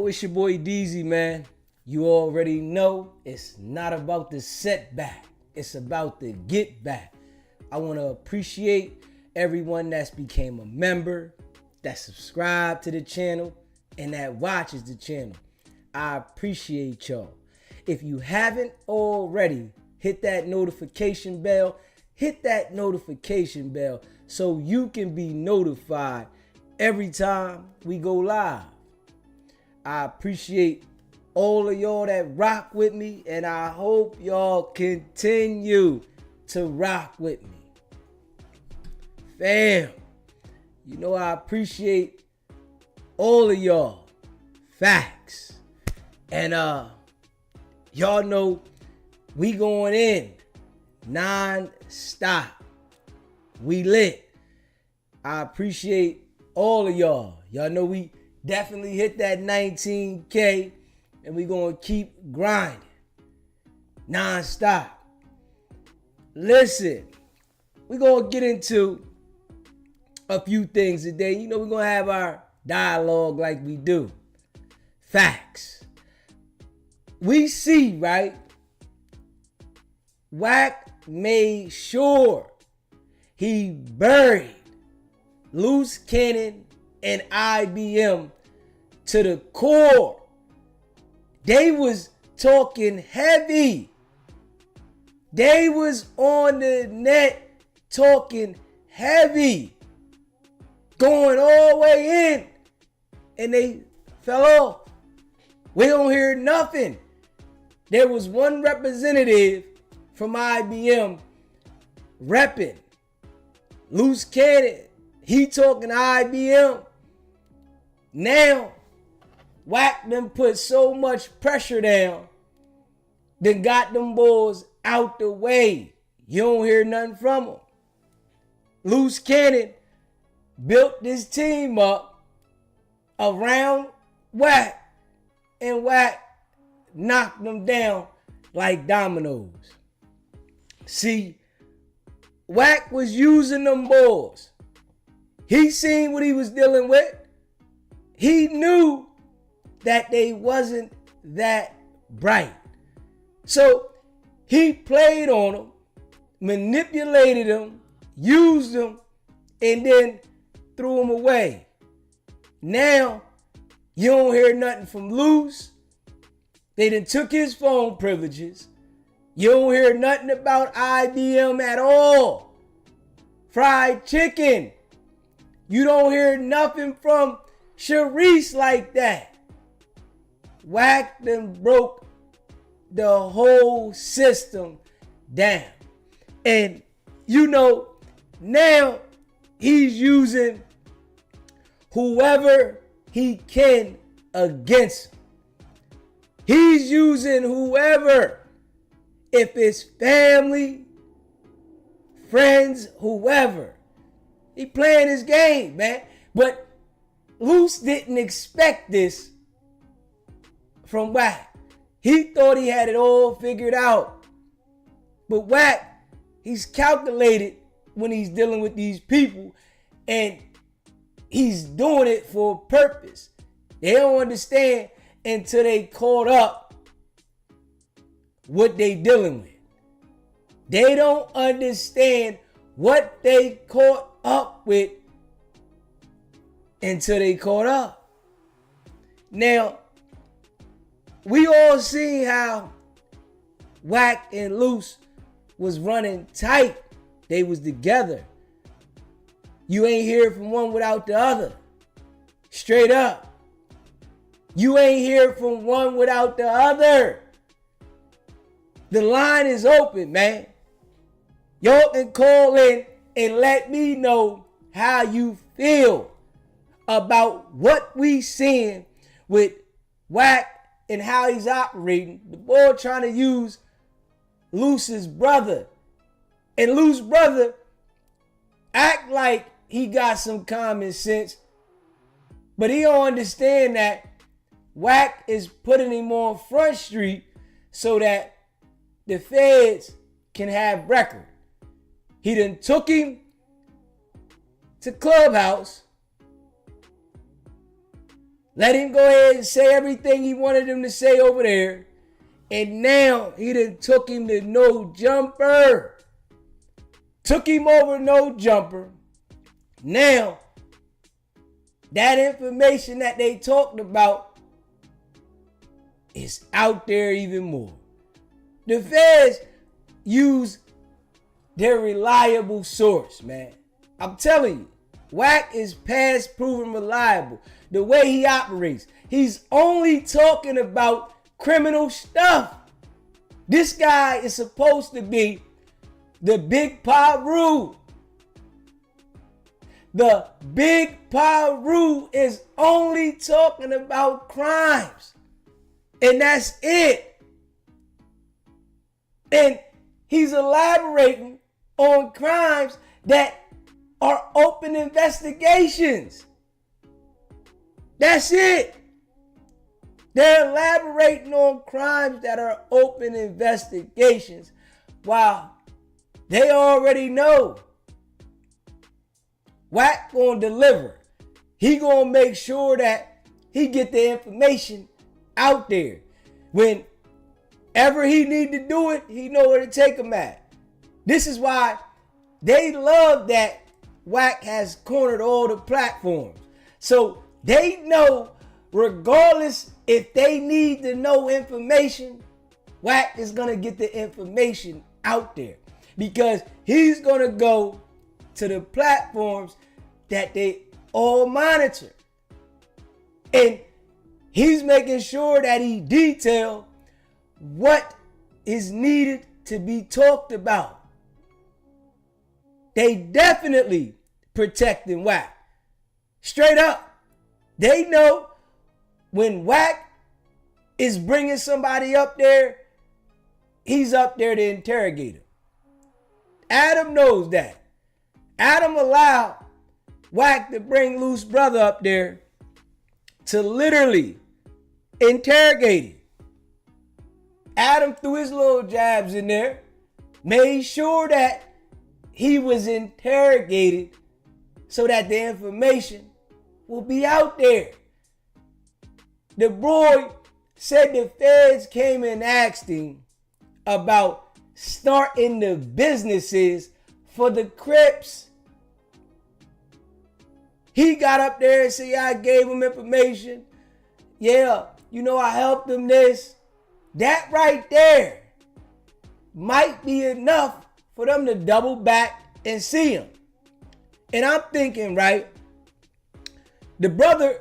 it's your boy DZ, man. You already know it's not about the setback. It's about the get back. I want to appreciate everyone that's became a member, that subscribed to the channel, and that watches the channel. I appreciate y'all. If you haven't already, hit that notification bell. Hit that notification bell so you can be notified every time we go live. I appreciate all of y'all that rock with me, and I hope y'all continue to rock with me. Fam, you know I appreciate all of y'all. Facts. And y'all know we going in non-stop. We lit. I appreciate all of y'all. Y'all know we definitely hit that 19K, and we gonna keep grinding non-stop. Listen, we gonna get into a few things today. You know, we're gonna have our dialogue like we do. Facts. We see, right? Wack made sure he buried Luce Cannon and IBM to the core. They was talking heavy. They was on the net talking heavy, going all the way in, and they fell off. We don't hear nothing. There was one representative from IBM repping Luce Cannon. He talking to IBM. Now, Wack them put so much pressure down, then got them boys out the way. You don't hear nothing from them. Luce Cannon built this team up around Wack, and Wack knocked them down like dominoes. See, Wack was using them boys. He seen what he was dealing with. He knew that they wasn't that bright. So he played on them, manipulated them, used them, and then threw them away. Now, you don't hear nothing from Luce. They done took his phone privileges. You don't hear nothing about IBM at all. Fried chicken. You don't hear nothing from Sharice like that. Wack them broke the whole system down. And you know, now he's using whoever he can against him. He's using whoever. If it's family, friends, whoever. He playing his game, man. But Luce didn't expect this from Wack. He thought he had it all figured out. But Wack, he's calculated when he's dealing with these people, and he's doing it for a purpose. They don't understand until they caught up what they dealing with. They don't understand what they caught up with until they caught up. Now, we all see how Wack and Luce was running tight. They was together. You ain't hear from one without the other. Straight up. You ain't hear from one without the other. The line is open, man. Y'all can call in and let me know how you feel about what we seeing with Wack and how he's operating. The boy trying to use Luce's brother. And Luce's brother act like he got some common sense, but he don't understand that Wack is putting him on Front Street so that the feds can have record. He done took him to Clubhouse, Let him go ahead and say everything he wanted him to say over there. And now he done took him to no jumper. Took him over no jumper. Now, that information that they talked about is out there even more. The feds use their reliable source, man. I'm telling you, Wack is past proven reliable. The way he operates, he's only talking about criminal stuff. This guy is supposed to be the big Paru. The big Paru is only talking about crimes. And that's it. And he's elaborating on crimes that are open investigations. That's it. They're elaborating on crimes that are open investigations while they already know Wack gonna deliver. He gonna make sure that he get the information out there. Whenever he need to do it, he know where to take him at. This is why they love that Wack has cornered all the platforms. So they know regardless if they need to know information, Wack is gonna get the information out there. Because he's going to go to the platforms that they all monitor. And he's making sure that he details what is needed to be talked about. They definitely protecting Wack. Straight up. They know when Wack is bringing somebody up there, he's up there to interrogate him. Adam knows that. Adam allowed Wack to bring Luce's brother up there to literally interrogate him. Adam threw his little jabs in there, made sure that he was interrogated so that the information will be out there. The boy said the feds came and asked him about starting the businesses for the Crips. He got up there and said, yeah, I gave him information. Yeah, I helped him this. That right there might be enough for them to double back and see him. And I'm thinking, right, the brother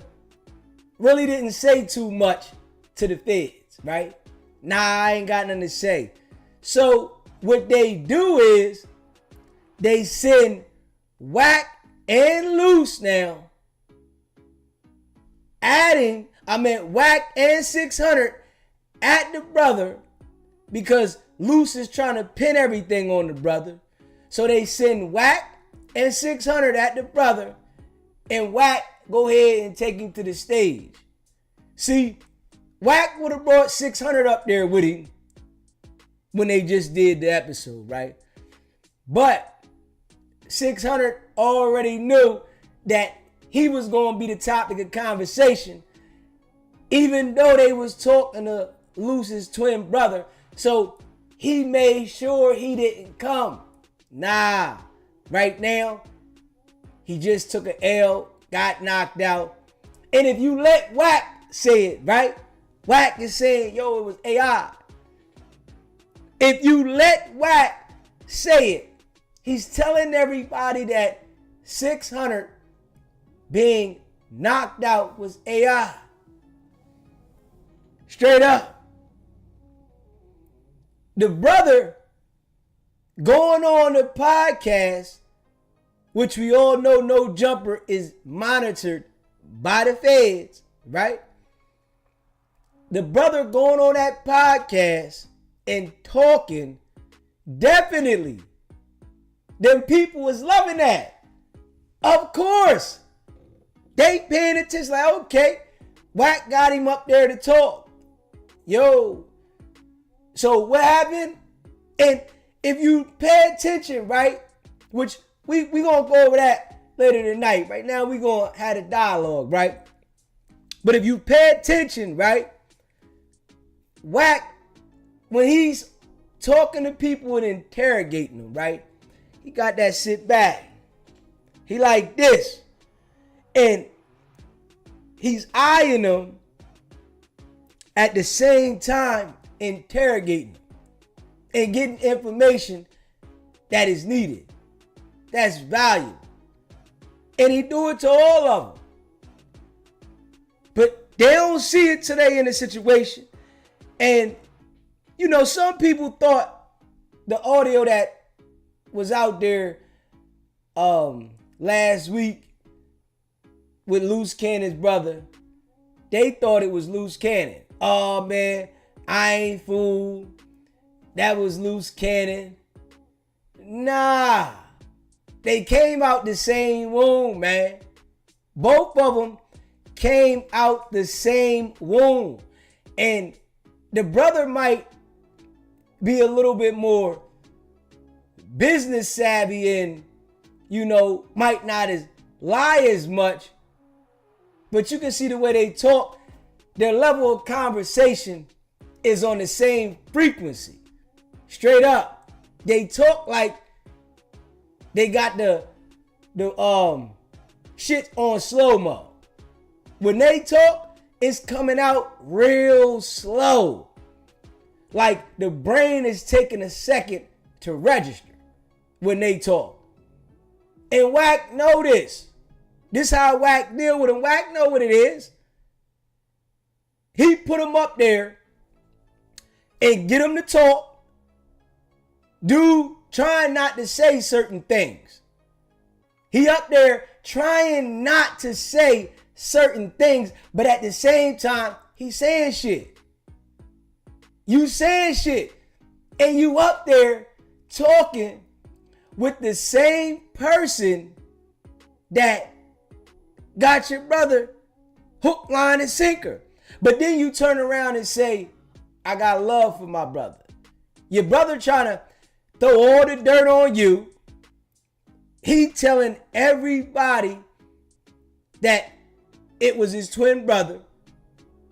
really didn't say too much to the feds, right? Nah, I ain't got nothing to say. So what they do is they send Wack and Luce now, Wack and 600 at the brother because Luce is trying to pin everything on the brother. So they send Wack and 600 at the brother and Wack go ahead and take him to the stage. See, Wack would have brought 600 up there with him when they just did the episode, right? But 600 already knew that he was going to be the topic of conversation, even though they was talking to Luce's twin brother. So he made sure he didn't come. Nah, right now, he just took an L, got knocked out. And if you let Wack say it, right? Wack is saying, yo, it was AI. If you let Wack say it, he's telling everybody that 600 being knocked out was AI. Straight up. The brother going on the podcast, which we all know No Jumper is monitored by the feds, right? The brother going on that podcast and talking, definitely, them people was loving that. Of course. They paying attention like, okay, Wack got him up there to talk. Yo. So what happened? And if you pay attention, right, which we going to go over that later tonight. Right now we going to have a dialogue, right? But if you pay attention, right, Wack, when he's talking to people and interrogating them, right, he got that sit back. He like this. And he's eyeing them at the same time interrogating them and getting information that is needed. That's valuable. And he do it to all of them. But they don't see it today in the situation. And, you know, some people thought the audio that was out there last week with Luce Cannon's brother, they thought it was Luce Cannon. Oh, man, I ain't fooled. That was Luce Cannon. Nah. They came out the same womb, man. Both of them came out the same womb. And the brother might be a little bit more business savvy and, you know, might not lie as much. But you can see the way they talk. Their level of conversation is on the same frequency. Straight up. They talk like they got the shit on slow-mo. When they talk, it's coming out real slow. Like the brain is taking a second to register when they talk. And Wack know this. This how Wack deal with him. Wack know what it is. He put him up there and get him to talk. Dude trying not to say certain things. He up there trying not to say certain things, but at the same time, he's saying shit. You saying shit. And you up there talking with the same person that got your brother hook, line, and sinker. But then you turn around and say, I got love for my brother. Your brother trying to throw all the dirt on you. He telling everybody that it was his twin brother.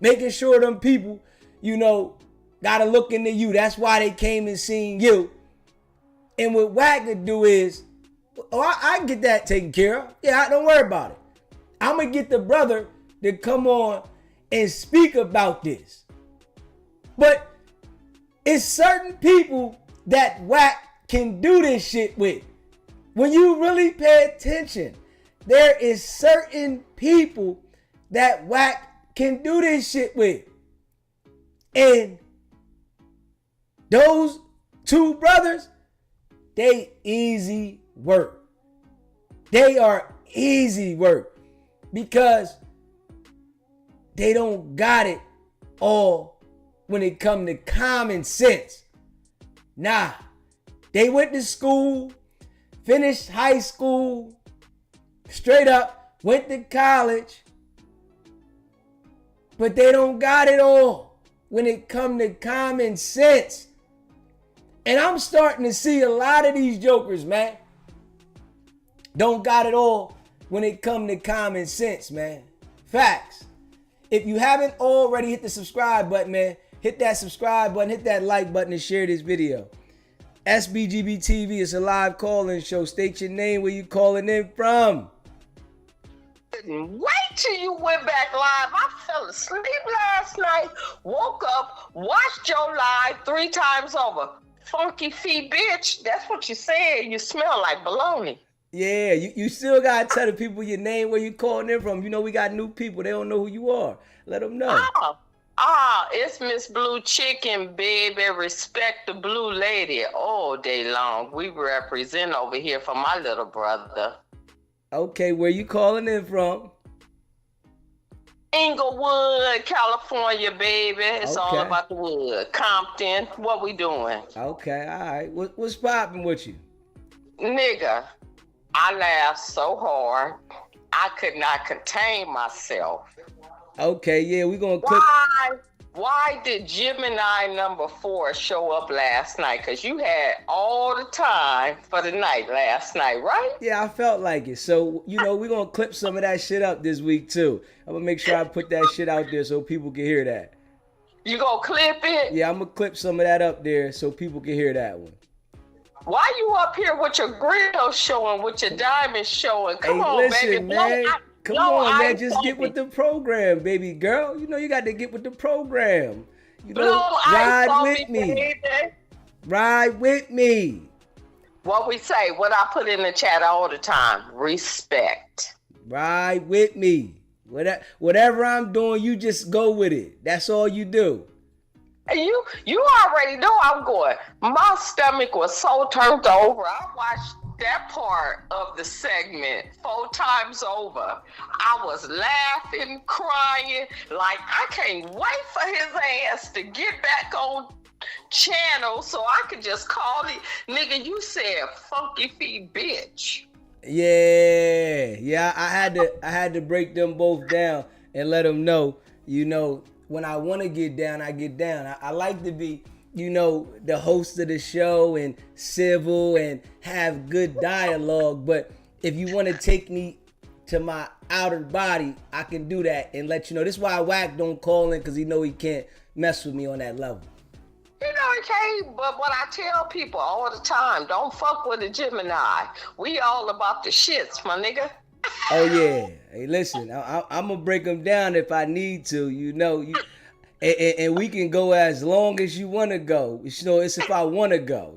Making sure them people, you know, got to look into you. That's why they came and seen you. And what Wack could do is, oh, I get that taken care of. Yeah, don't worry about it. I'm going to get the brother to come on and speak about this. But it's certain people that Wack can do this shit with. When you really pay attention, there is certain people that Wack can do this shit with. And those two brothers, they easy work. They are easy work because they don't got it all when it come to common sense. Nah, they went to school, finished high school, straight up, went to college, but they don't got it all when it come to common sense. And I'm starting to see a lot of these jokers, man, don't got it all when it come to common sense, man. Facts. If you haven't already hit the subscribe button, man, hit that subscribe button, hit that like button, and share this video. SBGB TV is a live call-in show. State your name, where you calling in from. Wait till you went back live. I fell asleep last night, woke up, watched your live 3 times over. Funky feet, bitch. That's what you said. You smell like baloney. Yeah, you still got to tell the people your name, where you calling in from. You know we got new people. They don't know who you are. Let them know. It's Miss Blue Chicken, baby. Respect the blue lady all day long. We represent over here for my little brother. Okay, where you calling in from? Inglewood, California, baby. It's all Okay. about the wood. Compton, what we doing? Okay, all right. What's popping with you? Nigga, I laughed so hard, I could not contain myself. Okay, yeah, we gonna cook. why did Gemini number 4 show up last night? Because you had all the time for the night last night, right? Yeah, I felt like it. So, we're going to clip some of that shit up this week, too. I'm going to make sure I put that shit out there so people can hear that. You gonna clip it? Yeah, I'm going to clip some of that up there so people can hear that one. Why you up here with your grill showing, with your diamonds showing? Come on, listen, baby. man. Come on, man. Just get with the program, baby girl. You got to get with the program. Ride with me. Baby. Ride with me. What we say, what I put in the chat all the time, respect. Ride with me. Whatever I'm doing, you just go with it. That's all you do. And you already know I'm going. My stomach was so turned over. I watched that part of the segment 4 times over. I was laughing, crying, like I can't wait for his ass to get back on channel so I could just call it. Nigga, you said funky feet bitch. Yeah. I had to break them both down and let them know, when I want to get down, I get down. I like to be, the host of the show and civil and have good dialogue. But if you want to take me to my outer body, I can do that and let you know. This is why Wack don't call in, because he know he can't mess with me on that level. Okay, but what I tell people all the time, don't fuck with a Gemini. We all about the shits, my nigga. Oh, yeah. Hey, listen, I'm going to break them down if I need to, and we can go as long as you want to go. It's if I want to go,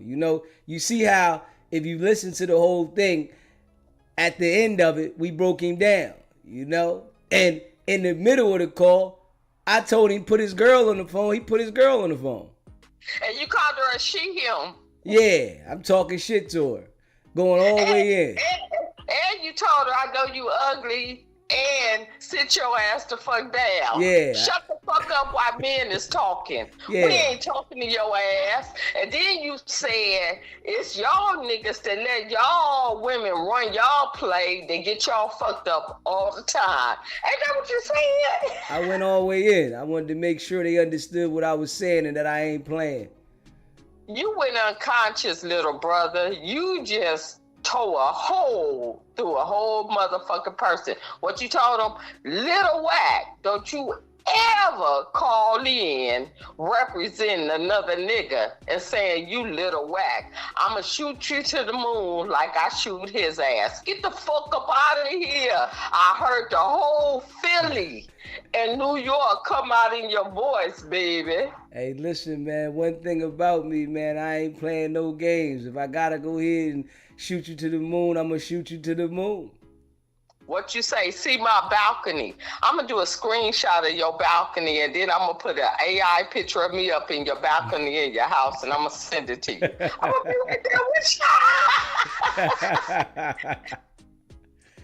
You see how, if you listen to the whole thing, at the end of it, we broke him down, And in the middle of the call, I told him put his girl on the phone. He put his girl on the phone. And you called her a she, him. Yeah, I'm talking shit to her. Going all the way in. And you told her, I know you ugly, and sit your ass the fuck down. Yeah. Shut the fuck up while men is talking. Yeah. We ain't talking to your ass. And then you said, it's y'all niggas that let y'all women run y'all play. They get y'all fucked up all the time. Ain't that what you said? I went all the way in. I wanted to make sure they understood what I was saying and that I ain't playing. You went unconscious, little brother. You just tore a hole through a whole motherfucking person. What you told them, little Wack, don't you ever call in representing another nigga and saying you little Wack. I'ma shoot you to the moon like I shoot his ass. Get the fuck up out of here. I heard the whole Philly and New York come out in your voice, baby. Hey, listen, man, one thing about me, man, I ain't playing no games. If I gotta go ahead and shoot you to the moon, I'm gonna shoot you to the moon. What you say? See my balcony. I'm gonna do a screenshot of your balcony, and then I'm gonna put an AI picture of me up in your balcony in your house, and I'm gonna send it to you. I'm gonna be right there with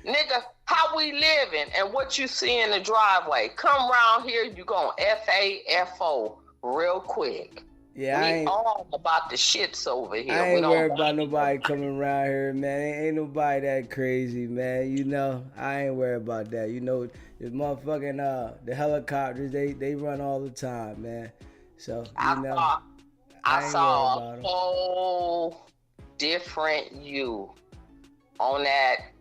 you. Nigga, how we living and what you see in the driveway. Come around here, you gonna FAFO real quick. Yeah, we ain't all about the shits over here. I ain't worried about nobody coming around here, man. Ain't nobody that crazy, man. I ain't worried about that. The motherfucking the helicopters, they run all the time, man. So I saw a whole different you on that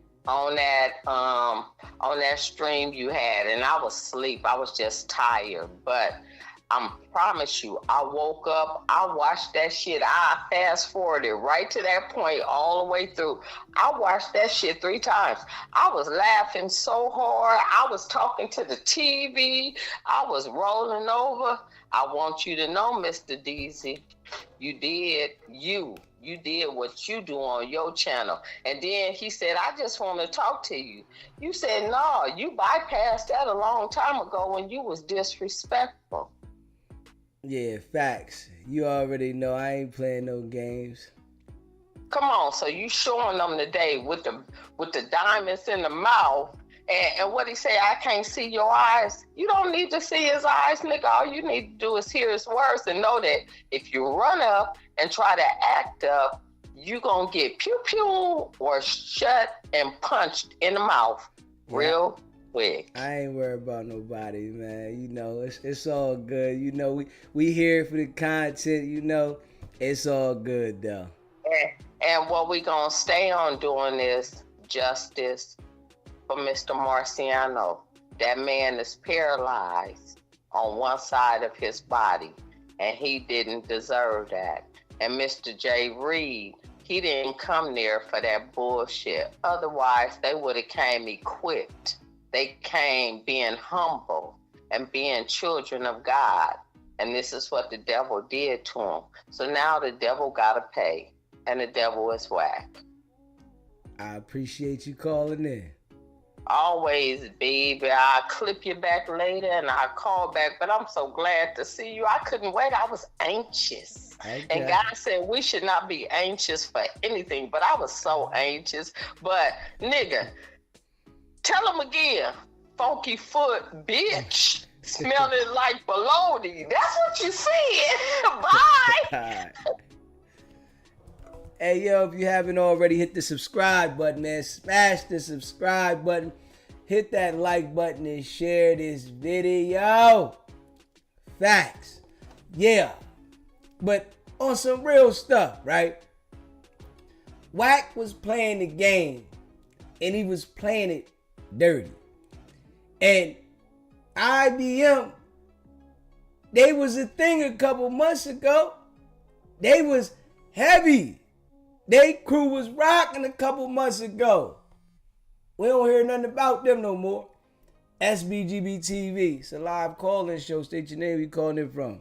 stream you had, and I was asleep. I was just tired, but I promise you, I woke up, I watched that shit, I fast forwarded right to that point all the way through. I watched that shit 3 times. I was laughing so hard, I was talking to the TV, I was rolling over. I want you to know, Mr. Deezy, you did what you do on your channel. And then he said, I just want to talk to you. You said, no, you bypassed that a long time ago when you was disrespectful. Yeah, facts. You already know I ain't playing no games. Come on, so you showing them today with the diamonds in the mouth, and what he say, I can't see your eyes. You don't need to see his eyes, nigga. All you need to do is hear his words and know that if you run up and try to act up, you gonna get pew pew or shut and punched in the mouth. Real Wick. I ain't worried about nobody, man. You know, it's all good. You know, we here for the content. You know, it's all good though. And what we gonna stay on doing is justice for Mr. Marciano. That man is paralyzed on one side of his body, and he didn't deserve that. And Mr. J. Reed, he didn't come there for that bullshit. Otherwise, they would have came equipped. They came being humble and being children of God. And this is what the devil did to him. So now the devil got to pay. And the devil is Wack. I appreciate you calling in. Always, baby. I'll clip you back later and I'll call back. But I'm so glad to see you. I couldn't wait. I was anxious. Okay. And God said we should not be anxious for anything. But I was so anxious. But, nigga, tell him again. Funky foot, bitch. Smelling like bologna. That's what you said. Bye. Hey, yo, if you haven't already, hit the subscribe button, man. Smash the subscribe button. Hit that like button and share this video. Facts. Yeah. But on some real stuff, right? Wack was playing the game, and he was playing it dirty. And IBM, they was a thing a couple months ago. They was heavy. They crew was rocking a couple months ago. We don't hear nothing about them no more. SBGB TV. It's a live call-in show. State your name. Where you calling in from?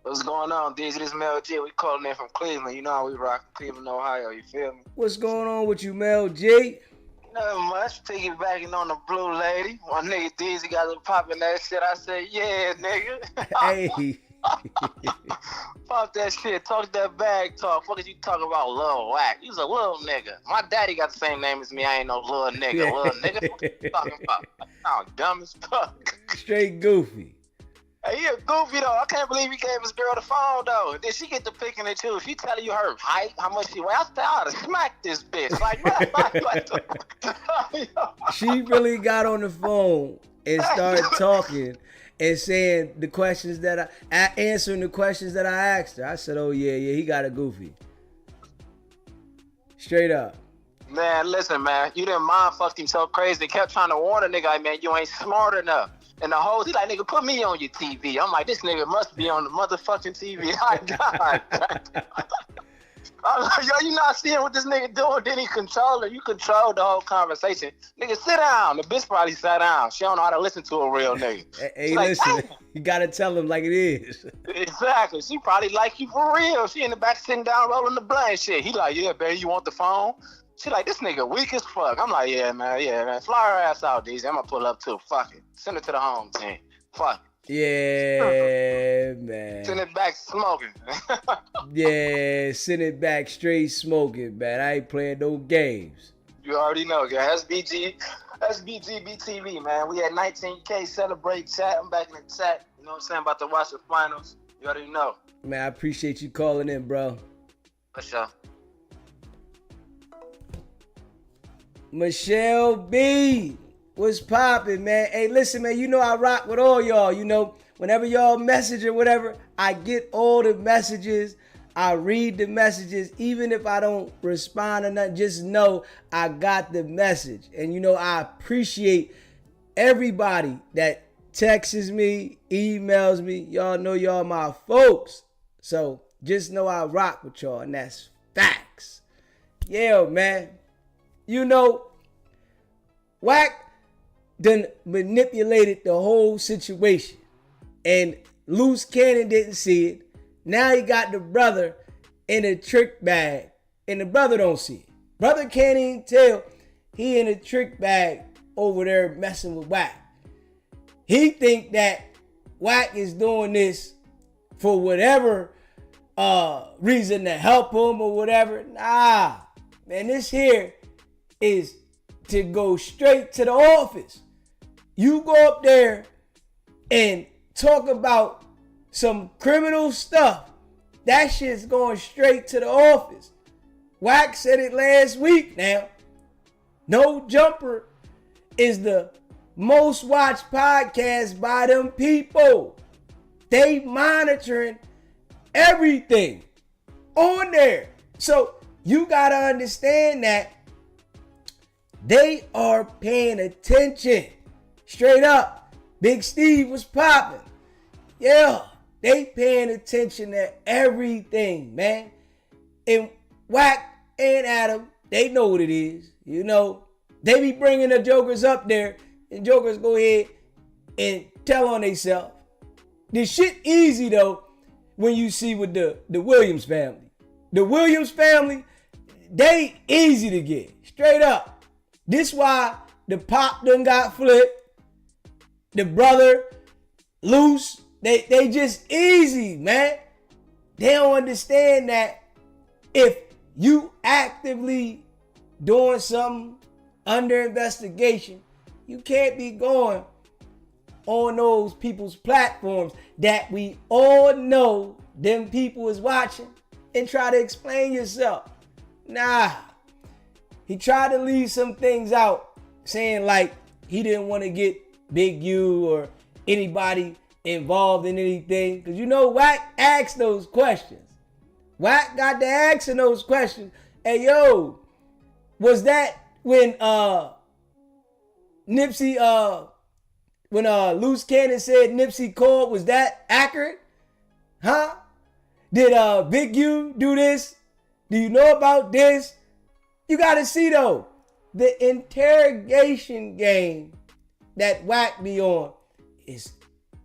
What's going on, DZ? This is Mel G. We calling in from Cleveland. You know how we rock Cleveland, Ohio. You feel me? What's going on with you, Mel G? Nothing much. Piggybacking on the blue lady. My nigga DZ got to popping that shit. I said, yeah, nigga. Hey. Pop that shit. Talk that bag talk. Fuck is you talking about, Lil Wack? He's a little nigga. My daddy got the same name as me. I ain't no little nigga. Little nigga. What you talking about? I'm dumb as fuck. Straight goofy. Hey, he a goofy though. I can't believe he gave his girl the phone though. Then she get to picking it too. She telling you her height, how much she weigh. I said, I ought to smack this bitch. She really got on the phone and started talking and saying the questions that answering the questions that I asked her. I said, oh yeah, he got a goofy. Straight up. Man, listen, man. You didn't mind fucked him so crazy. They kept trying to warn a nigga, like, man, you ain't smart enough. And the whole, he like, nigga, put me on your TV. I'm like, this nigga must be on the motherfucking TV. God. I'm like, yo, you not seeing what this nigga doing? Then he control it. You control the whole conversation. Nigga, sit down. The bitch probably sat down. She don't know how to listen to a real nigga. Hey, listen, like, you gotta tell him like it is. Exactly. She probably like you for real. She in the back sitting down rolling the blunt shit. He like, yeah, baby, you want the phone? She like, this nigga weak as fuck. I'm like, yeah, man. Fly her ass out, DZ. I'm gonna pull up too. Fuck it. Send it to the home team. Fuck it. Yeah, man. Send it back smoking. Yeah, send it back straight smoking, man. I ain't playing no games. You already know, guys. SBGBTV, man. We at 19K. Celebrate chat. I'm back in the chat. You know what I'm saying? About to watch the finals. You already know. Man, I appreciate you calling in, bro. For sure. Michelle B, what's poppin', man? Hey, listen, man, you know I rock with all y'all. You know, whenever y'all message or whatever, I get all the messages. I read the messages. Even if I don't respond or nothing, just know I got the message. And, you know, I appreciate everybody that texts me, emails me. Y'all know y'all my folks. So just know I rock with y'all, and that's facts. Yeah, man. You know, Wack done manipulated the whole situation. And Luce Cannon didn't see it. Now he got the brother in a trick bag. And the brother don't see it. Brother can't even tell he in a trick bag over there messing with Wack. He think that Wack is doing this for whatever reason to help him or whatever. Nah, man, this here is to go straight to the office. You go up there and talk about some criminal stuff. That shit's going straight to the office. Wack said it last week now. No Jumper is the most watched podcast by them people. They monitoring everything on there. So you gotta understand that they are paying attention. Straight up. Big Steve was popping. Yeah, they paying attention to everything, man. And Wack and Adam, they know what it is. You know, they be bringing the jokers up there, and jokers go ahead and tell on themselves. This shit easy, though, when you see with the Williams family. The Williams family, they easy to get. Straight up. This why the pop done got flipped. The brother, Luce, they just easy, man. They don't understand that if you actively doing something under investigation, you can't be going on those people's platforms that we all know them people is watching and try to explain yourself. Nah. He tried to leave some things out, saying like he didn't want to get Big U or anybody involved in anything. Because you know Wack asked those questions. Wack got to asking those questions. Hey, yo, was that when Nipsey, when Luce Cannon said Nipsey called, was that accurate? Huh? Did Big U do this? Do you know about this? You got to see, though, the interrogation game that Wack be on is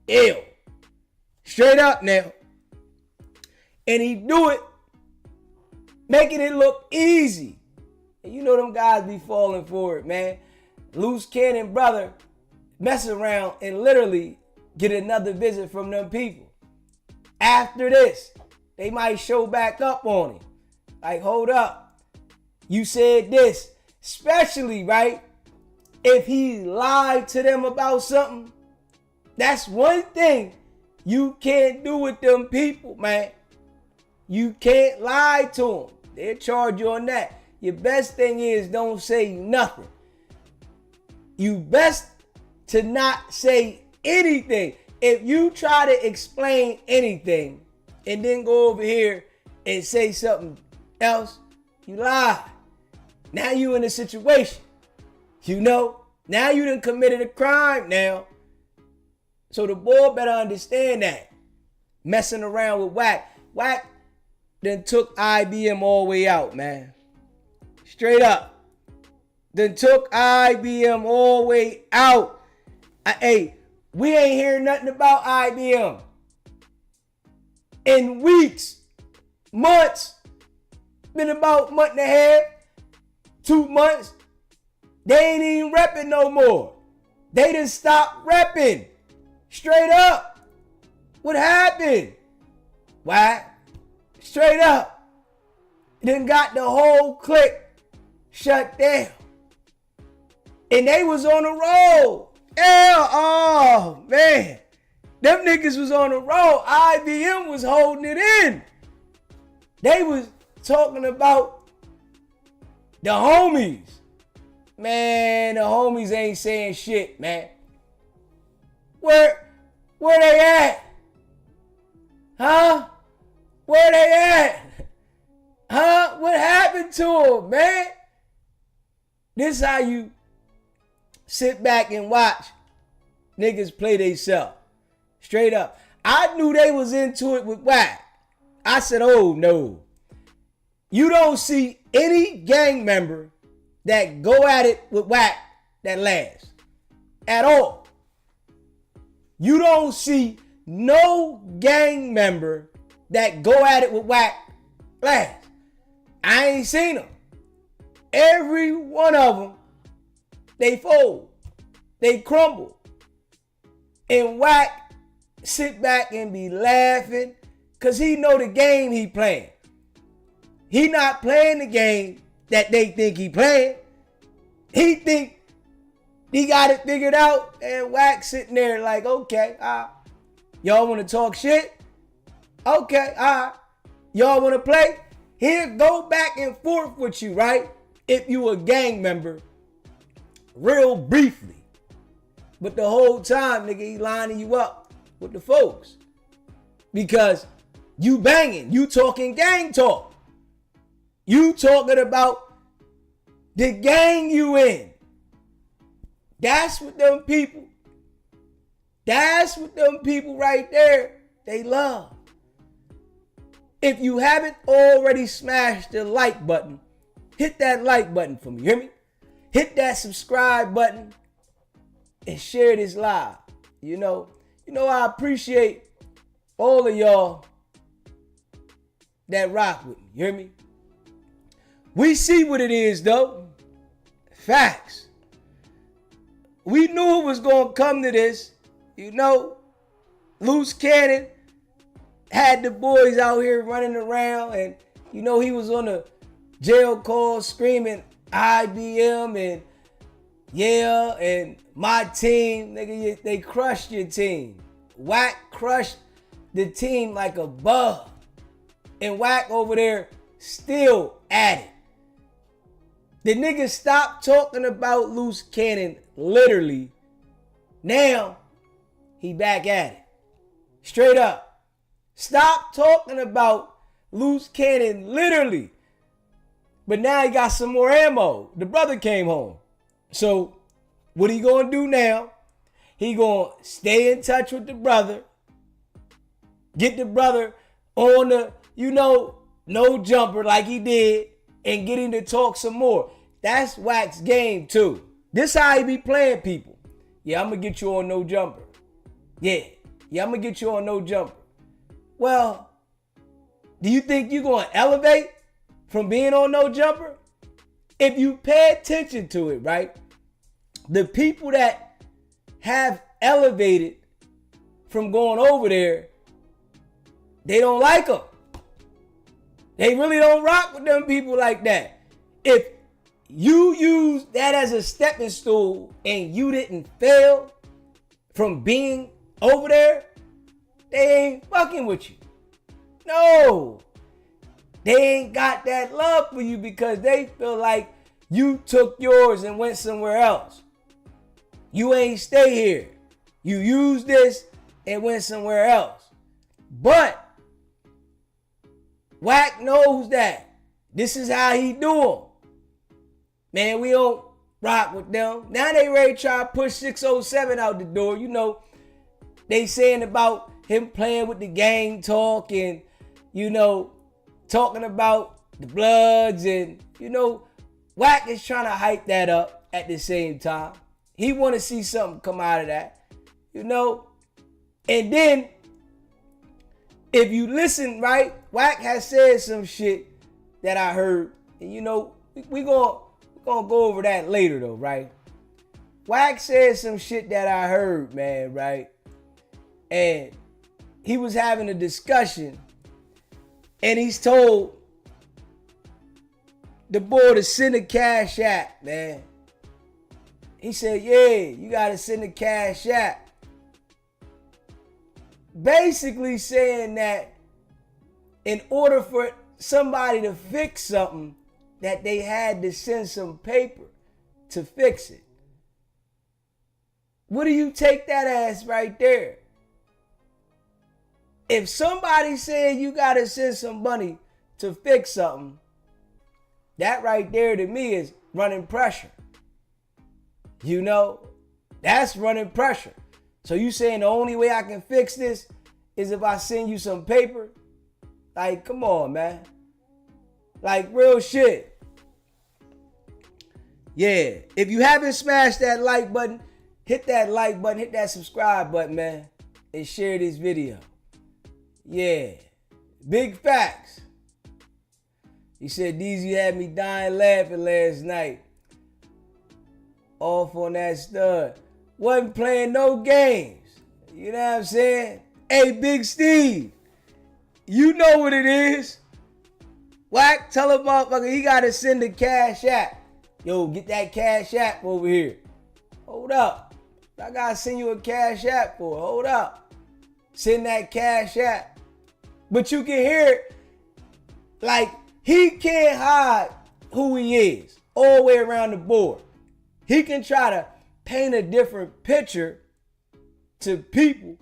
ill. Straight up now. And he do it, making it look easy. And you know them guys be falling for it, man. Luce Cannon brother mess around and literally get another visit from them people. After this, they might show back up on him. Like, hold up. You said this, especially, right? If he lied to them about something, that's one thing you can't do with them people, man. You can't lie to them. They'll charge you on that. Your best thing is don't say nothing. You best to not say anything. If you try to explain anything and then go over here and say something else, you lie. Now you in a situation. You know, now you done committed a crime now. So the boy better understand that. Messing around with Wack. Wack then took IBM all the way out, man. Straight up. Then took IBM all the way out. Hey, we ain't hearing nothing about IBM. In weeks, months, been about a month and a half, 2 months, they ain't even repping no more. They done stopped repping. Straight up. What happened? Why? Straight up. Then got the whole clique shut down. And they was on the roll. Yeah, oh man. Them niggas was on the roll. IBM was holding it in. They was talking about the homies. Man, the homies ain't saying shit, man. Where they at? Huh? Where they at? Huh? What happened to them, man? This how you sit back and watch niggas play theyself. Straight up. I knew they was into it with Wack. I said, oh no. You don't see any gang member that go at it with Wack that lasts. At all. You don't see no gang member that go at it with Wack last. I ain't seen them. Every one of them, they fold. They crumble. And Wack sit back and be laughing because he know the game he playing. He not playing the game that they think he playing. He think he got it figured out, and Wack sitting there like, okay, y'all want to talk shit? Okay, y'all want to play? Here, go back and forth with you, right? If you a gang member, real briefly. But the whole time, nigga, he lining you up with the folks. Because you banging, you talking gang talk. You talking about the gang you in. That's what them people right there, they love. If you haven't already smashed the like button, hit that like button for me, hear me? Hit that subscribe button and share this live. You know, I appreciate all of y'all that rock with me, you hear me? We see what it is though. Facts. We knew it was gonna come to this. You know, Luce Cannon had the boys out here running around, and you know he was on a jail call screaming IBM and yeah, and my team, nigga, they crushed your team. Wack crushed the team like a bug. And Wack over there still at it. The nigga stopped talking about Luce Cannon literally. Now, he back at it. Straight up. Stop talking about Luce Cannon literally. But now he got some more ammo. The brother came home. So, what he gonna do now? He gonna stay in touch with the brother. Get the brother on the, no jumper like he did. And get him to talk some more. That's Wack's game too. This how he be playing people. Yeah, I'm gonna get you on no jumper. Yeah, I'm gonna get you on no jumper. Well, do you think you're gonna elevate from being on no jumper? If you pay attention to it, right? The people that have elevated from going over there, they don't like them. They really don't rock with them people like that. If you use that as a stepping stool and you didn't fail from being over there, they ain't fucking with you. No. They ain't got that love for you because they feel like you took yours and went somewhere else. You ain't stay here. You used this and went somewhere else. But Wack knows that. This is how he do them. Man, we don't rock with them. Now they ready to try to push 607 out the door. You know, they saying about him playing with the gang talk and, talking about the Bloods and, Wack is trying to hype that up at the same time. He want to see something come out of that, And then, if you listen, right, Wack has said some shit that I heard. And, we gonna go over that later, though, right? Wack said some shit that I heard, man, right? And he was having a discussion, and he's told the boy to send a cash app, man. He said, yeah, you gotta send a cash app. Basically saying that in order for somebody to fix something, that they had to send some paper to fix it. What do you take that as right there? If somebody said you gotta send some money to fix something, that right there to me is running pressure. That's running pressure. So you saying the only way I can fix this is if I send you some paper? Like, come on, man. Like, real shit. Yeah. If you haven't smashed that like button, hit that like button, hit that subscribe button, man. And share this video. Yeah. Big facts. He said, DZ had me dying laughing last night. Off on that stud. Wasn't playing no games. You know what I'm saying? Hey, Big Steve. You know what it is. Wack, tell a motherfucker he gotta send a cash app. Yo, get that cash app over here. Hold up. I gotta send you a cash app for it. Hold up. Send that cash app. But you can hear it. Like, he can't hide who he is all the way around the board. He can try to paint a different picture to people,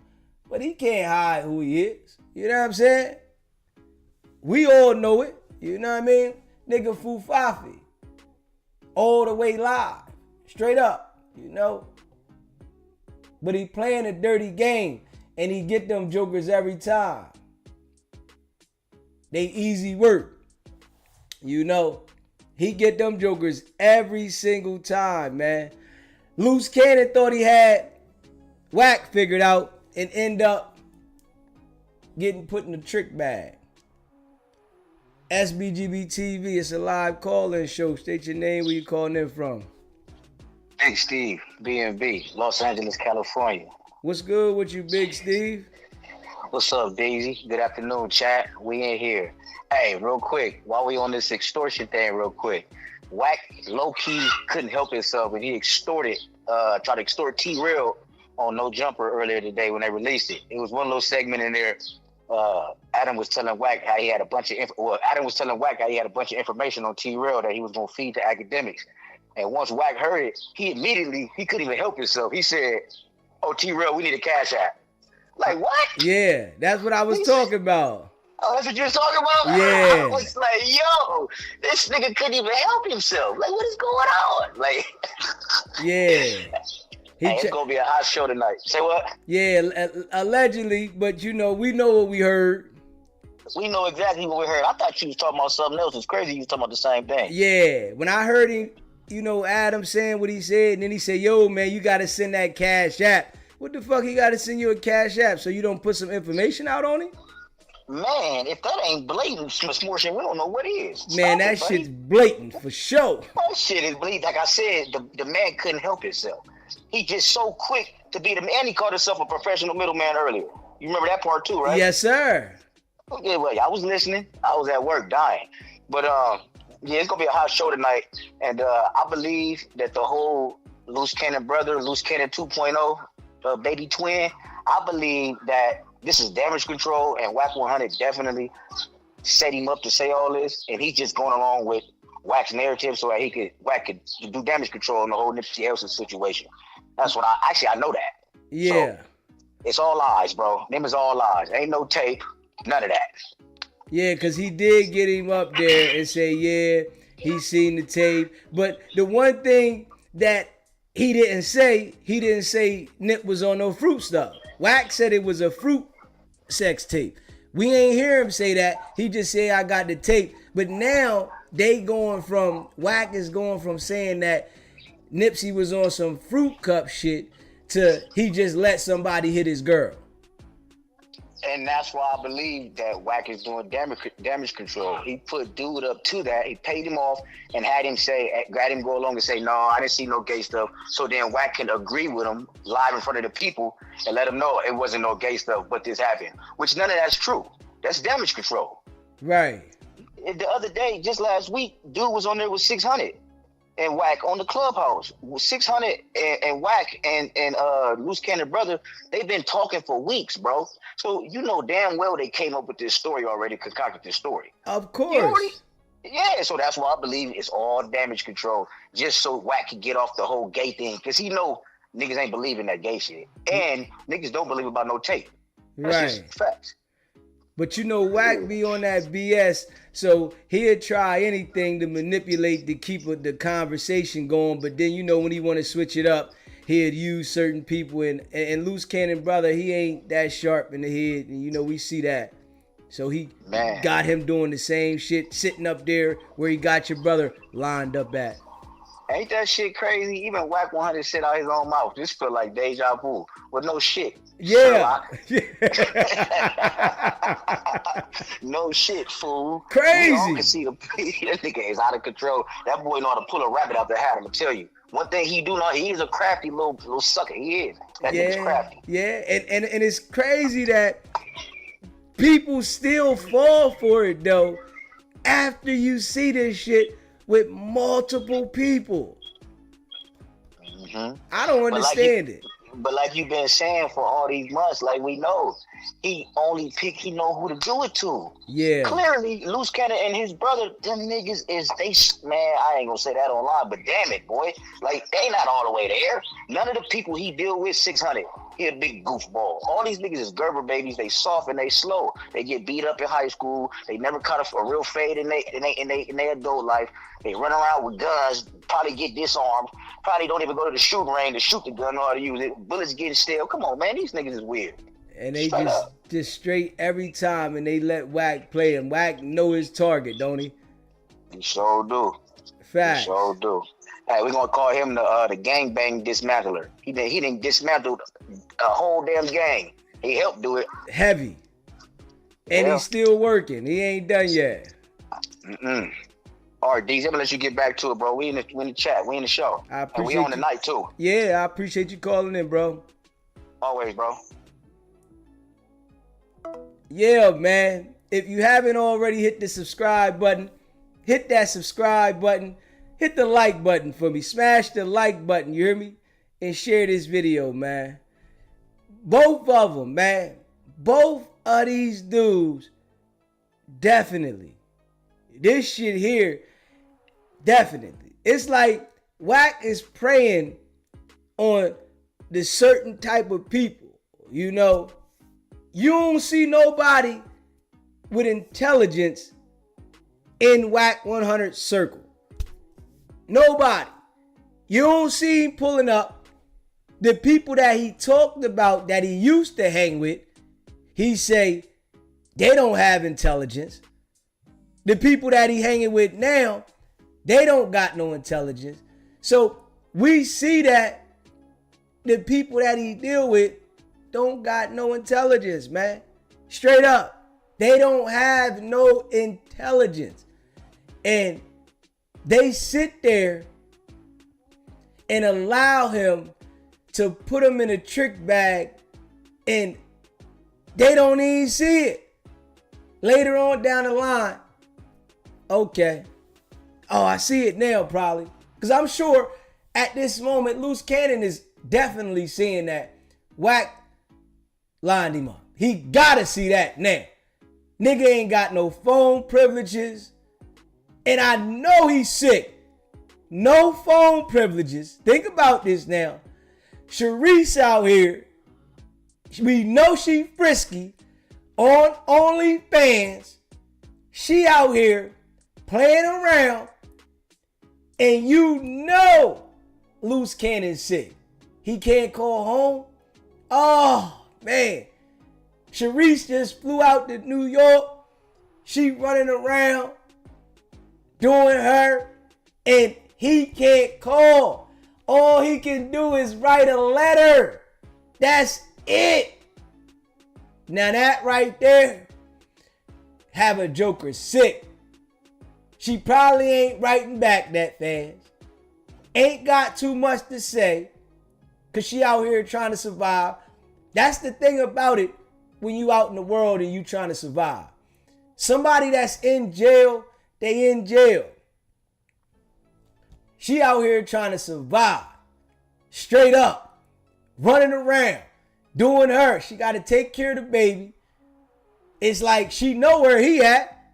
but he can't hide who he is. You know what I'm saying? We all know it. You know what I mean? Nigga Fufafi. All the way live. Straight up. You know? But he playing a dirty game. And he get them jokers every time. They easy work. You know? He get them jokers every single time, man. Luce Cannon thought he had Wack figured out and end up getting put in the trick bag. SBGB TV, it's a live call-in show. State your name, where you calling in from. Hey, Steve, B&B, Los Angeles, California. What's good with you, Big Steve? What's up, Daisy? Good afternoon, chat. We in here. Hey, real quick, while we on this extortion thing real quick, Wack low-key couldn't help himself and he tried to extort T-Real on No Jumper earlier today when they released it. It was one little segment in there. Adam was telling Wack how he had a bunch of information on T-Real that he was gonna feed to academics. And once Wack heard it, he couldn't even help himself. He said, "Oh, T-Real, we need a cash app." Like, what? Yeah, that's what I was talking about. Oh, that's what you was talking about? Yeah. I was like, yo, this nigga couldn't even help himself. Like, what is going on? Like, yeah. It's gonna be a hot show tonight. Say what? Yeah, allegedly, but you know, we know what we heard. We know exactly what we heard. I thought you was talking about something else. It's crazy you was talking about the same thing. Yeah, when I heard him, you know, Adam saying what he said, and then he said, yo, man, you got to send that cash app. What the fuck he got to send you a cash app so you don't put some information out on him? Man, if that ain't blatant smorshing, we don't know what is. Man, that shit's blatant for sure. That shit is blatant. Like I said, the man couldn't help himself. He just so quick to be the man. And he called himself a professional middleman earlier. You remember that part too, right? Yes, sir. Yeah, well, I was listening. I was at work dying. But yeah, it's gonna be a hot show tonight. And I believe that the whole Luce Cannon brother, Luce Cannon 2.0, baby twin, I believe that this is damage control, and Wack 100 definitely set him up to say all this, and he's just going along with Wack's narrative so that Wack could do damage control in the whole Nipsey Hussle situation. That's what I know that. Yeah. So, it's all lies, bro. Them is all lies. Ain't no tape, none of that. Yeah, because he did get him up there and say, yeah, he seen the tape. But the one thing that he didn't say Nip was on no fruit stuff. Wack said it was a fruit sex tape. We ain't hear him say that. He just said, I got the tape. But now Wack is going from saying that Nipsey was on some fruit cup shit to he just let somebody hit his girl. And that's why I believe that Wack is doing damage control. He put dude up to that. He paid him off and had him go along and say, no, I didn't see no gay stuff. So then Wack can agree with him live in front of the people and let him know it wasn't no gay stuff, but this happened. Which none of that's true. That's damage control. Right. The other day, just last week, dude was on there with 600 and Wack on the Clubhouse. 600 and Wack and Luce Cannon brother, they've been talking for weeks, bro. So you know damn well they came up with this story already, concocted this story. Of course. Yeah, so that's why I believe it's all damage control, just so Wack can get off the whole gay thing, because he know niggas ain't believing that gay shit, and niggas don't believe about no tape. That's right. Just facts. But you know, Wack be on that BS, so he'll try anything to manipulate to keep the conversation going. But then, you know, when he want to switch it up, he'd use certain people. And Luce Cannon brother, he ain't that sharp in the head, and you know we see that. So he got him doing the same shit, sitting up there where he got your brother lined up at. Ain't that shit crazy? Even Wack 100 said out his own mouth. This feel like deja vu with no shit. Yeah. No shit, fool. Crazy. You can see that nigga is out of control. That boy know how to pull a rabbit out the hat. I'm gonna tell you. One thing he do know, he is a crafty little sucker. He is. That nigga's crafty. Yeah, and it's crazy that people still fall for it though after you see this shit with multiple people. Mm-hmm. I don't understand it. But like you've been saying for all these months, like we know, he know who to do it to. Yeah. Clearly, Luce Cannon and his brother, them niggas man, I ain't gonna say that online, but damn it, boy. Like, they not all the way there. None of the people he deal with, 600. He a big goofball. All these niggas is Gerber babies. They soft and they slow. They get beat up in high school. They never cut a real fade in their adult life. They run around with guns, probably get disarmed, probably don't even go to the shooting range to shoot the gun or to use it. Bullets getting stale. Come on, man. These niggas is weird. And they just straight every time, and they let Wack play, and Wack know his target, don't he? He sure do. Fact. He sure do. Hey, we're gonna call him the gangbang dismantler. He didn't dismantle a whole damn gang. He helped do it. Heavy. And he's still working. He ain't done yet. All right, D's, I'm gonna let you get back to it, bro. We in the chat. We in the show. I appreciate and we on the night too. Yeah, I appreciate you calling in, bro. Always, bro. Yeah, man. If you haven't already hit the subscribe button, hit that subscribe button. Hit the like button for me. Smash the like button, you hear me? And share this video, man. Both of them, man. Both of these dudes, definitely. This shit here, definitely. It's like Wack is preying on the certain type of people, you know. You don't see nobody with intelligence in Wack 100 circle. Nobody. You don't see him pulling up the people that he talked about that he used to hang with. He say they don't have intelligence. The people that he hanging with now, they don't got no intelligence. So we see that the people that he deal with don't got no intelligence, man. Straight up. They don't have no intelligence. And they sit there and allow him to put them in a trick bag, and they don't even see it. Later on down the line, okay. Oh, I see it now probably. Because I'm sure at this moment, Luce Cannon is definitely seeing that Wack lined him up. He gotta see that now. Nigga ain't got no phone privileges. And I know he's sick. No phone privileges. Think about this now. Sharice out here. We know she frisky on OnlyFans. She out here playing around. And you know Luce Cannon's sick. He can't call home. Oh, man. Sharice just flew out to New York. She running around doing her, and he can't call. All he can do is write a letter. That's it. Now that right there have a joker sick. She probably ain't writing back that fast. Ain't got too much to say because she out here trying to survive. That's the thing about it when you out in the world and you trying to survive. Somebody that's in jail, they in jail. She out here trying to survive. Straight up. Running around. Doing her. She got to take care of the baby. It's like she know where he at.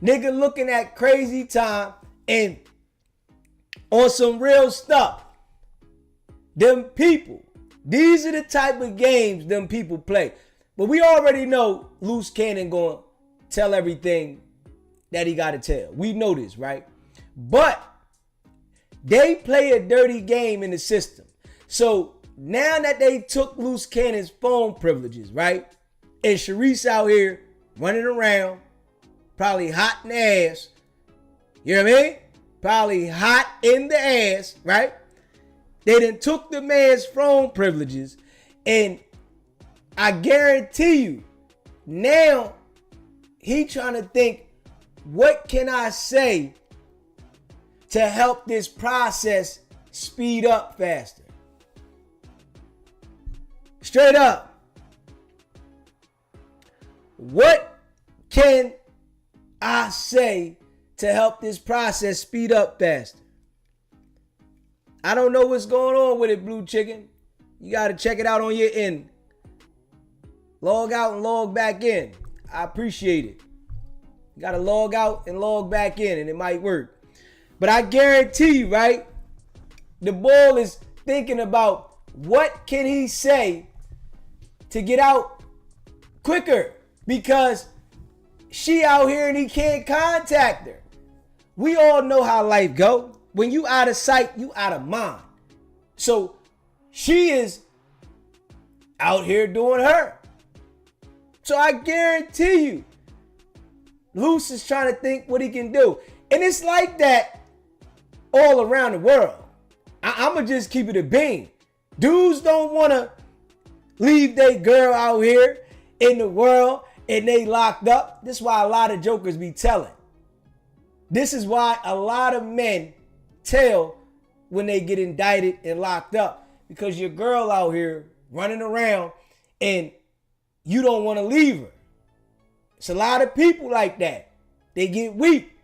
Nigga looking at crazy time and on some real stuff. Them people. These are the type of games them people play. But we already know Luce Cannon gonna tell everything that he gotta tell. We know this, right? But they play a dirty game in the system. So now that they took Luce Cannon's phone privileges, right? And Sharice out here running around, probably hot in the ass. You know what I mean? Probably hot in the ass, right? They done took the man's phone privileges, and I guarantee you, now he trying to think, what can I say to help this process speed up faster? Straight up. What can I say to help this process speed up faster? I don't know what's going on with it, Blue Chicken. You got to check it out on your end. Log out and log back in. I appreciate it. You got to log out and log back in, and it might work. But I guarantee you, right? The bull is thinking about what can he say to get out quicker, because she out here and he can't contact her. We all know how life go. When you out of sight, you out of mind. So she is out here doing her. So I guarantee you, Luce is trying to think what he can do. And it's like that all around the world. I'm going to just keep it a bean. Dudes don't want to leave their girl out here in the world and they locked up. This is why a lot of jokers be telling. This is why a lot of men tell when they get indicted and locked up. Because your girl out here running around and you don't want to leave her. It's a lot of people like that. They get weak.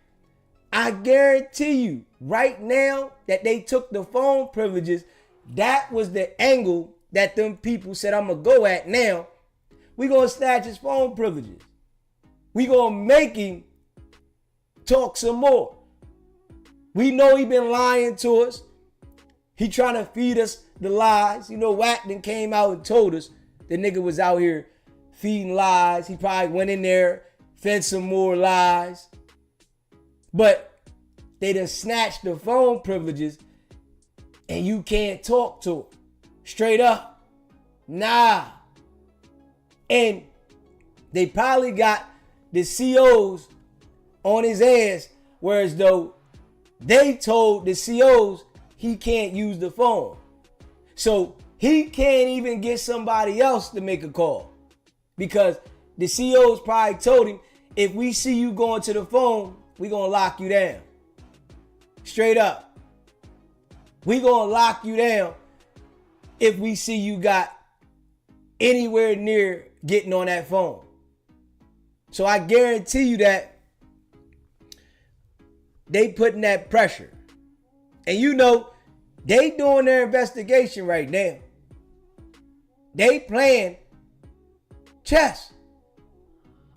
I guarantee you right now that they took the phone privileges. That was the angle that them people said, I'm going to go at now. We going to snatch his phone privileges. We going to make him talk some more. We know he been lying to us. He trying to feed us the lies. You know, Wack then came out and told us the nigga was out here feeding lies. He probably went in there, fed some more lies. But they done snatched the phone privileges and you can't talk to him. Straight up. Nah. And they probably got the COs on his ass, whereas though they told the COs he can't use the phone. So he can't even get somebody else to make a call, because the COs probably told him, if we see you going to the phone, we gonna lock you down. Straight up. We gonna lock you down if we see you got anywhere near getting on that phone. So I guarantee you that they putting that pressure. And you know, they doing their investigation right now. They playing chess.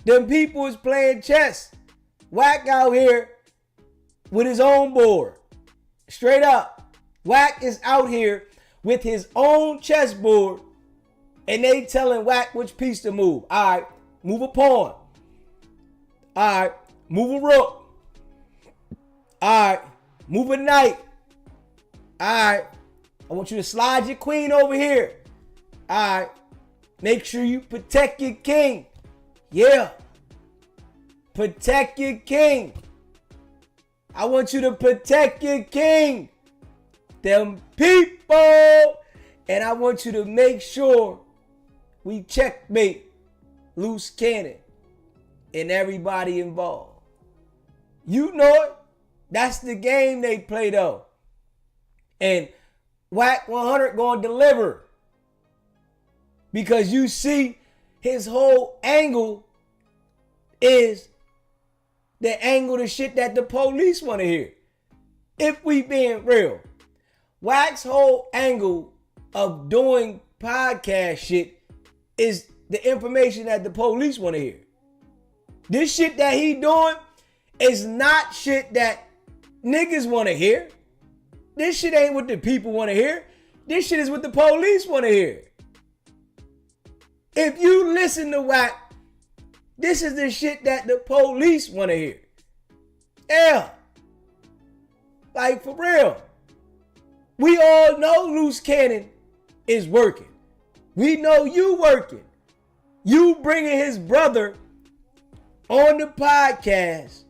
Them people is playing chess. Wack out here with his own board. Straight up. Wack is out here with his own chessboard, and they telling Wack which piece to move. All right, move a pawn. All right, move a rook. All right, move a knight. All right, I want you to slide your queen over here. All right, make sure you protect your king. Yeah, protect your king. I want you to protect your king. Them people. And I want you to make sure we checkmate Luce Cannon and everybody involved. You know it. That's the game they play though. And Wack 100 gonna deliver. Because you see his whole angle is the angle of shit that the police want to hear. If we being real. Wack's whole angle of doing podcast shit is the information that the police want to hear. This shit that he doing is not shit that niggas want to hear. This shit ain't what the people want to hear. This shit is what the police want to hear. If you listen to Wack, this is the shit that the police want to hear. Yeah. Like, for real. We all know Luce Cannon is working. We know you working. You bringing his brother on the podcast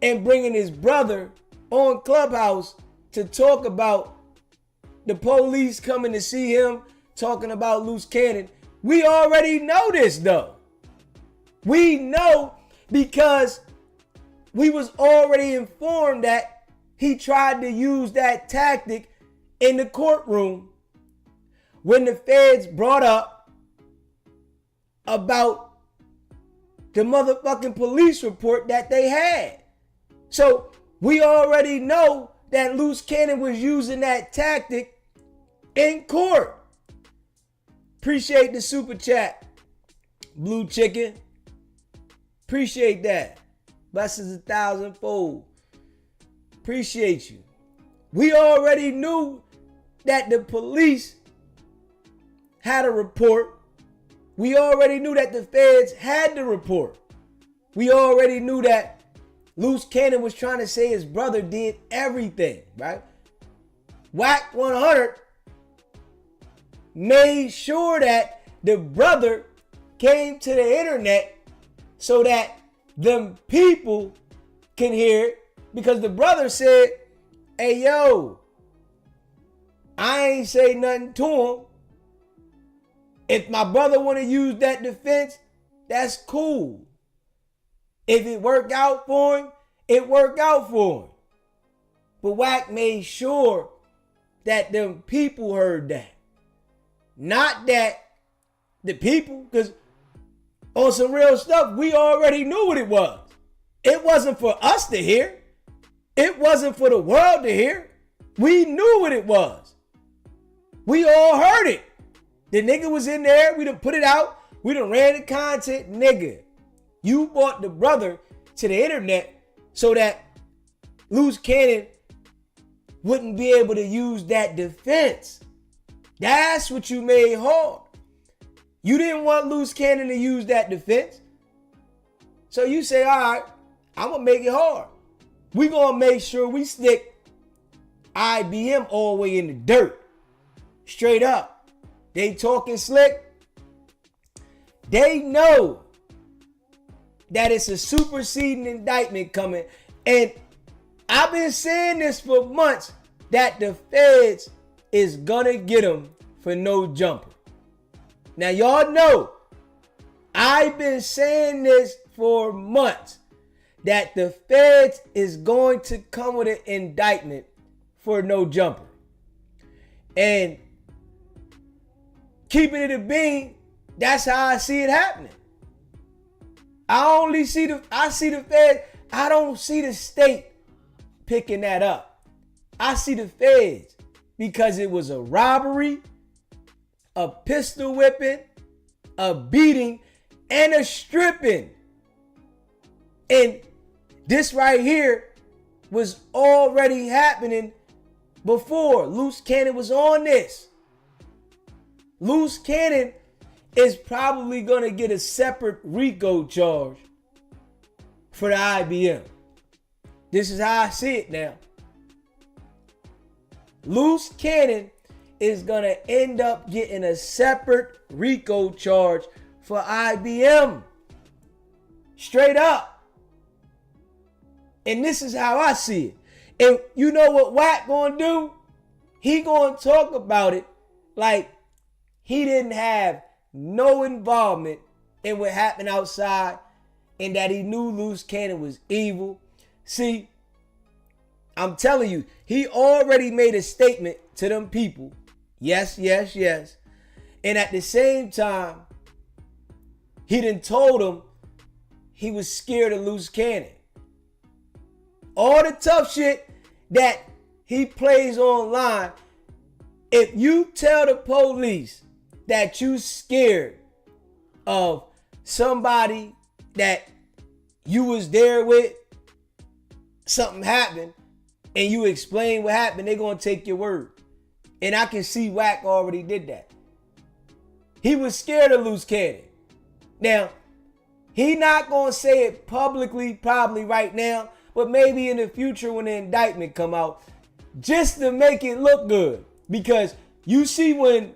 and bringing his brother on Clubhouse to talk about the police coming to see him, talking about Luce Cannon. We already know this though. We know because we was already informed that he tried to use that tactic in the courtroom when the feds brought up about the motherfucking police report that they had. So we already know that Luce Cannon was using that tactic in court. Appreciate the super chat, Blue Chicken. Appreciate that. Blessings 1,000-fold. Appreciate you. We already knew that the police had a report. We already knew that the feds had the report. We already knew that Luce Cannon was trying to say his brother did everything, right? Wack 100 made sure that the brother came to the internet so that them people can hear it, because the brother said, hey, yo, I ain't say nothing to him. If my brother want to use that defense, that's cool. If it worked out for him, it worked out for him. But Wack made sure that them people heard that. Not that the people, because on some real stuff, we already knew what it was. It wasn't for us to hear. It wasn't for the world to hear. We knew what it was. We all heard it. The nigga was in there. We done put it out. We done ran the content. Nigga, you brought the brother to the internet so that Luce Cannon wouldn't be able to use that defense. That's what you made hard. You didn't want Luce Cannon to use that defense. So you say, all right, I'm going to make it hard. We going to make sure we stick IBM all the way in the dirt. Straight up. They talking slick. They know that it's a superseding indictment coming. And I've been saying this for months, that the feds is going to get them for no jumper. Now, y'all know, I've been saying this for months, that the feds is going to come with an indictment for no jumper. And keeping it a bean, that's how I see it happening. I see the feds. I don't see the state picking that up. I see the feds because it was a robbery, a pistol whipping, a beating, and a stripping. And this right here was already happening before. Luce Cannon was on this. Luce Cannon is probably going to get a separate RICO charge for the IBM. This is how I see it now. Luce Cannon is going to end up getting a separate RICO charge for IBM. Straight up. And this is how I see it. And you know what Wack going to do? He going to talk about it like he didn't have no involvement in what happened outside, and that he knew Luce Cannon was evil. See, I'm telling you, he already made a statement to them people. Yes, yes, yes. And at the same time, he done told them he was scared of Luce Cannon. All the tough shit that he plays online, if you tell the police that you scared of somebody that you was there with, something happened, and you explain what happened, they're going to take your word. And I can see Wack already did that. He was scared of Luce Cannon. Now, he not going to say it publicly probably right now, but maybe in the future when the indictment come out, just to make it look good. Because you see when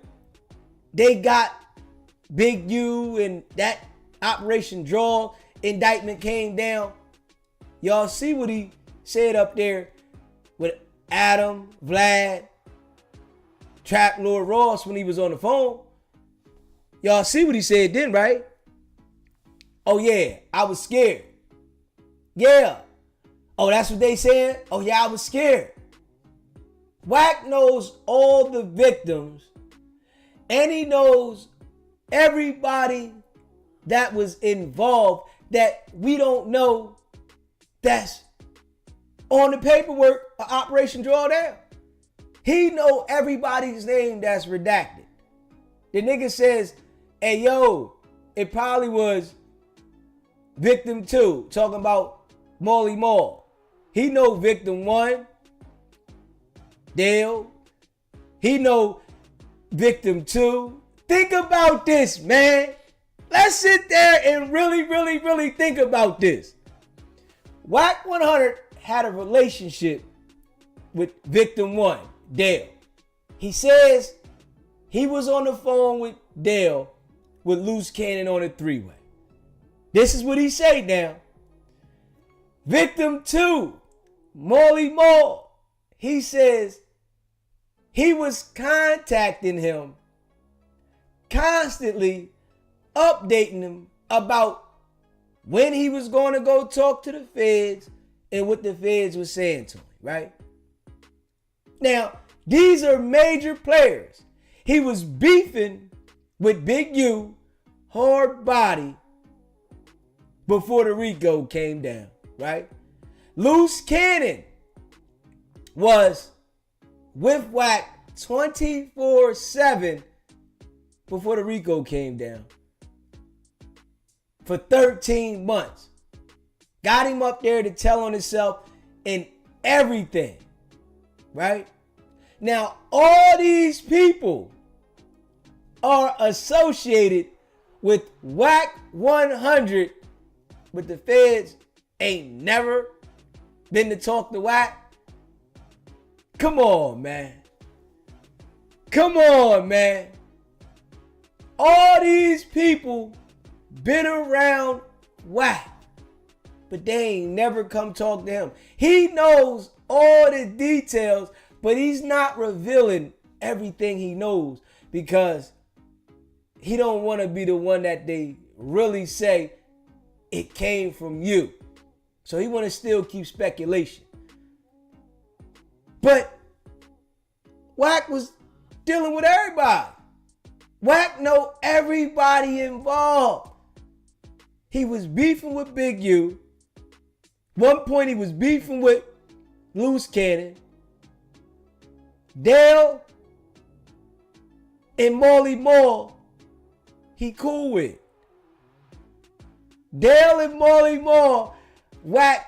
they got Big U and that Operation Draw indictment came down, y'all see what he said up there with Adam, Vlad, Trap Lord Ross when he was on the phone. Y'all see what he said then, right? Oh yeah, I was scared. Yeah. Oh, that's what they said? Oh yeah, I was scared. Wack knows all the victims, and he knows everybody that was involved that we don't know that's on the paperwork of Operation Drawdown. He know everybody's name that's redacted. The nigga says, hey, yo, it probably was victim 2, talking about Molly Mall. He know victim 1, Dale. He know victim 2. Think about this, man. Let's sit there and really think about this. Wack 100 had a relationship with victim 1, Dale. He says he was on the phone with Dale with Luce Cannon on a 3-way. This is what he say now. Victim 2, Molly Mall. He says he was contacting him, constantly updating him about when he was going to go talk to the feds and what the feds was saying to him, right? Now, these are major players. He was beefing with Big U, hard body, before the RICO came down, right? Luce Cannon was with Wack 24/7 before the RICO came down. For 13 months. Got him up there to tell on himself and everything. Right? Now, all these people are associated with Wack 100, but the feds ain't never been to talk to Wack. Come on, man. Come on, man. All these people been around Wack, but they ain't never come talk to him. He knows all the details, but he's not revealing everything he knows because he don't want to be the one that they really say it came from you. So he want to still keep speculation. But Wack was dealing with everybody. Wack know everybody involved. He was beefing with Big U. One point he was beefing with Luce Cannon. Dale and Molly Moore, he cool with. Dale and Molly Moore, Wack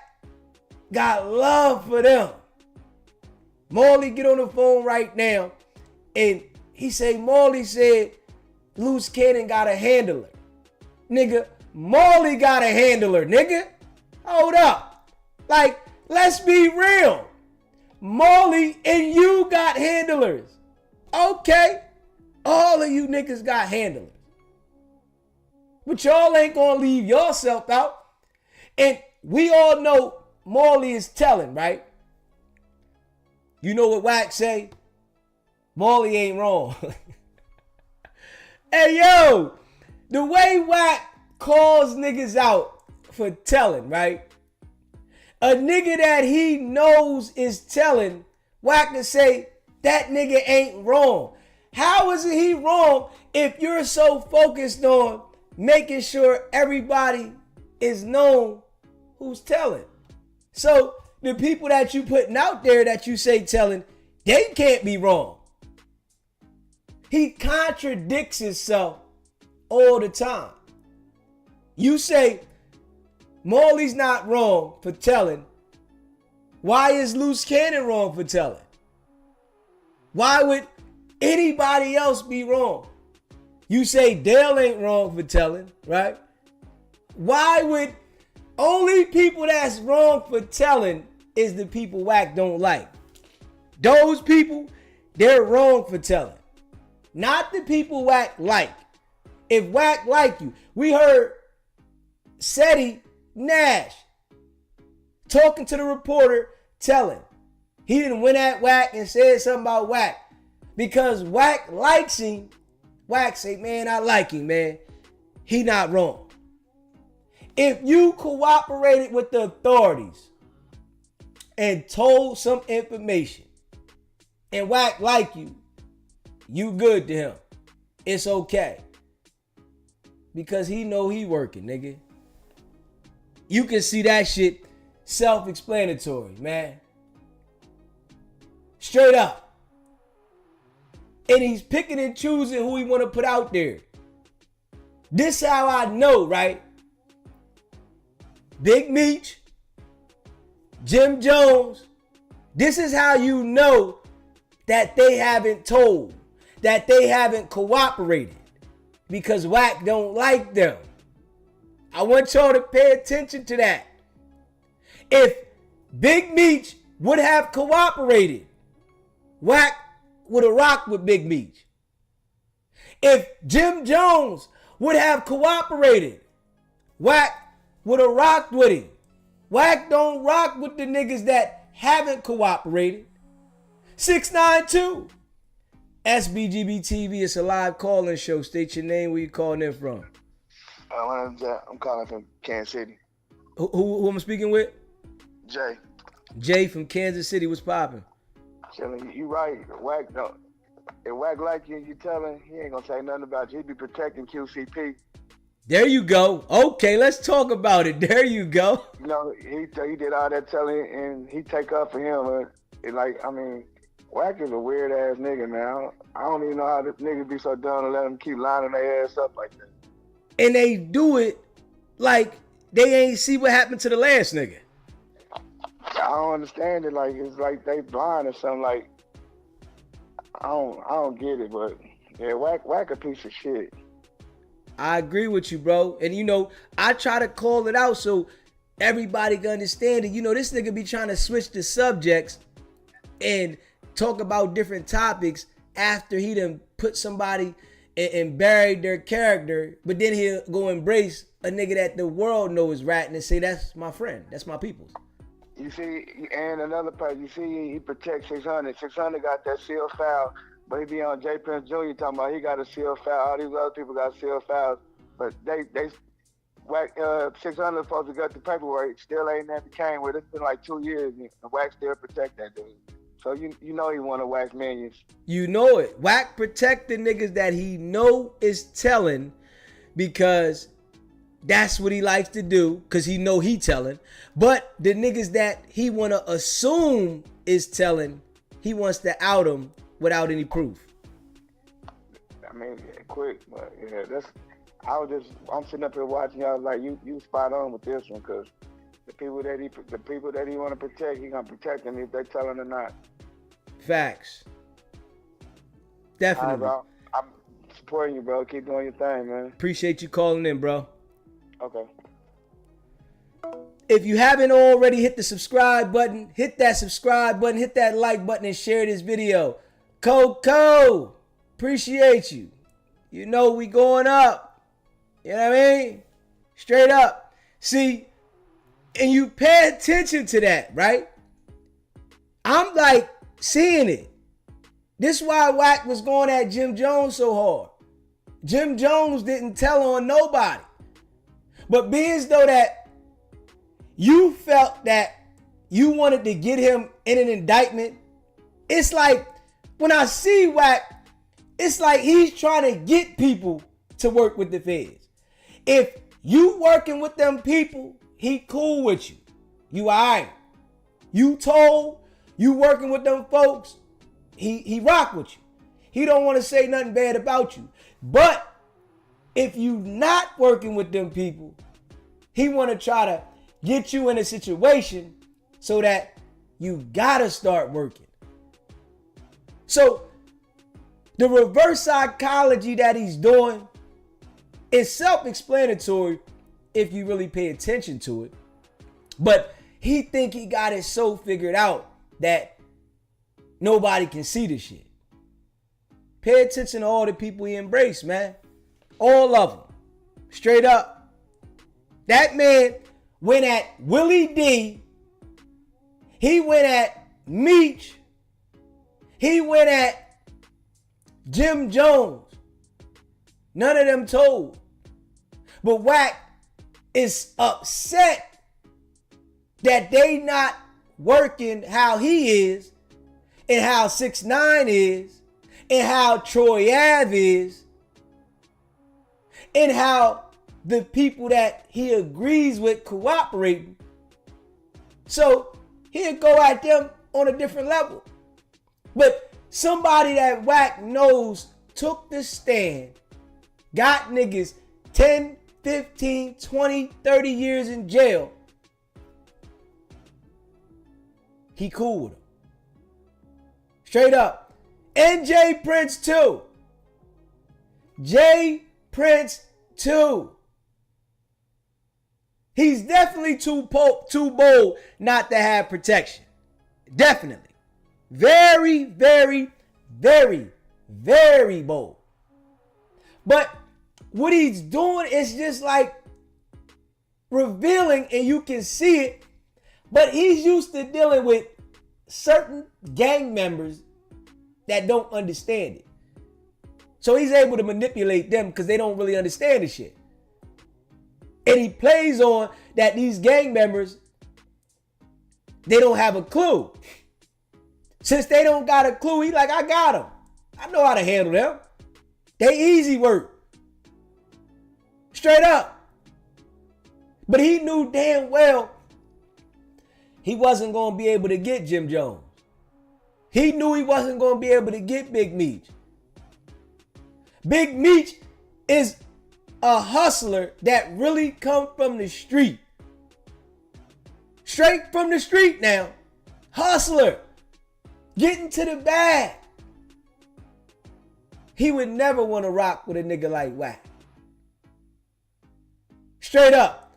got love for them. Molly get on the phone right now and he say, Molly said Luce Cannon got a handler. Nigga, Molly got a handler, nigga. Hold up. Like, let's be real. Molly and you got handlers. Okay. All of you niggas got handlers. But y'all ain't gonna leave yourself out. And we all know Molly is telling, right? You know what Wack say? Molly ain't wrong. Hey, yo. The way Wack calls niggas out for telling, right? A nigga that he knows is telling, Wack can say, that nigga ain't wrong. How is he wrong if you're so focused on making sure everybody is known who's telling? So the people that you putting out there that you say telling, they can't be wrong. He contradicts himself all the time. You say Molly's not wrong for telling. Why is Luce Cannon wrong for telling? Why would anybody else be wrong? You say Dale ain't wrong for telling, right? Why would only people that's wrong for telling is the people Wack don't like? Those people, they're wrong for telling. Not the people Wack like. If Wack like you, we heard Seti Nash talking to the reporter, telling. He didn't win at Wack and said something about Wack. Because Wack likes him. Wack say, man, I like him, man. He not wrong. If you cooperated with the authorities and told some information and Wack like you, you good to him. It's okay. Because he know he working, nigga. You can see that shit self-explanatory, man. Straight up. And he's picking and choosing who he want to put out there. This how I know, right? Big Meech, Jim Jones. This is how you know that they haven't told, that they haven't cooperated, because Wack don't like them. I want y'all to pay attention to that. If Big Meech would have cooperated, Wack would have rocked with Big Meech. If Jim Jones would have cooperated, Wack would have rocked with him. Wack don't rock with the niggas that haven't cooperated. 692 SBGB TV. It's a live call-in show. State your name. Where you calling in from? My name's Jack. I'm calling from Kansas City. Who am I speaking with? Jay. Jay from Kansas City. What's popping? Chilling. You right. Wack don't. If Wack like you tell him, he ain't gonna say nothing about you. He be protecting QCP. There you go. Okay, let's talk about it. There you go. You know, he did all that telling, and he take up for him. Wack is a weird ass nigga, man. I don't even know how this nigga be so dumb to let him keep lining their ass up like that. And they do it like they ain't see what happened to the last nigga. I don't understand it. Like, it's like they blind or something. Like, I don't get it. But yeah, Wack a piece of shit. I agree with you, bro. And you know, I try to call it out so everybody can understand it. You know, this nigga be trying to switch the subjects and talk about different topics after he done put somebody and buried their character, but then he'll go embrace a nigga that the world knows ratting and say, that's my friend, that's my people's. You see, and another part, you see, he protects 600. 600 got that seal foul, but he be on J. Prince Jr. talking about he got a seal foul. All these other people got seal fouls, but they 600 supposed to get the paperwork. Still ain't never came with it. It's been like 2 years, and Wack still protect that dude. So you know he want to Wack minions. You know it. Wack protect the niggas that he know is telling, because that's what he likes to do, because he know he telling. But the niggas that he want to assume is telling, he wants to out them without any proof. I mean, quick, but yeah, I'm sitting up here watching y'all like you spot on with this one, because the people that he want to protect, he gonna protect them if they telling or not. Facts. Definitely. All right, bro. I'm supporting you, bro. Keep doing your thing, man. Appreciate you calling in, bro. Okay. If you haven't already hit the subscribe button, hit that subscribe button, hit that like button, and share this video. Coco, appreciate you. You know we going up. You know what I mean? Straight up. See, and you pay attention to that, right? I'm like seeing it. This is why Wack was going at Jim Jones so hard. Jim Jones didn't tell on nobody. But being as though that you felt that you wanted to get him in an indictment, it's like when I see Wack, it's like he's trying to get people to work with the feds. If you working with them people, he cool with you. You all right. You told, you working with them folks, he rock with you. He don't want to say nothing bad about you. But if you not working with them people, he want to try to get you in a situation so that you gotta start working. So the reverse psychology that he's doing is self-explanatory if you really pay attention to it. But he think he got it so figured out that nobody can see the shit. Pay attention to all the people he embraced, man. All of them. Straight up. That man went at Willie D. He went at Meech. He went at Jim Jones. None of them told. But Wack is upset that they not working how he is, and how 6ix9ine is, and how Troy Ave is, and how the people that he agrees with cooperating. So he'll go at them on a different level. But somebody that Wack knows took the stand, got niggas 10, 15, 20, 30 years in jail, he cool with him. Straight up. And J Prince too. J Prince too. He's definitely too bold not to have protection. Definitely. Very, very, very, very bold. But what he's doing is just like revealing, and you can see it, but he's used to dealing with certain gang members that don't understand it. So he's able to manipulate them because they don't really understand the shit. And he plays on that these gang members, they don't have a clue. Since they don't got a clue, he like, I got them. I know how to handle them. They easy work. Straight up. But he knew damn well he wasn't going to be able to get Jim Jones. He knew he wasn't going to be able to get Big Meech. Big Meech is a hustler that really come from the street. Straight from the street now. Hustler. Getting to the bag. He would never want to rock with a nigga like Wack. Straight up.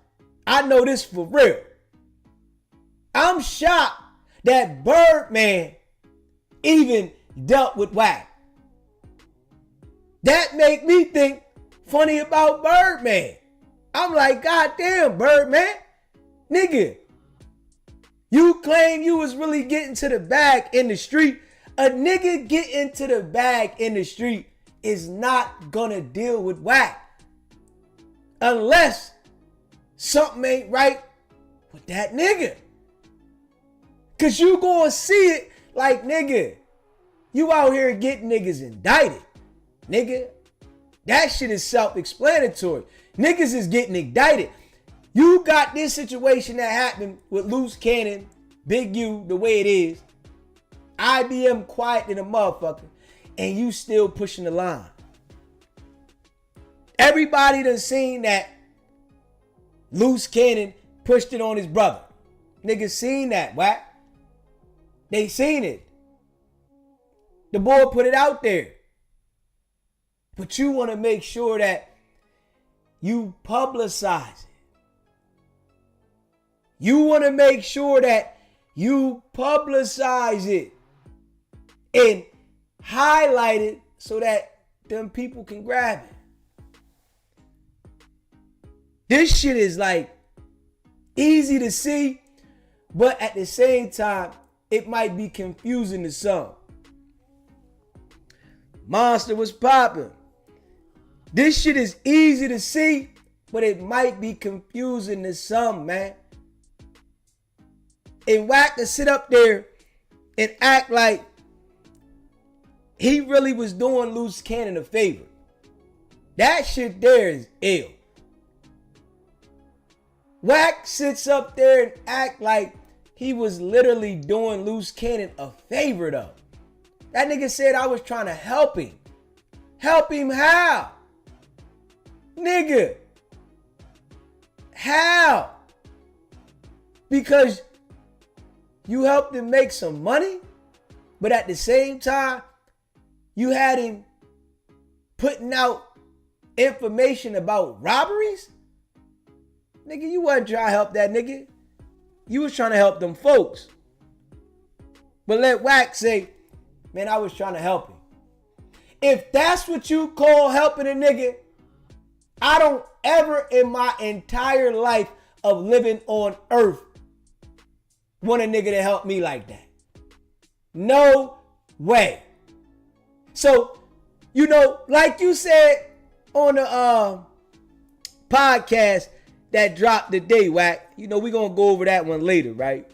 I know this for real. I'm shocked that Birdman even dealt with Wack. That make me think funny about Birdman. I'm like, God damn, Birdman. Nigga, you claim you was really getting to the bag in the street. A nigga getting to the bag in the street is not gonna deal with Wack. Unless something ain't right with that nigga. Cause you gonna see it like, nigga, you out here getting niggas indicted. Nigga, that shit is self-explanatory. Niggas is getting indicted. You got this situation that happened with Luce Cannon, Big U, the way it is. IBM quiet than a motherfucker. And you still pushing the line. Everybody done seen that Luce Cannon pushed it on his brother. Niggas seen that, Wack. They seen it. The boy put it out there. But you want to make sure that you publicize it. You want to make sure that you publicize it and highlight it so that them people can grab it. This shit is like easy to see, but at the same time, it might be confusing to some. Monster was popping. This shit is easy to see, but it might be confusing to some, man. And Wack to sit up there and act like he really was doing Luce Cannon a favor. That shit there is ill. Wack sits up there and act like he was literally doing Luce Cannon a favor though. That nigga said I was trying to help him. Help him how? Nigga. How? Because you helped him make some money, but at the same time, you had him putting out information about robberies? Nigga, you wasn't trying to help that nigga. You was trying to help them folks. But let Wack say, man, I was trying to help him. If that's what you call helping a nigga, I don't ever in my entire life of living on earth want a nigga to help me like that. No way. So, you know, like you said on the podcast that dropped today, Wack, you know, we're going to go over that one later, right?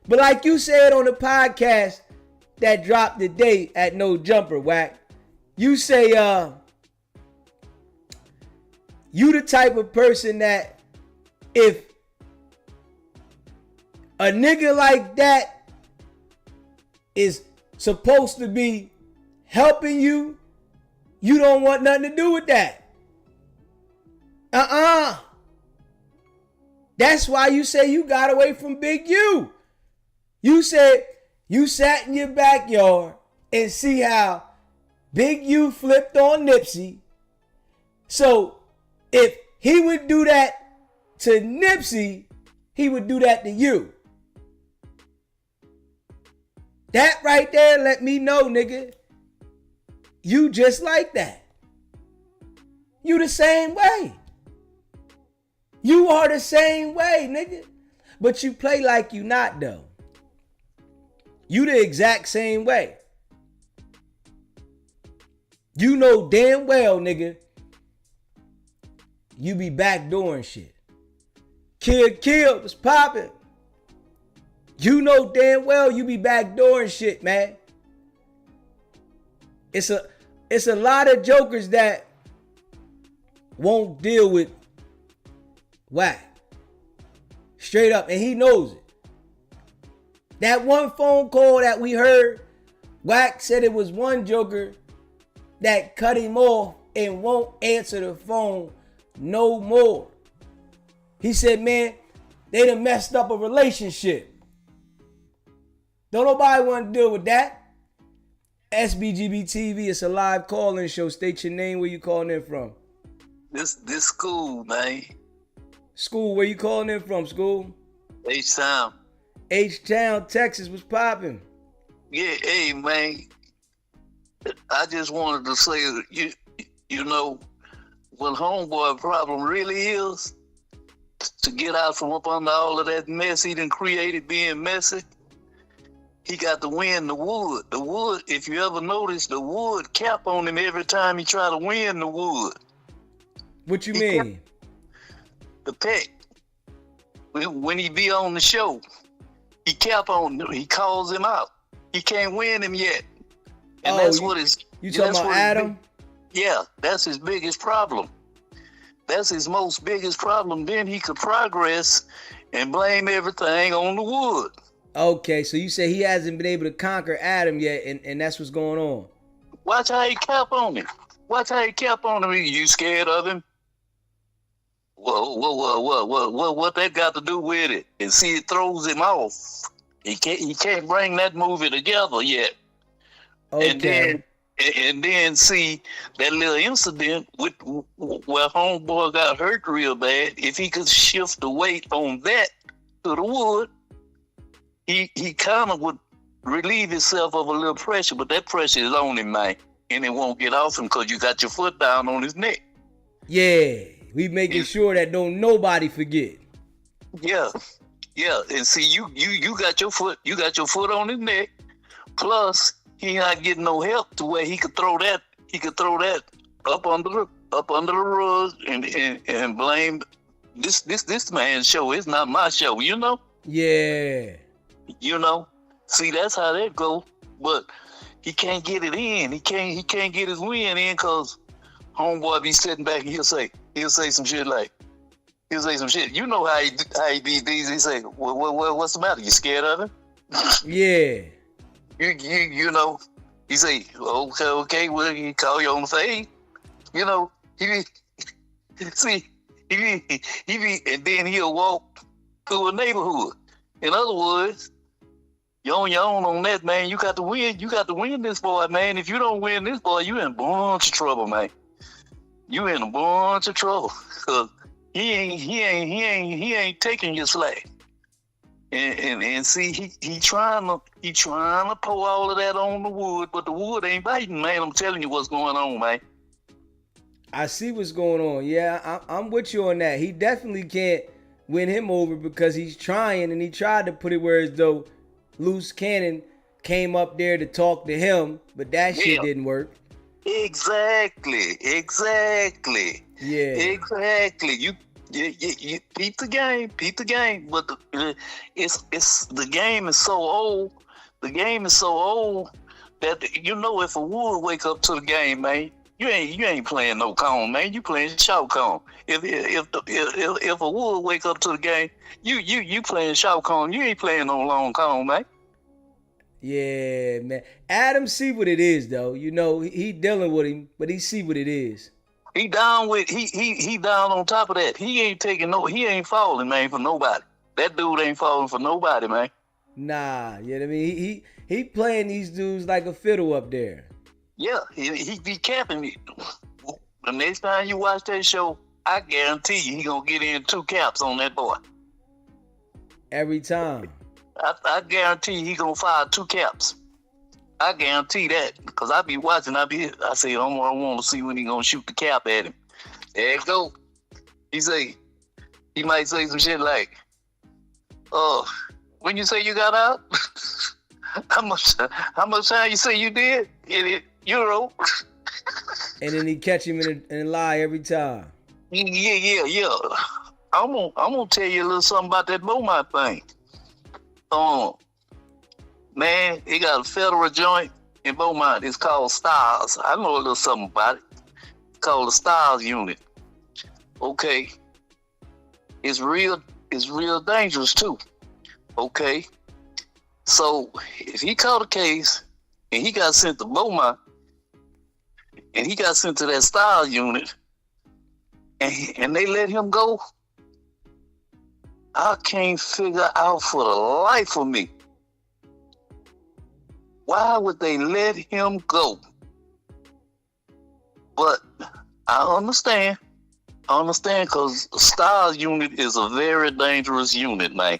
But like you said on the podcast that dropped today at No Jumper, Wack, you say, you the type of person that if a nigga like that is supposed to be helping you, you don't want nothing to do with that. That's why you say you got away from Big U. You said you sat in your backyard and see how Big U flipped on Nipsey. So if he would do that to Nipsey, he would do that to you. That right there let me know, nigga, you just like that. You the same way. You are the same way, nigga. But you play like you not, though. You the exact same way. You know damn well, nigga, you be backdooring shit. Kill was popping. You know damn well you be backdooring shit, man. It's a lot of jokers that won't deal with Wack. Straight up, and he knows it. That one phone call that we heard, Wack said it was one joker that cut him off and won't answer the phone no more. He said, man, they done messed up a relationship. Don't nobody want to deal with that. SBGB TV, it's a live call-in show. State your name, where you calling in from. This school, man. School, where you calling in from, school? H-Town. H-Town, Texas, was popping. Yeah, hey, man. I just wanted to say, you know, what homeboy problem really is, to get out from up under all of that mess he done created being messy, he got to win the wood. The wood, if you ever notice, the wood cap on him every time he try to win the wood. What you mean? The pet. When he be on the show, he cap on him. He calls him out. He can't win him yet. And that's what his... You talking about Adam? Yeah, that's his biggest problem. That's his most biggest problem. Then he could progress and blame everything on the wood. Okay, so you say he hasn't been able to conquer Adam yet, and that's what's going on. Watch how he cap on him. Watch how he cap on him. You scared of him? What that got to do with it? And see, it throws him off. He can't bring that movie together yet. Okay. And then see that little incident with where homeboy got hurt real bad. If he could shift the weight on that to the wood, he kind of would relieve himself of a little pressure, but that pressure is on him, man, and it won't get off him because you got your foot down on his neck. Yeah, we making sure that don't nobody forget. Yeah, and see, you got your foot on his neck. Plus, he not getting no help to where he could throw that up under the rug and blame this man's show. It's not my show, you know. Yeah. You know, see, that's how that go. But he can't get it in. He can't get his win in because homeboy be sitting back and he'll say some shit like, you know how he be these. He say, what's the matter? You scared of him? Yeah. You know, he say, okay, well, he call you on the fade. You know, he be, and then he'll walk through a neighborhood. In other words, you're on your own on that, man. You got to win. You got to win this boy, man. If you don't win this boy, you in a bunch of trouble, man. You in a bunch of trouble. Cause he ain't taking your slack. And see, he trying to pour all of that on the wood, but the wood ain't biting, man. I'm telling you what's going on, man. I see what's going on. Yeah, I'm with you on that. He definitely can't win him over because he's trying, and he tried to put it where as though Luce Cannon came up there to talk to him, but that shit didn't work. Exactly. Yeah. Exactly. You peep the game. But the game is so old. The game is so old that, you know, if a wood wake up to the game, man, you ain't playing no cone, man. You playing short cone. If a wood wake up to the game, you playing short cone. You ain't playing no long cone, man. Yeah, man. Adam see what it is, though. You know, he dealing with him, but he see what it is. He down on top of that. He ain't falling, man, for nobody. That dude ain't falling for nobody, man. Nah, you know what I mean? He playing these dudes like a fiddle up there. Yeah, he be capping it. The next time you watch that show, I guarantee you he gonna get in 2 caps on that boy. Every time. I guarantee he gonna fire 2 caps. I guarantee that, because I be watching. I say, I want to see when he gonna shoot the cap at him. There it go. He might say some shit like, when you say you got out, how much time you say you did? Euro. And then he catch him in a lie every time. Yeah. I'm gonna tell you a little something about that Beaumont thing. Man, he got a federal joint in Beaumont. It's called Stars. I know a little something about it. It's called the Stars unit. Okay. It's real dangerous too. Okay. So if he caught a case and he got sent to Beaumont and he got sent to that Stars unit and they let him go, I can't figure out for the life of me, why would they let him go? But I understand because the Stars unit is a very dangerous unit, man.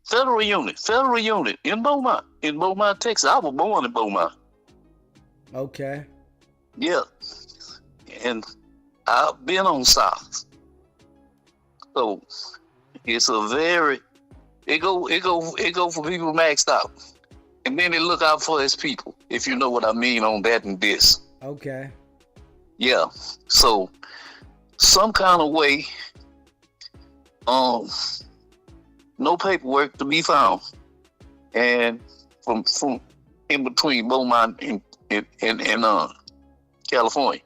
Federal unit in Beaumont, Texas. I was born in Beaumont. Okay. Yeah. And I've been on Stars. So it's a very, it go for people maxed out. And then they look out for his people, if you know what I mean on that and this. Okay. Yeah. So some kind of way, no paperwork to be found. And from in between Beaumont and California.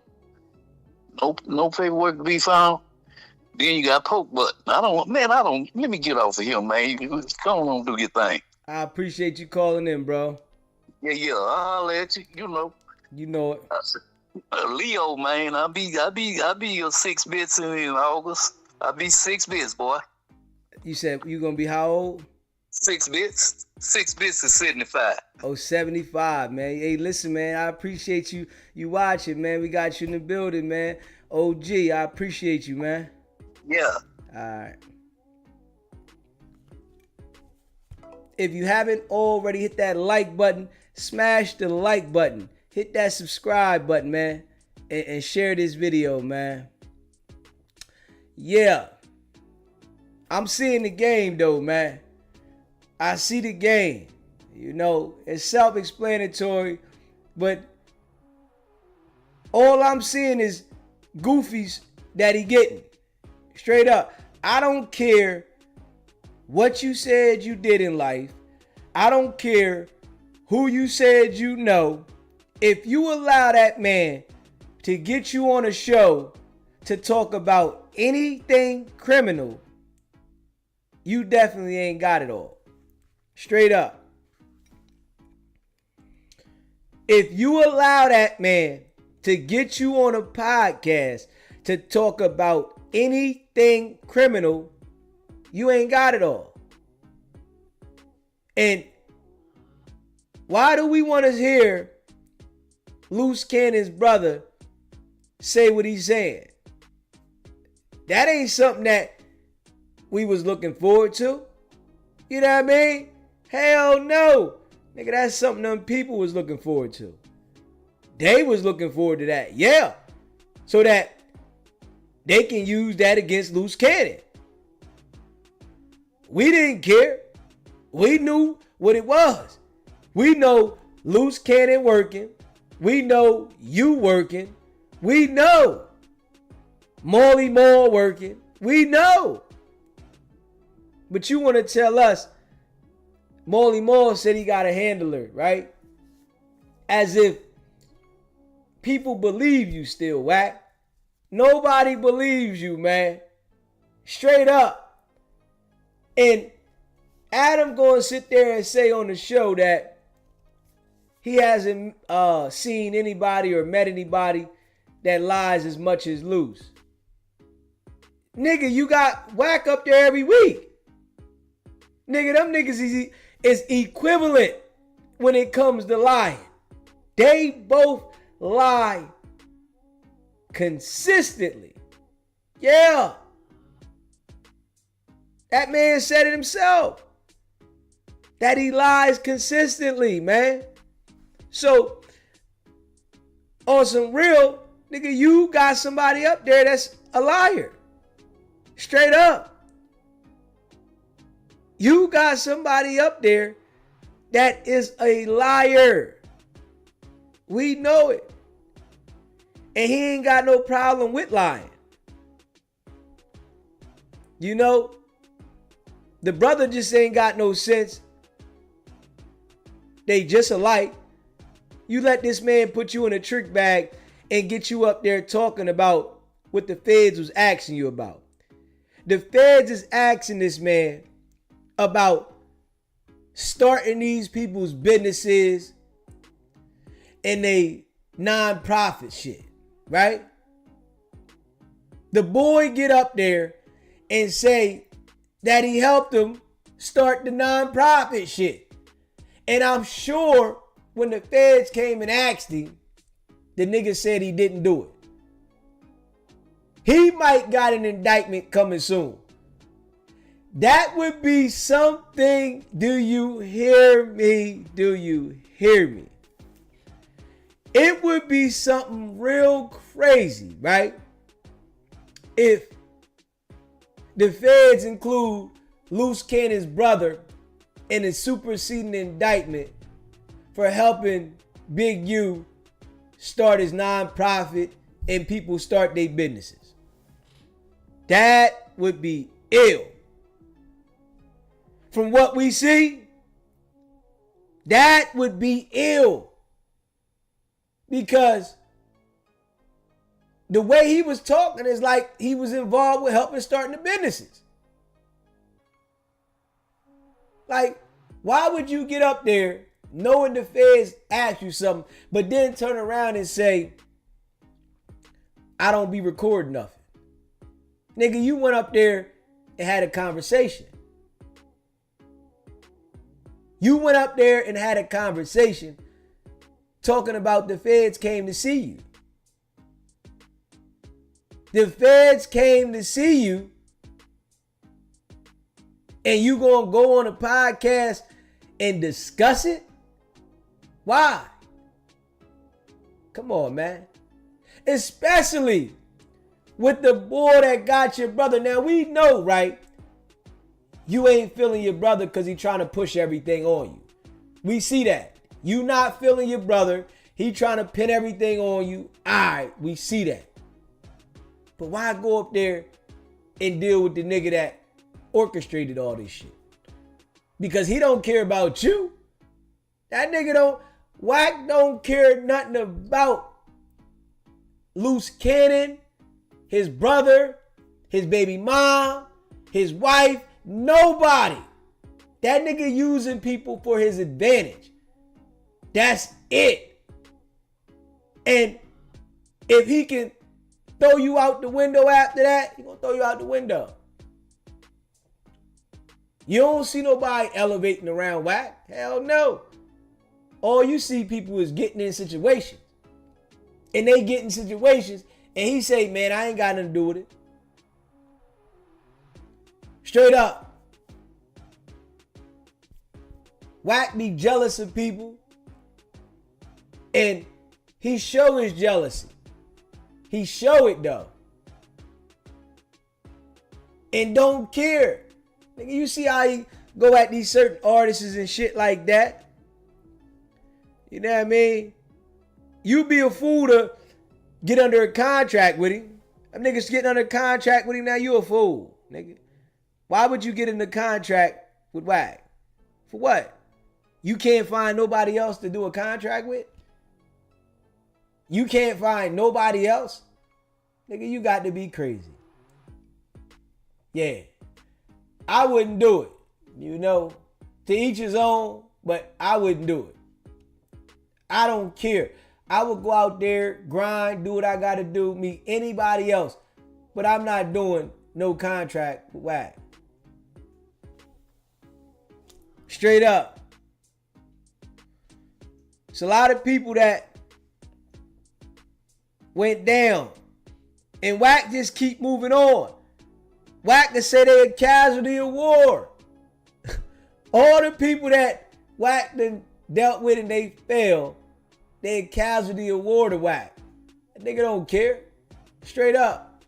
No paperwork to be found. Then you got Poke Butt. Let me get off of him, man. Go on, do your thing. I appreciate you calling in, bro. Yeah, I'll let you, You know it. Leo, man, I'll be a 6 bits in August. I'll be 6 bits, boy. You said you gonna be how old? 6 bits. 6 bits is 75. Oh, 75, man. Hey, listen, man, I appreciate you watching, man. We got you in the building, man. OG, I appreciate you, man. Yeah. All right. If you haven't already hit that like button, smash the like button. Hit that subscribe button, man. And share this video, man. Yeah. I'm seeing the game, though, man. I see the game. It's self-explanatory. But all I'm seeing is goofies that he getting. Straight up. I don't care what you said you did in life. I don't care who you said you know. If you allow that man to get you on a show to talk about anything criminal, you definitely ain't got it all. Straight up. If you allow that man to get you on a podcast to talk about anything criminal, you ain't got it all. And why do we want to hear Luce Cannon's brother say what he's saying? That ain't something that we was looking forward to. You know what I mean? Hell no. Nigga, that's something them people was looking forward to. They was looking forward to that. Yeah. So that they can use that against Luce Cannon. We didn't care. We knew what it was. We know Luce Cannon working. We know you working. We know Molly Moore working. We know. But you want to tell us Molly Moore said he got a handler, right? As if people believe you still, Wack. Nobody believes you, man. Straight up. And Adam going to sit there and say on the show that he hasn't seen anybody or met anybody that lies as much as Luce. Nigga, you got Wack up there every week. Nigga, them niggas is equivalent when it comes to lying. They both lie consistently. Yeah. That man said it himself. That he lies consistently, man. So, on some real, nigga, you got somebody up there that's a liar. Straight up. You got somebody up there that is a liar. We know it. And he ain't got no problem with lying. You know, the brother just ain't got no sense. They just alike. You let this man put you in a trick bag and get you up there talking about what the feds was asking you about. The feds is asking this man about starting these people's businesses and they non-profit shit, right? The boy get up there and say that he helped them start the non-profit shit. And I'm sure when the feds came and asked him, the nigga said he didn't do it. He might got an indictment coming soon. That would be something. Do you hear me? Do you hear me? It would be something real crazy, right? If the feds include Luce Cannon's brother in a superseding indictment for helping Big U start his nonprofit and people start their businesses. That would be ill. From what we see, that would be ill. Because the way he was talking is like he was involved with helping starting the businesses. Like, why would you get up there knowing the feds ask you something, but then turn around and say, I don't be recording nothing? Nigga, you went up there and had a conversation. You went up there and had a conversation talking about the feds came to see you. The feds came to see you and you gonna go on a podcast and discuss it? Why? Come on, man. Especially with the boy that got your brother. Now we know, right? You ain't feeling your brother because he trying to push everything on you. We see that. You not feeling your brother. He trying to pin everything on you. All right, we see that. But why go up there and deal with the nigga that orchestrated all this shit? Because he don't care about you. That nigga Wack don't care nothing about Luce Cannon, his brother, his baby mom, his wife, nobody. That nigga using people for his advantage. That's it. And if he can throw you out the window after that, he gonna throw you out the window. You don't see nobody elevating around Wack. Hell no. All you see people is getting in situations. And they get in situations and he say, man, I ain't got nothing to do with it. Straight up. Wack be jealous of people. And he show his jealousy. He show it though. And don't care. Nigga, you see how he go at these certain artists and shit like that? You know what I mean? You be a fool to get under a contract with him. Them niggas getting under contract with him, now you a fool, nigga. Why would you get in the contract with Wack? For what? You can't find nobody else to do a contract with? You can't find nobody else? Nigga, you got to be crazy. Yeah. I wouldn't do it. You know, to each his own, but I wouldn't do it. I don't care. I would go out there, grind, do what I got to do, meet anybody else. But I'm not doing no contract with Wack. Straight up. It's a lot of people that went down. And Wack just keep moving on. Wack can say they're a casualty of war. All the people that Wack done dealt with and they failed, they a casualty of war to Wack. That nigga don't care. Straight up.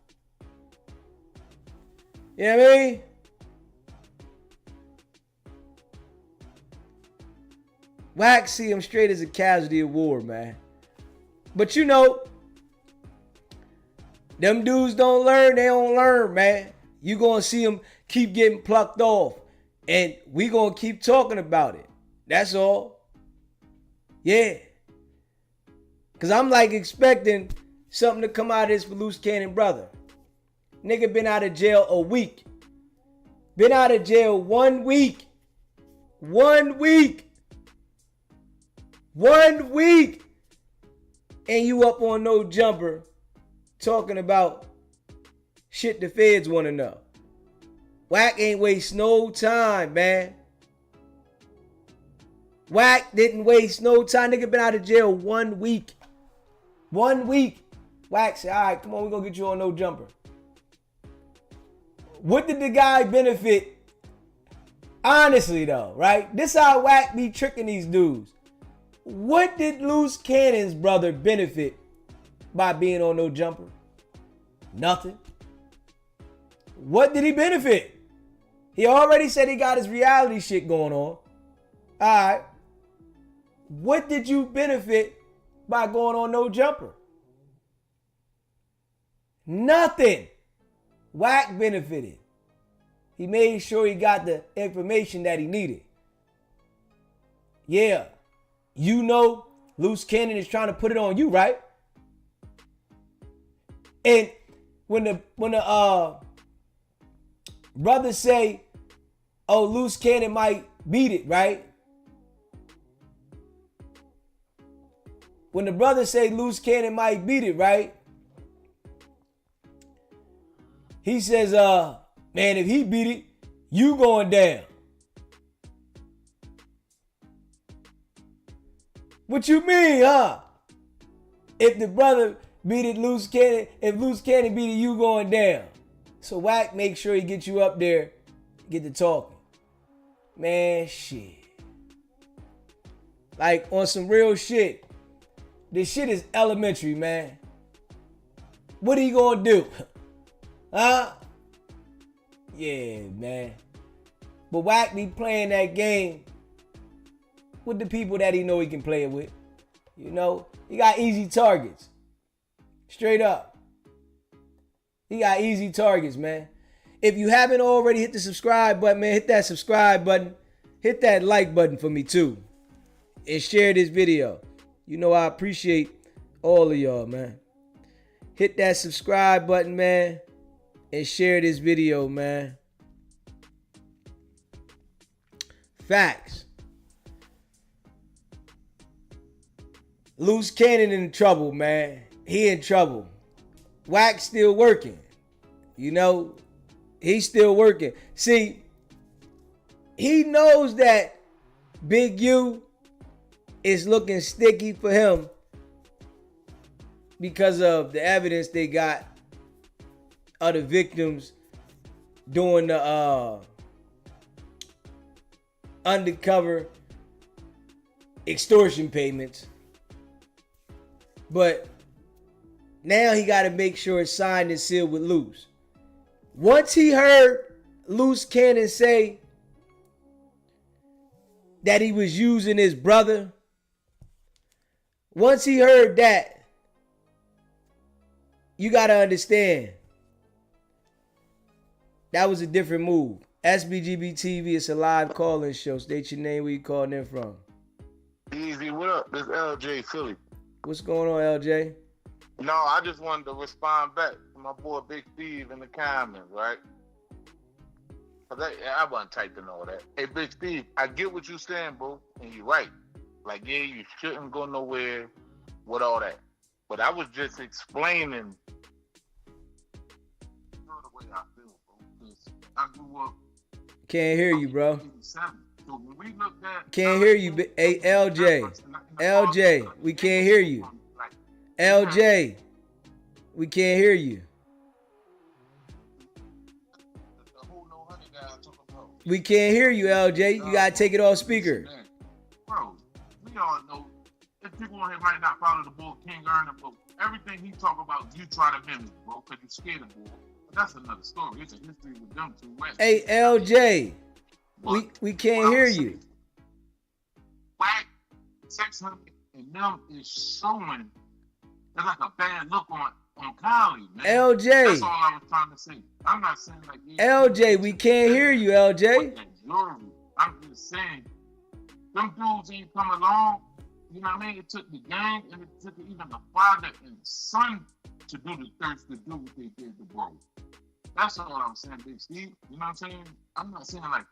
You know what I mean? Wack see him straight as a casualty of war, man. But you know, them dudes don't learn, they don't learn, man. You gonna see them keep getting plucked off. And we gonna keep talking about it. That's all. Yeah. Cause I'm like expecting something to come out of this for Luce Cannon brother. Nigga been out of jail a week. Been out of jail 1 week. 1 week. 1 week. And you up on no jumper talking about shit the feds want to know. Wack ain't waste no time, man. Wack didn't waste no time. Nigga been out of jail 1 week. 1 week. Wack said, all right, come on, we're going to get you on no jumper. What did the guy benefit? Honestly, though, right? This how Wack be tricking these dudes. What did Luce Cannon's brother benefit by being on no jumper? Nothing. What did he benefit? He already said he got his reality shit going on. All right. What did you benefit by going on no jumper? Nothing. Wack benefited. He made sure he got the information that he needed. Yeah. You know Luce Cannon is trying to put it on you, right? And when the brothers say, oh, Luce Cannon might beat it, right? When the brothers say Luce Cannon might beat it, right? He says, man, if he beat it, you going down. What you mean, huh? If the brother beat it, Luce Cannon, if Luce Cannon beat it, you going down. So Wack make sure he get you up there, get to talking. Man, shit. Like on some real shit. This shit is elementary, man. What are you gonna do? Huh? Yeah, man. But Wack be playing that game with the people that he know he can play it with. You know, he got easy targets. Straight up. He got easy targets, man. If you haven't already hit the subscribe button, man, hit that subscribe button. Hit that like button for me too. And share this video. You know I appreciate all of y'all, man. Hit that subscribe button, man. And share this video, man. Facts. Luce Cannon in trouble, man. He in trouble. Wack still working. You know, he's still working. See, he knows that Big U is looking sticky for him because of the evidence they got of the victims doing the undercover extortion payments. But now he got to make sure it's signed and sealed with Luce. Once he heard Luce Cannon say that he was using his brother, once he heard that, you got to understand, that was a different move. SBGB TV, it's a live call-in show. State your name, where you calling in from. Easy, what up? This LJ Philly. What's going on, LJ? No, I just wanted to respond back to my boy Big Steve in the comments, right? I wasn't typing all that. Hey, Big Steve, I get what you're saying, bro, and you're right. Like, yeah, you shouldn't go nowhere with all that. But I was just explaining the way I feel, bro. Because I grew up. Can't hear you, bro. So when we looked at, Can't hear you. Hey, LJ, we can't hear you. LJ, we can't hear you. We can't hear you, LJ. You gotta take it off speaker. Bro, we all know if people on here might not follow the bull King Erna, but everything he talk about, you try to mimic, bro, because you scared of bull. But that's another story. It's a history with them two. Hey, LJ, we can't hear you. Wack, 600, and them is showing. It's like a bad look on Kylie, man. LJ. That's all I was trying to say. I'm not saying like LJ, we can't hear you, LJ. I'm just saying, them dudes ain't come along. You know what I mean? It took the gang and it took even the father and son to do the thirst to do what they did to bro. That's all I'm saying, Big Steve. You know what I'm saying? I'm not saying like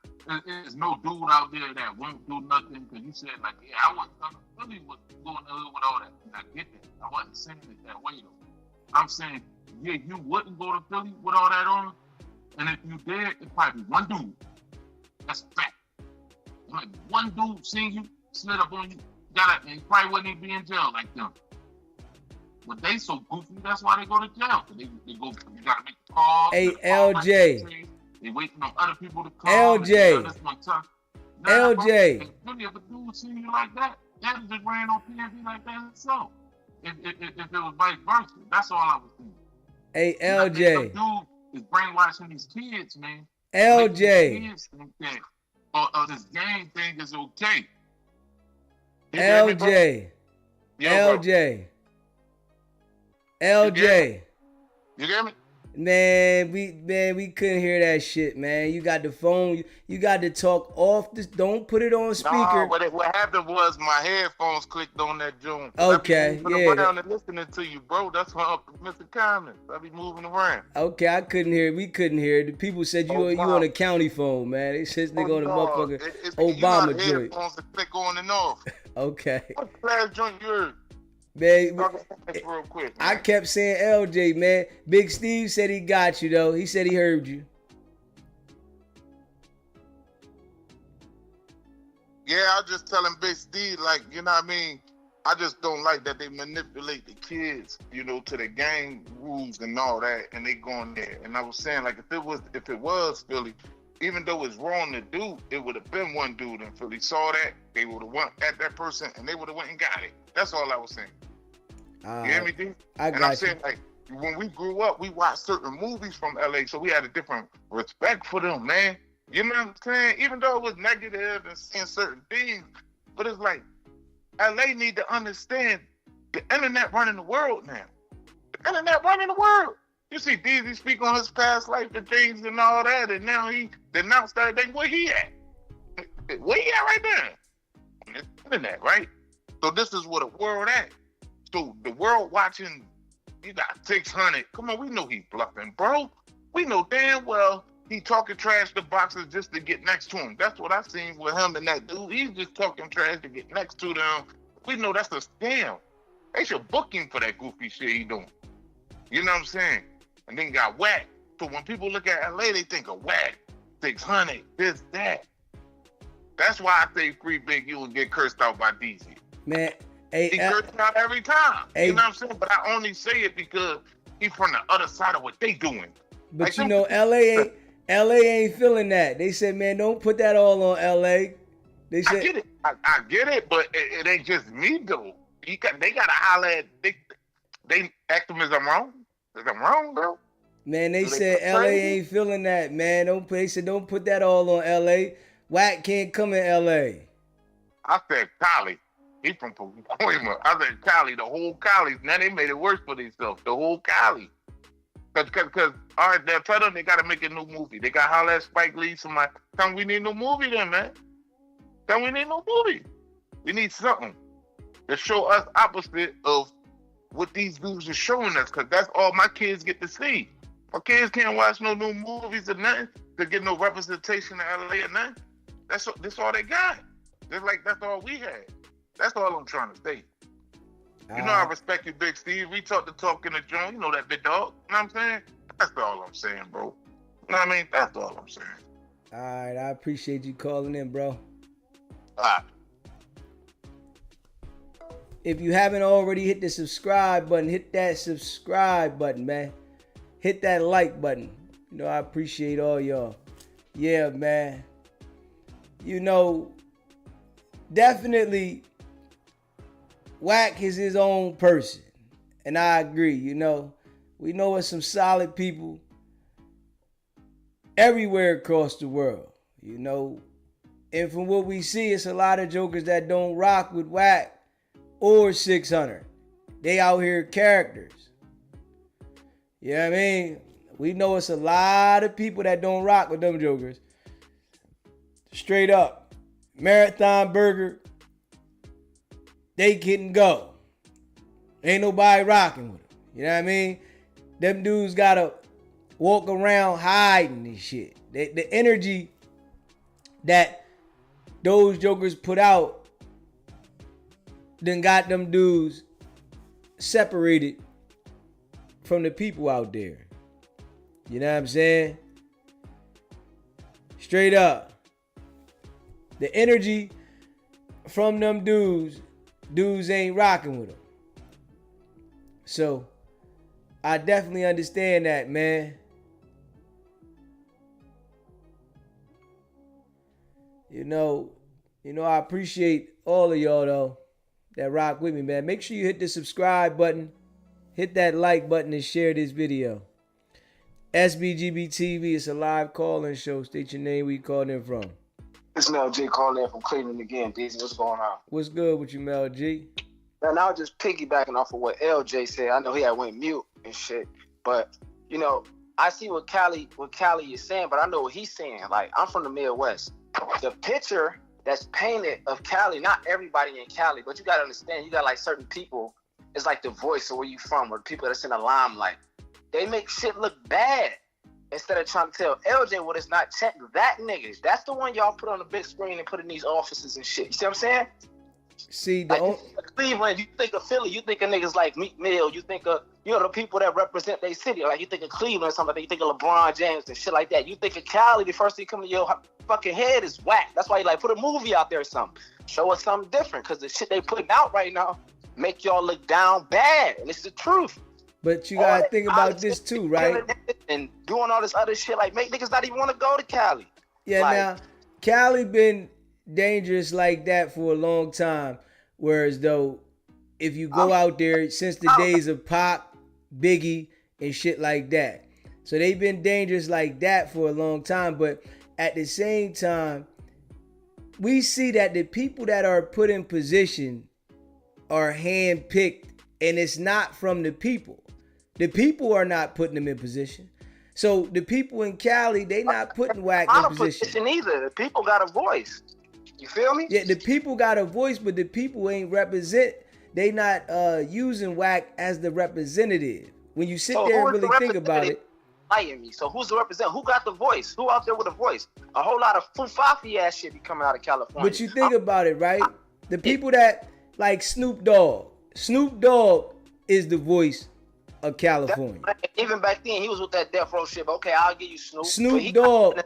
there's no dude out there that won't do nothing because you said like, yeah, I wasn't gonna really was going to hood with all that. And I get that. I wasn't saying it that way though. I'm saying, yeah, you wouldn't go to Philly with all that on, and if you did, it'd probably be one dude. That's a fact. Like one dude seen you, slid up on you, and he probably wouldn't even be in jail like them. But they so goofy, that's why they go to jail. They go, you gotta make the call. Hey, LJ. They waiting on other people to call. LJ. LJ. If a dude seen you like that, that just ran on PNB like that himself. If it was vice versa, that's all I was saying. Hey, LJ. Dude is brainwashing these kids, man. LJ. Kids think that, this gang thing is okay. LJ. LJ. LJ. You hear me? Man, we couldn't hear that shit, man. You got the phone. You got to talk off this. Don't put it on speaker. No, but what happened was my headphones clicked on that joint. Okay, I be around and listening to you, bro. That's why I'm missing comments. I be moving around. Okay, I couldn't hear it. We couldn't hear it. The people said you on a county phone, man. They said nigga on the motherfucker Obama joint. Headphones that click on and off. Okay. What last joint you heard? Man, real quick, man. I kept saying LJ, man. Big Steve said he got you, though. He said he heard you. Yeah, I was just telling Big Steve, like, you know what I mean? I just don't like that they manipulate the kids, you know, to the gang rules and all that, and they going there. And I was saying, like, if it was Philly, even though it's wrong to do, it would have been one dude in Philly saw that, they would have went at that person, and they would have went and got it. That's all I was saying. You hear me, D? And I'm saying, like, when we grew up, we watched certain movies from LA, so we had a different respect for them, man. You know what I'm saying? Even though it was negative and seeing certain things, but it's like, LA need to understand the internet running the world now. The internet running the world. You see DZ speak on his past life and things and all that, and now he denounced that thing. Where he at? Where he at right now? On the internet, right? So this is where the world at. So the world watching, you got 600. Come on, we know he bluffing, bro. We know damn well he talking trash to boxers just to get next to him. That's what I seen with him and that dude. He's just talking trash to get next to them. We know that's a scam. They should book him for that goofy shit he doing. You know what I'm saying? And then got Wack. So when people look at LA, they think of Wack, 600, this, that. That's why I say free Big U and get cursed out by DZ. Man, hey, he cursed out every time. Hey, you know what I'm saying? But I only say it because he's from the other side of what they doing. But like, you know, LA ain't feeling that. They said, man, don't put that all on LA. They said, I get it. I get it, but it ain't just me though. They gotta holler at they activism wrong. Is I'm wrong, bro? Man, they said LA ain't feeling that, man. They said don't put that all on LA. Wack can't come in LA. I said Cali. He from Pacoima. I said Cali, the whole Cali. Now they made it worse for themselves. The whole Cali. Cause all right, they'll tell them they gotta make a new movie. They got holler at Spike Lee. Somebody, tell them we need no movie then, man. Tell them we need no movie. We need something to show us opposite of what these dudes are showing us, because that's all my kids get to see. My kids can't watch no new movies or nothing to get no representation in LA or nothing. That's all they got. Just like that's all we had. That's all I'm trying to say. You know I respect you, Big Steve. We talk the talk in the joint. You know that, big dog. You know what I'm saying? That's all I'm saying, bro. You know what I mean? That's all I'm saying. All right, I appreciate you calling in, bro. All right. If you haven't already hit the subscribe button, hit that subscribe button, man. Hit that like button. You know, I appreciate all y'all. Yeah, man. You know, definitely Wack is his own person. And I agree, you know. We know it's some solid people everywhere across the world, you know. And from what we see, it's a lot of jokers that don't rock with Wack or 600. They out here characters. You know what I mean? We know it's a lot of people that don't rock with them jokers. Straight up. Marathon Burger, they can go. Ain't nobody rocking with them. You know what I mean? Them dudes gotta walk around hiding and shit. The energy that those jokers put out then got them dudes separated from the people out there. You know what I'm saying? Straight up. The energy from them dudes ain't rocking with them. So I definitely understand that, man. You know, I appreciate all of y'all though that rock with me, man. Make sure you hit the subscribe button, hit that like button, and share this video. SBGB TV, it's a live call-in show. State your name, where you calling in from. It's Mel G calling in from Cleveland again. Daisy, what's going on? What's good with you, Mel G? And I was just piggybacking off of what LJ said. I know he had went mute and shit, but you know, I see what Cali is saying, but I know what he's saying. Like, I'm from the Midwest. The picture that's painted of Cali, not everybody in Cali, but you gotta understand, you got like certain people, it's like the voice of where you from, or the people that's in the limelight. They make shit look bad instead of trying to tell LJ what it's not. Check that niggas. That's the one y'all put on the big screen and put in these offices and shit. You see what I'm saying? See, like Cleveland, you think of Philly, you think of niggas like Meek Mill, you think of, you know, the people that represent their city. Like, you think of Cleveland or something like that, you think of LeBron James and shit like that. You think of Cali, the first thing come to your fucking head is Wack. That's why you like, put a movie out there or something. Show us something different, because the shit they putting out right now make y'all look down bad. And it's the truth. But you gotta think about this too, right? And doing all this other shit, like, make niggas not even want to go to Cali. Yeah, like, now, Cali been dangerous like that for a long time. Whereas though, if you go out there since the days of Pac, Biggie, and shit like that. So they've been dangerous like that for a long time. But at the same time, we see that the people that are put in position are handpicked, and it's not from the people. The people are not putting them in position. So the people in Cali, they not putting Wack in position either. The people got a voice. You feel me? Yeah, the people got a voice, but the people ain't represent. They not using Wack as the representative. When you sit there and really think about it. Me. So who's the representative? Who got the voice? Who out there with a voice? A whole lot of fufafi ass shit be coming out of California. But you think about it, right? The people that like Snoop Dogg. Snoop Dogg is the voice of California. Even back then, he was with that Death Row shit. But okay, I'll give you Snoop. Snoop Dogg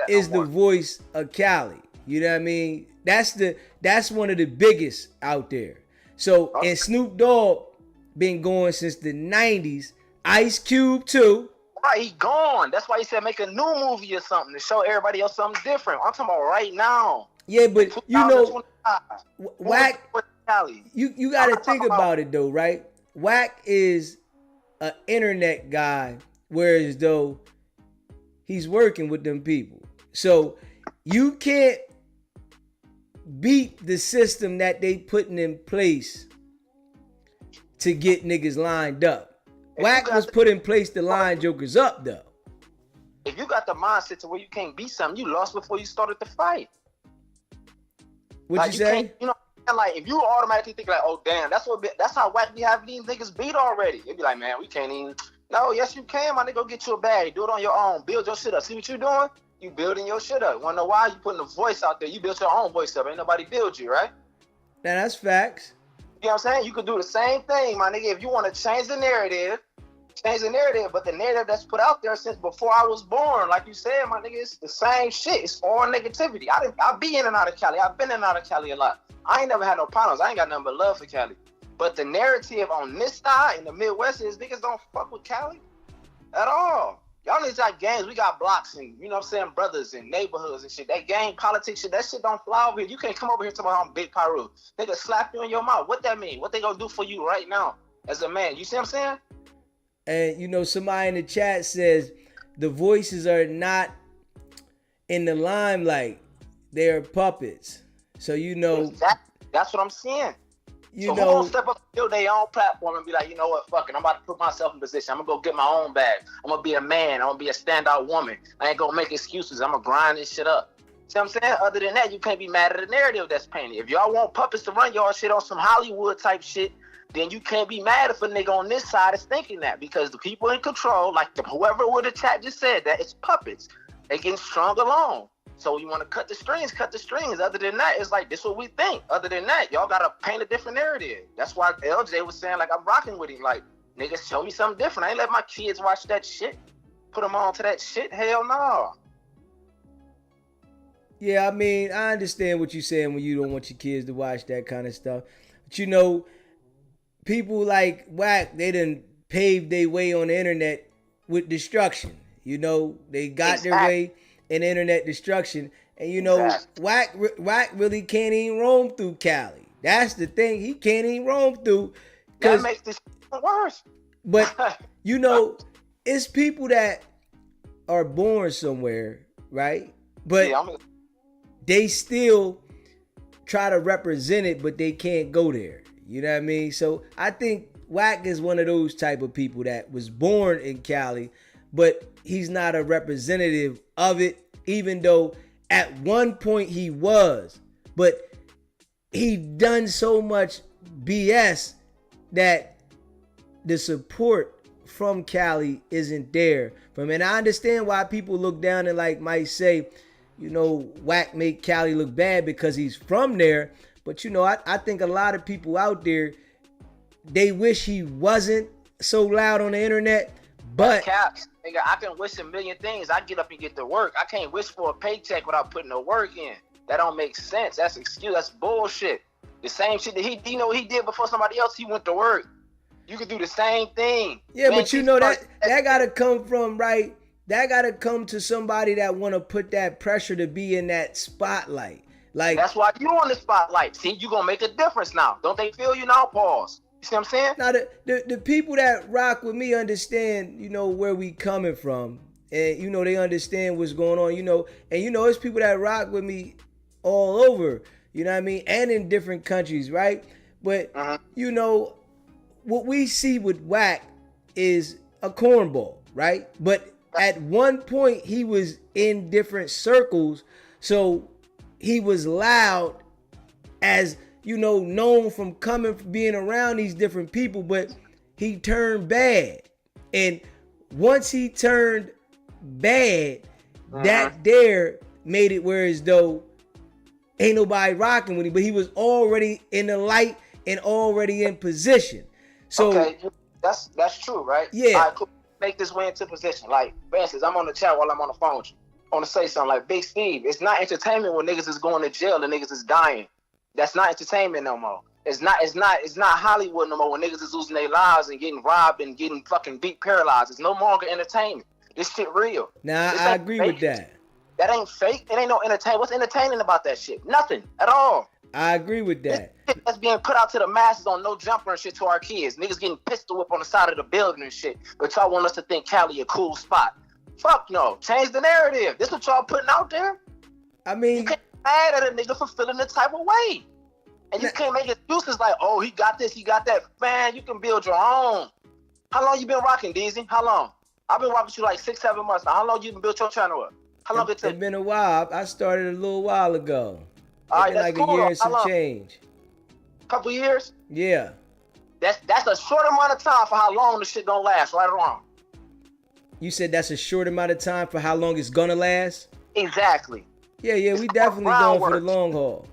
is the voice of Cali. You know what I mean? That's one of the biggest out there. So, and Snoop Dogg been going since the 90s. Ice Cube too. Right, he gone. That's why he said make a new movie or something to show everybody else something different. I'm talking about right now. Yeah, but you know, Wack, you got to think about it though, right? Wack is an internet guy, whereas though he's working with them people. So you can't beat the system that they putting in place to get niggas lined up. Wack was put in place to line jokers up though. If you got the mindset to where you can't beat something, you lost before you started the fight. What like, you say? You know, like if you automatically think like, oh damn, that's how Wack be having these niggas beat already. It'd be like, man, we can't even. No, yes you can, my nigga. Go get you a bag. Do it on your own. Build your shit up. See what you doing? You building your shit up. Wanna know why? You putting a voice out there. You built your own voice up. Ain't nobody build you, right? Now that's facts. You know what I'm saying? You could do the same thing, my nigga. If you want to change the narrative, but the narrative that's put out there since before I was born, like you said, my nigga, it's the same shit. It's all negativity. I be in and out of Cali. I've been in and out of Cali a lot. I ain't never had no problems. I ain't got nothing but love for Cali. But the narrative on this side in the Midwest is niggas don't fuck with Cali at all. Y'all niggas got gangs. We got blocks and, you know what I'm saying, brothers and neighborhoods and shit. That gang politics shit, that shit don't fly over here. You can't come over here talking about I'm Big Pyru. They can slap you in your mouth. What that mean? What they gonna do for you right now as a man? You see what I'm saying? And, you know, somebody in the chat says the voices are not in the limelight. They're puppets. So, you know. That's what I'm saying. You so know, who gonna step up to their own platform and be like, you know what, fuck it, I'm about to put myself in position. I'm gonna go get my own bag. I'm gonna be a man. I'm gonna be a standout woman. I ain't gonna make excuses. I'm gonna grind this shit up. See what I'm saying? Other than that, you can't be mad at the narrative that's painted. If y'all want puppets to run y'all shit on some Hollywood type shit, then you can't be mad if a nigga on this side is thinking that, because the people in control, like whoever would have chat just said that, it's puppets. They getting strung along. So you want to cut the strings, cut the strings. Other than that, it's like, this is what we think. Other than that, y'all got to paint a different narrative. That's why LJ was saying, like, I'm rocking with him. Like, niggas, show me something different. I ain't let my kids watch that shit. Put them on to that shit. Hell no. Yeah, I mean, I understand what you're saying when you don't want your kids to watch that kind of stuff. But, you know, people like Wack, they done paved their way on the internet with destruction. You know, they got their way in internet destruction. And, you know, Wack really can't even roam through Cali. That's the thing. He can't even roam through. That makes this worse. But, you know, it's people that are born somewhere, right? But they still try to represent it, but they can't go there. You know what I mean? So I think Wack is one of those type of people that was born in Cali, but he's not a representative of it, even though at one point he was. But he done so much BS that the support from Cali isn't there from. And I understand why people look down and like might say, you know, Wack make Cali look bad because he's from there. But, you know, I think a lot of people out there, they wish he wasn't so loud on the internet. But Caps, nigga, I can wish a million things. I get up and get to work. I can't wish for a paycheck without putting the work in. That don't make sense. That's excuse. That's bullshit. The same shit that he know he did before somebody else. He went to work. You could do the same thing. Yeah, man, but you know that gotta come from, right? That gotta come to somebody that want to put that pressure to be in that spotlight. Like, that's why you on the spotlight. See, you gonna make a difference now. Don't they feel you now? Pause. You see what I'm saying? Now the people that rock with me understand, you know, where we coming from, and you know they understand what's going on. You know, and you know it's people that rock with me all over. You know what I mean? And in different countries, right? But you know what we see with Wack is a cornball, right? But at one point he was in different circles, so he was loud, as you know, known from being around these different people, but he turned bad. And once he turned bad, that there made it where as though ain't nobody rocking with him, but he was already in the light and already in position. So okay, that's true, right? Yeah. I could make this way into position. Like, for instance, I'm on the chat while I'm on the phone with you. I want to say something like, Big Steve, it's not entertainment when niggas is going to jail and niggas is dying. That's not entertainment no more. It's not Hollywood no more when niggas is losing their lives and getting robbed and getting fucking beat, paralyzed. It's no longer entertainment. This shit real. Nah, I agree with that. That ain't fake. It ain't no entertainment. What's entertaining about that shit? Nothing at all. I agree with that. This shit that's being put out to the masses on No Jumper and shit to our kids. Niggas getting pistol whipped on the side of the building and shit. But y'all want us to think Cali a cool spot. Fuck no. Change the narrative. This what y'all putting out there? I mean, you can't be mad at a nigga for feeling the type of way. And you can't make excuses like, oh, he got this, he got that. Man, you can build your own. How long you been rocking, DZ? How long? I've been rocking you like 6-7 months now. How long you been built your channel up? How long it took? It's been a while. I started a little while ago. All right, that's like cool. A year and some change. Couple years? Yeah. That's a short amount of time for how long this shit gonna last, right or wrong. You said that's a short amount of time for how long it's gonna last? Exactly. Yeah, we definitely going for the long haul.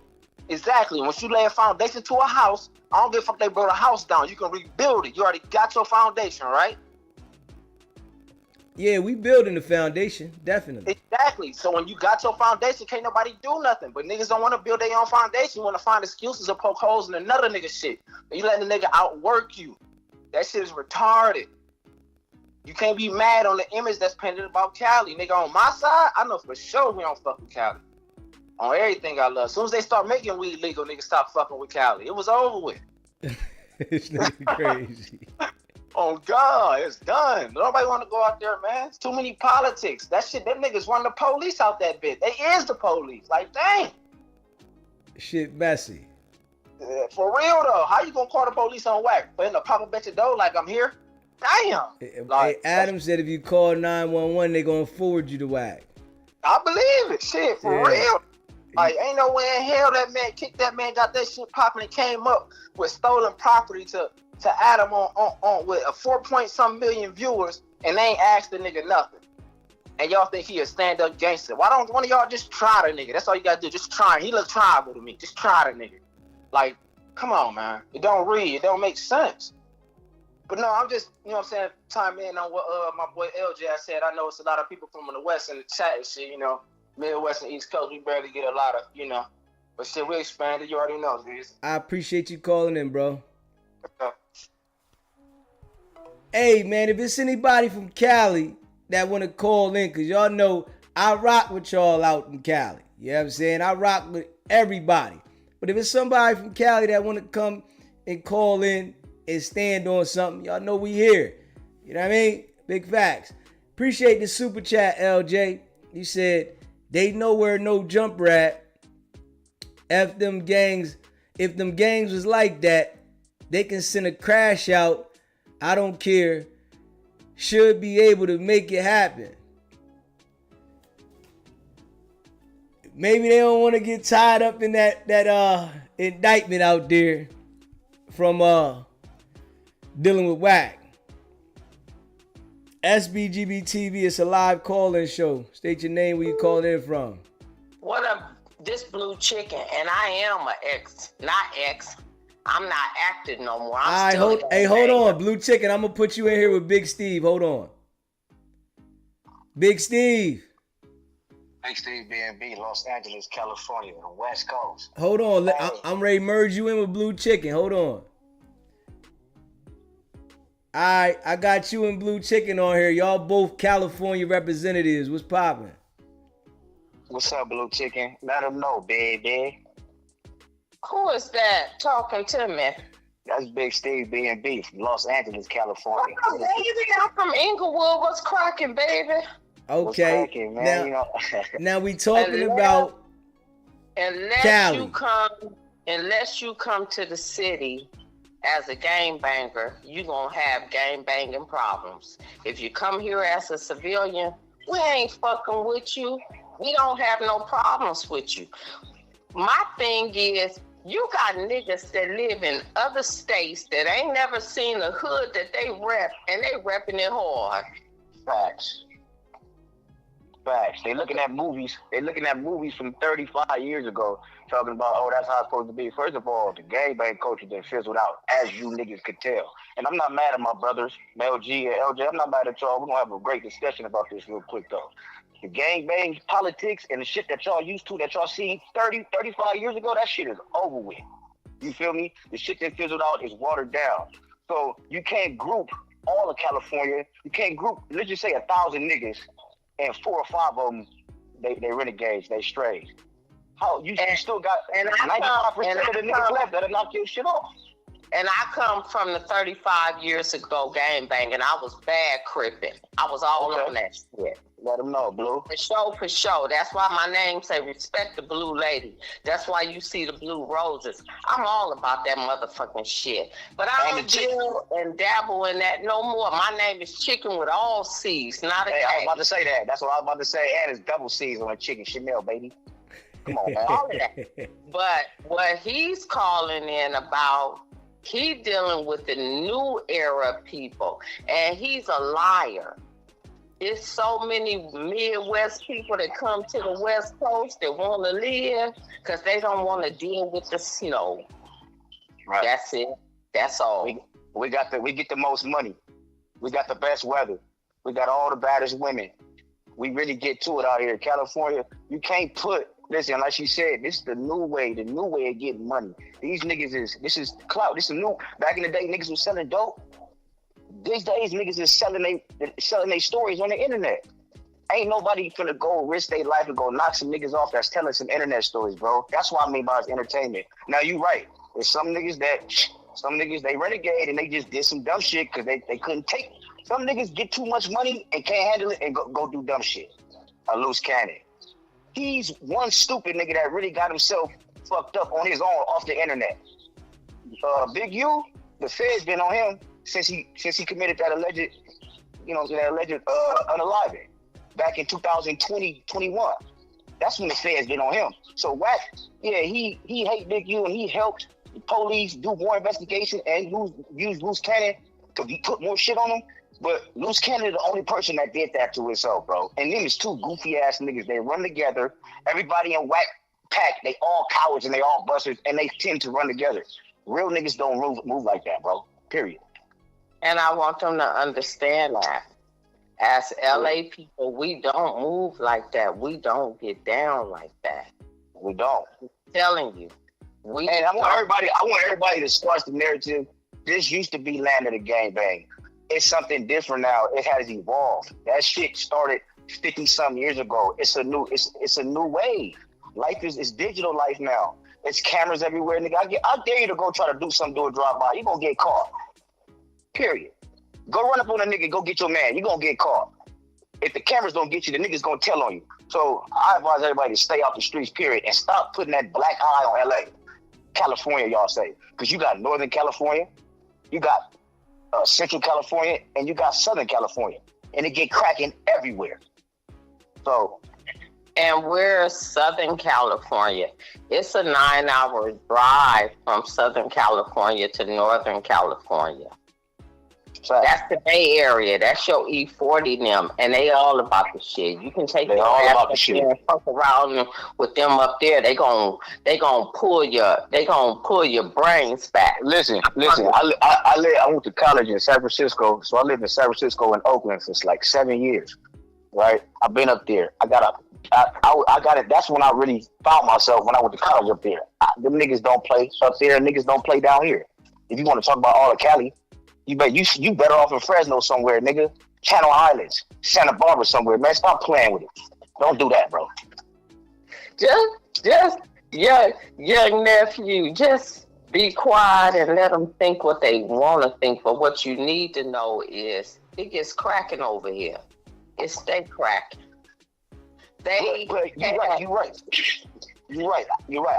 Exactly. Once you lay a foundation to a house, I don't give a fuck they build a house down. You can rebuild it. You already got your foundation, right? Yeah, we building the foundation, definitely. Exactly. So when you got your foundation, can't nobody do nothing. But niggas don't want to build their own foundation. You want to find excuses or poke holes in another nigga shit. And you letting the nigga outwork you. That shit is retarded. You can't be mad on the image that's painted about Cali. Nigga, on my side, I know for sure we don't fuck with Cali. On everything I love. As soon as they start making weed legal, niggas stop fucking with Cali. It was over with. This nigga crazy. Oh God, it's done. Nobody want to go out there, man. It's too many politics. That shit, them niggas run the police out that bitch. They is the police. Like, dang. Shit messy. For real though, how you gonna call the police on Wack? For him to pop a bitch at door like I'm here? Damn. Like, hey, Adam said if you call 911, they gonna forward you to Wack. I believe it. Shit, for real. Like, ain't no way in hell that man kicked that man, got that shit popping and came up with stolen property to Adam on with a 4-point-something million viewers and they ain't asked the nigga nothing. And y'all think he a stand-up gangster. Why don't one of y'all just try the nigga? That's all you gotta do. Just try. He look tribal to me. Just try the nigga. Like, come on, man. It don't read. It don't make sense. But no, I'm just, you know what I'm saying, chime in on what my boy LJ said. I know it's a lot of people from the West in the chat and shit, you know. Midwest and East Coast, we barely get a lot of, you know. But shit, we expanded. You already know, dudes. I appreciate you calling in, bro. Hey, man, if it's anybody from Cali that want to call in, because y'all know I rock with y'all out in Cali. You know what I'm saying? I rock with everybody. But if it's somebody from Cali that want to come and call in and stand on something, y'all know we here. You know what I mean? Big facts. Appreciate the super chat, LJ. You said, they know where no jumper at. If them gangs was like that, they can send a crash out. I don't care. Should be able to make it happen. Maybe they don't want to get tied up in that indictment out there from dealing with Wack. SBGB TV, it's a live call-in show. State your name, where you calling in from. What up, this blue chicken, and I am an ex, not ex. I'm not active no more. Hold on, blue chicken. I'm gonna put you in here with Big Steve. Hold on, Big Steve. Big Steve B&B, Los Angeles, California, the West Coast. Hold on, I'm ready to merge you in with blue chicken. Hold on. All right, I got you and Blue Chicken on here. Y'all both California representatives. What's poppin'? What's up, Blue Chicken? Let them know, baby. Who is that talking to me? That's Big Steve B&B from Los Angeles, California. What's up, baby? I'm from Inglewood. What's cracking, baby? Okay. What's cracking, man? Now, you know. now we talking about Cali. Unless you come to the city as a gangbanger, you gonna have gang banging problems. If you come here as a civilian, we ain't fucking with you. We don't have no problems with you. My thing is, you got niggas that live in other states that ain't never seen a hood that they rep, and they repping it hard. Facts. They looking at movies. They looking at movies from 35 years ago, talking about, oh, that's how it's supposed to be. First of all, the gangbang culture that fizzled out, as you niggas could tell. And I'm not mad at my brothers, Mel G and LJ. I'm not mad at y'all. We're gonna have a great discussion about this real quick though. The gangbang politics and the shit that y'all used to, that y'all seen 30, 35 years ago, that shit is over with. You feel me? The shit that fizzled out is watered down. So you can't group all of California. You can't group, let's just say 1,000 niggas, and 4 or 5 of them, they renegades, they strays. How you still got 95% of the niggas left that'll knock your shit off. And I come from the 35 years ago gangbanging. I was bad crippin'. I was all on that shit. Let them know, Blue. For sure. That's why my name say respect the blue lady. That's why you see the blue roses. I'm all about that motherfucking shit. But I don't deal and dabble in that no more. My name is Chicken with all C's, not a K. I was about to say that. That's what I was about to say. And it's double C's on a chicken. Chanel, baby. Come on, man. All of that. But what he's calling in about, he dealing with the new era people. And he's a liar. it's so many Midwest people that come to the West Coast that want to live because they don't want to deal with the snow. Right. That's it. That's all. We get the most money. We got the best weather. We got all the baddest women. We really get to it out here in California. You can't listen, like she said, this is the new way of getting money. These niggas this is clout. This is new. Back in the day, niggas was selling dope. These days, niggas is selling their stories on the internet. Ain't nobody finna go risk their life and go knock some niggas off that's telling some internet stories, bro. That's what I mean by it's entertainment. Now, you right. There's some niggas they renegade and they just did some dumb shit because they couldn't take it. Some niggas get too much money and can't handle it and go do dumb shit. A Luce Cannon. He's one stupid nigga that really got himself fucked up on his own off the internet. Big U, the Fed's been on him since he committed that alleged unaliving back in 2020, 21. That's when the Fed's been on him. So Wack, yeah, he hate Big U and he helped the police do more investigation and use Luce Cannon to put more shit on him. But Luce Cannon is the only person that did that to himself, bro. And them is two goofy ass niggas. They run together. Everybody in Wack pack, they all cowards and they all busters, and they tend to run together. Real niggas don't move like that, bro. Period. And I want them to understand that. As LA people, we don't move like that. We don't get down like that. We don't. I'm telling you. And I want everybody to squash the narrative. This used to be land of the gangbang. It's something different now. It has evolved. That shit started 50-some years ago. It's a new wave. Life is digital life now. It's cameras everywhere, nigga. I dare you to go try to do something, do a drive-by. You're gonna get caught. Period. Go run up on a nigga, go get your man. You're gonna get caught. If the cameras don't get you, the niggas gonna tell on you. So I advise everybody to stay off the streets, period, and stop putting that black eye on LA. California, y'all say. Because you got Northern California, you got Central California, and you got Southern California. And it get cracking everywhere. So. And we're Southern California. It's a 9-hour drive from Southern California to Northern California. So that's the Bay Area. That's your E40 them, and they all about the shit. You can take your ass up there and fuck around with them up there. They gon' pull your brains back. Listen. I went to college in San Francisco, so I lived in San Francisco and Oakland for like 7 years. Right? I've been up there. I got it. That's when I really found myself when I went to college up there. Them niggas don't play up there. Niggas don't play down here. If you want to talk about all of Cali, you better off in Fresno somewhere, nigga. Channel Islands, Santa Barbara somewhere, man. Stop playing with it. Don't do that, bro. Just young nephew, just be quiet and let them think what they want to think. But what you need to know is it gets cracking over here. It stay cracking. You're right.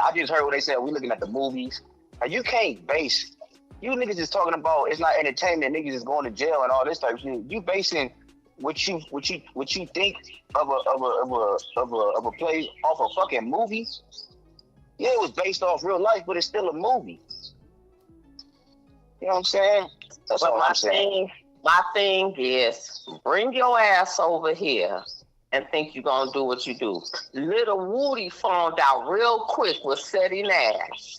I just heard what they said. We looking at the movies. Now, you can't base. You niggas is talking about it's not entertainment. Niggas is going to jail and all this type of shit. You basing what you think of a play off a fucking movie. Yeah, it was based off real life, but it's still a movie. You know what I'm saying? That's all I'm saying. My thing is, bring your ass over here and think you're going to do what you do. Little Woody found out real quick with Seti Nash.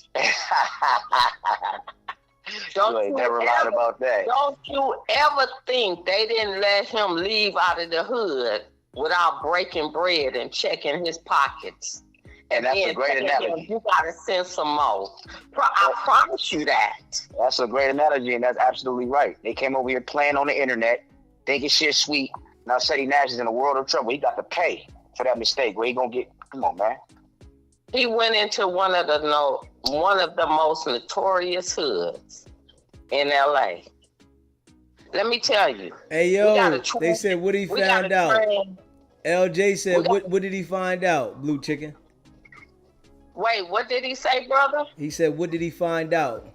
You ain't never lied about that. Don't you ever think they didn't let him leave out of the hood without breaking bread and checking his pockets? And that's a great analogy. You gotta send some more. I promise you that. That's a great analogy, and that's absolutely right. They came over here playing on the internet, thinking shit sweet. Now Seti Nash is in a world of trouble. He got to pay for that mistake. Where he gonna get? Come on, man. He went into one of the most notorious hoods in LA. Let me tell you. Hey yo, they said what he found out. LJ said what did he find out? Blue Chicken. Wait, what did he say, brother? He said, what did he find out?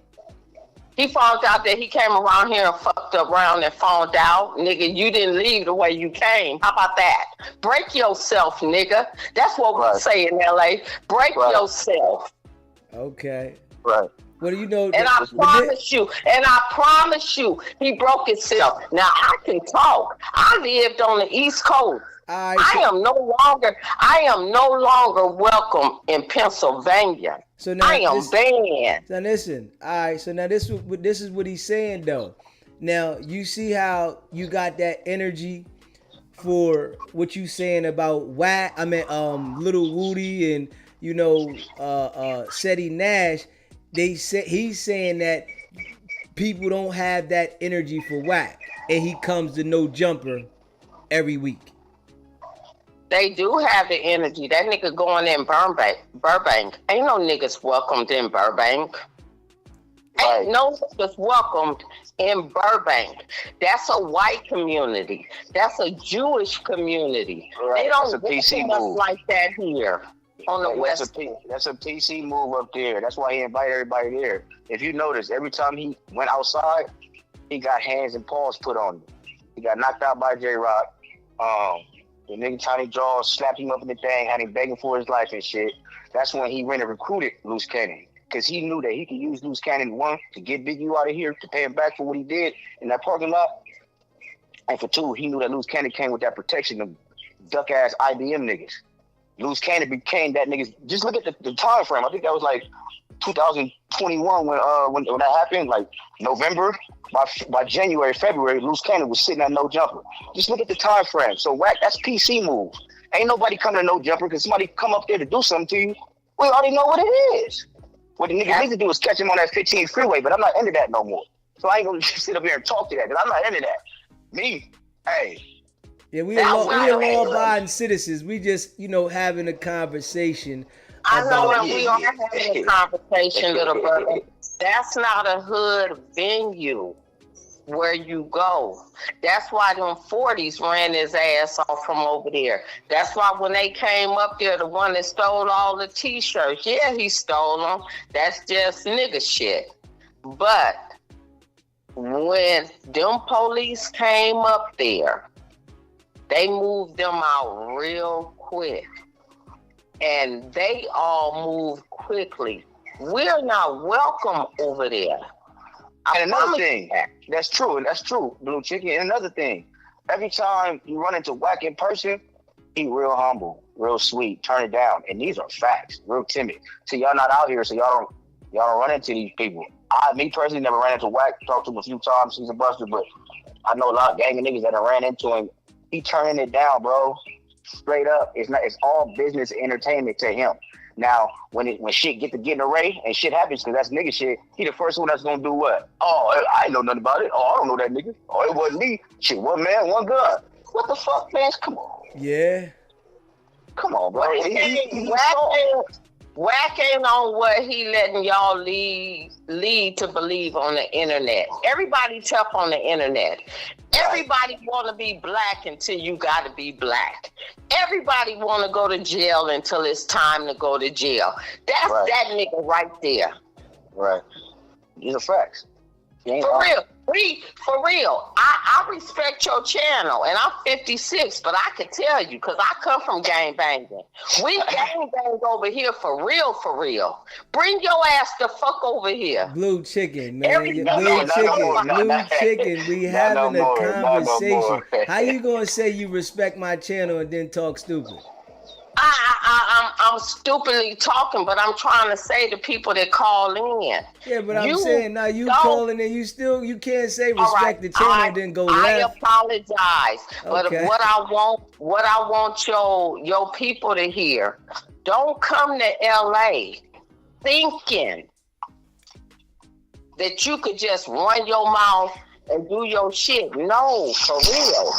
He found out that he came around here and fucked around and found out, nigga, you didn't leave the way you came. How about that? Break yourself, nigga. That's what we say in LA. Break yourself. Okay. Right. What do you know? And I promise you, he broke himself. Now I can talk. I lived on the East Coast. Right, I am no longer welcome in Pennsylvania. So now I am banned. Now listen. All right. So now this is what he's saying though. Now you see how you got that energy for what you saying about Wack. I mean, Little Woody and Seti Nash. He's saying that people don't have that energy for Wack, and he comes to No Jumper every week. They do have the energy. That nigga going in Burbank. Ain't no niggas welcomed in Burbank. Ain't no niggas welcomed in Burbank. That's a white community. That's a Jewish community. Right. They don't That's a PC welcome us move. like that here on the West. That's a PC move up there. That's why he invited everybody there. If you notice, every time he went outside, he got hands and paws put on him. He got knocked out by J-Rock. The nigga Tiny Jaws slapped him up in the thing, had him begging for his life and shit. That's when he went and recruited Luce Cannon. Because he knew that he could use Luce Cannon, one, to get Big U out of here, to pay him back for what he did in that parking lot. And for two, he knew that Luce Cannon came with that protection of duck-ass IBM niggas. Luce Cannon became that niggas. Just look at the time frame. I think that was like 2021 when that happened, like November. By January, February, Luce Cannon was sitting at No Jumper. Just look at the time frame. So Wack, that's PC move. Ain't nobody coming to No Jumper because somebody come up there to do something to you. We already know what it is. What the nigga needs to do is catch him on that 15 freeway, but I'm not into that no more. So I ain't gonna sit up here and talk to that because I'm not into that. Me, hey. Yeah, we are law-abiding citizens. We just, having a conversation. I know that we are having a conversation, little brother. That's not a hood venue where you go. That's why them 40s ran his ass off from over there. That's why when they came up there, the one that stole all the T-shirts, yeah, he stole them. That's just nigga shit. But when them police came up there, they moved them out real quick. And they all moved quickly. We're not welcome over there. And another thing, that's true, Blue Chicken. And another thing, every time you run into Wack in person, he real humble, real sweet, turn it down. And these are facts, real timid. So y'all not out here, so y'all don't run into these people. Me personally never ran into Wack, talked to him a few times, he's a buster, but I know a lot of gang of niggas that have ran into him. He turning it down, bro. Straight up. It's all business and entertainment to him. Now, when shit get to getting array and shit happens, because that's nigga shit, he the first one that's gonna do what? Oh, I ain't know nothing about it. Oh, I don't know that nigga. Oh, it wasn't me. Shit, one man, one gun. What the fuck, man? Come on. Yeah. Come on, bro. Wack ain't on what he letting y'all lead to believe on the internet. Everybody tough on the internet. Everybody want to be black until you got to be black. Everybody want to go to jail until it's time to go to jail. That's that nigga right there. Right. These are facts. For real. I respect your channel, and I'm 56, but I can tell you, because I come from gang banging. We gang bang over here for real. Bring your ass the fuck over here. Blue Chicken, man. Blue Chicken. We having a conversation. How you gonna say you respect my channel and then talk stupid? I'm stupidly talking, but I'm trying to say to people that call in. Yeah, but I'm saying now you calling in, you can't say respect the channel and then go left. I apologize, but what I want your people to hear: don't come to LA thinking that you could just run your mouth and do your shit. No, for real.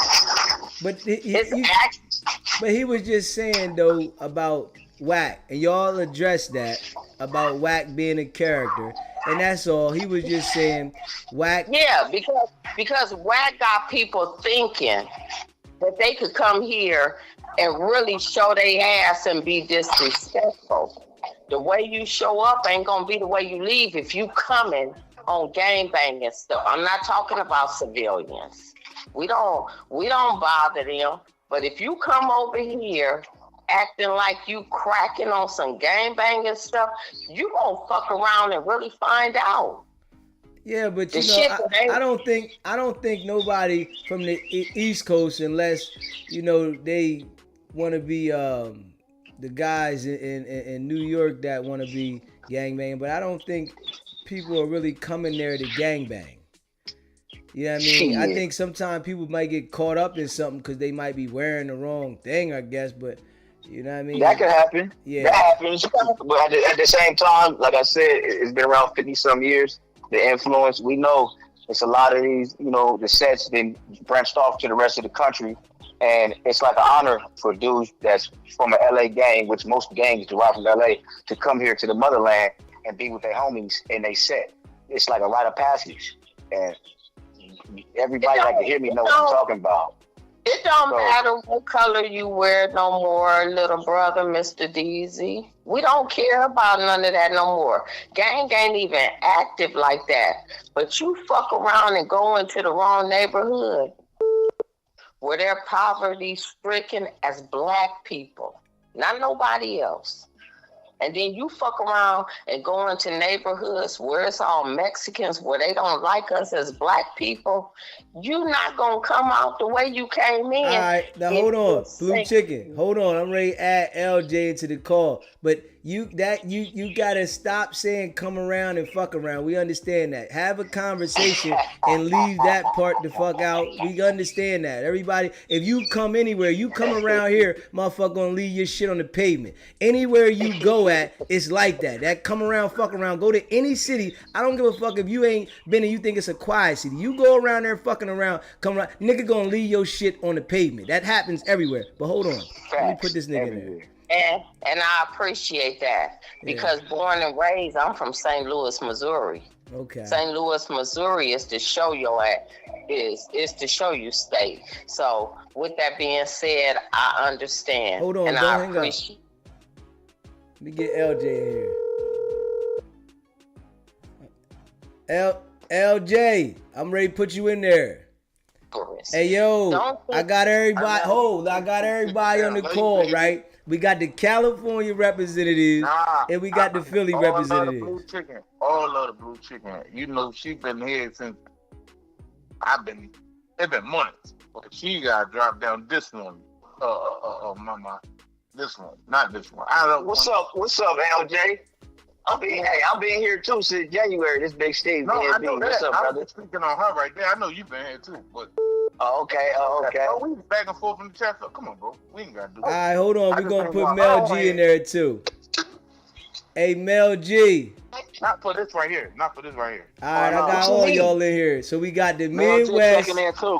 But he was just saying though about Wack, and y'all addressed that about Wack being a character, and that's all. He was just saying Wack. Yeah, because Wack got people thinking that they could come here and really show their ass and be disrespectful. The way you show up ain't gonna be the way you leave if you coming on gang banging stuff. I'm not talking about civilians. We don't bother them. But if you come over here acting like you cracking on some gangbanging stuff, you gonna fuck around and really find out. Yeah, but The you shit know, that they- I don't think nobody from the East Coast, unless you know they want to be the guys in New York that want to be gangbang. But I don't think people are really coming there to gangbang. You know what I mean? I Shit. think sometimes people might get caught up in something because they might be wearing the wrong thing, I guess. But you know what I mean? That could happen. Yeah. That happens. But at the same time, like I said, it's been around 50-some years. The influence, we know it's a lot of these, you know, the sets been branched off to the rest of the country. And it's like an honor for dudes that's from an LA gang, which most gangs derive from LA, to come here to the motherland and be with their homies in they set. It's like a rite of passage. And everybody like to hear me know what I'm talking about. It don't matter what color you wear no more, little brother, Mr. DZ. We don't care about none of that no more. Gang ain't even active like that. But you fuck around and go into the wrong neighborhood where they're poverty-stricken as black people, not nobody else. And then you fuck around and go into neighborhoods where it's all Mexicans, where they don't like us as black people. You not gonna come out the way you came in. All right, now hold on, Blue Chicken. Hold on, I'm ready to add LJ into the call. But you gotta stop saying come around and fuck around. We understand that. Have a conversation and leave that part the fuck out. We understand that. Everybody, if you come anywhere, you come around here, motherfucker gonna leave your shit on the pavement. Anywhere you go at, it's like that. That come around, fuck around. Go to any city. I don't give a fuck if you ain't been and you think it's a quiet city. You go around there fucking around, come around, nigga gonna leave your shit on the pavement. That happens everywhere. But hold on. Let me put this nigga in there. And I appreciate that because born and raised, I'm from St. Louis, Missouri. Okay. St. Louis, Missouri is to show your is to show you state. So with that being said, I understand. Hold on, and don't I hang up. appreciate. Let me get LJ in here. LJ, I'm ready to put you in there. Hey yo, I got everybody. I got everybody on the call, right? We got the California representatives and we got the Philly representatives. All of the blue chicken. You know, she been here since it's been months. But she got dropped down this one. Mama. This one. Not this one. I don't What's up, LJ? I'm being here too since January. This Big Steve. No, I know What's that. up, I brother? was speaking on her right there. I know you've been here too, but okay. we back and forth from the chat. So come on, bro. We ain't gotta do that. All right, hold on. We're gonna put Mel G in there too. Hey, Mel G. Not for this right here. All right, I got all y'all in here. So we got the Midwest,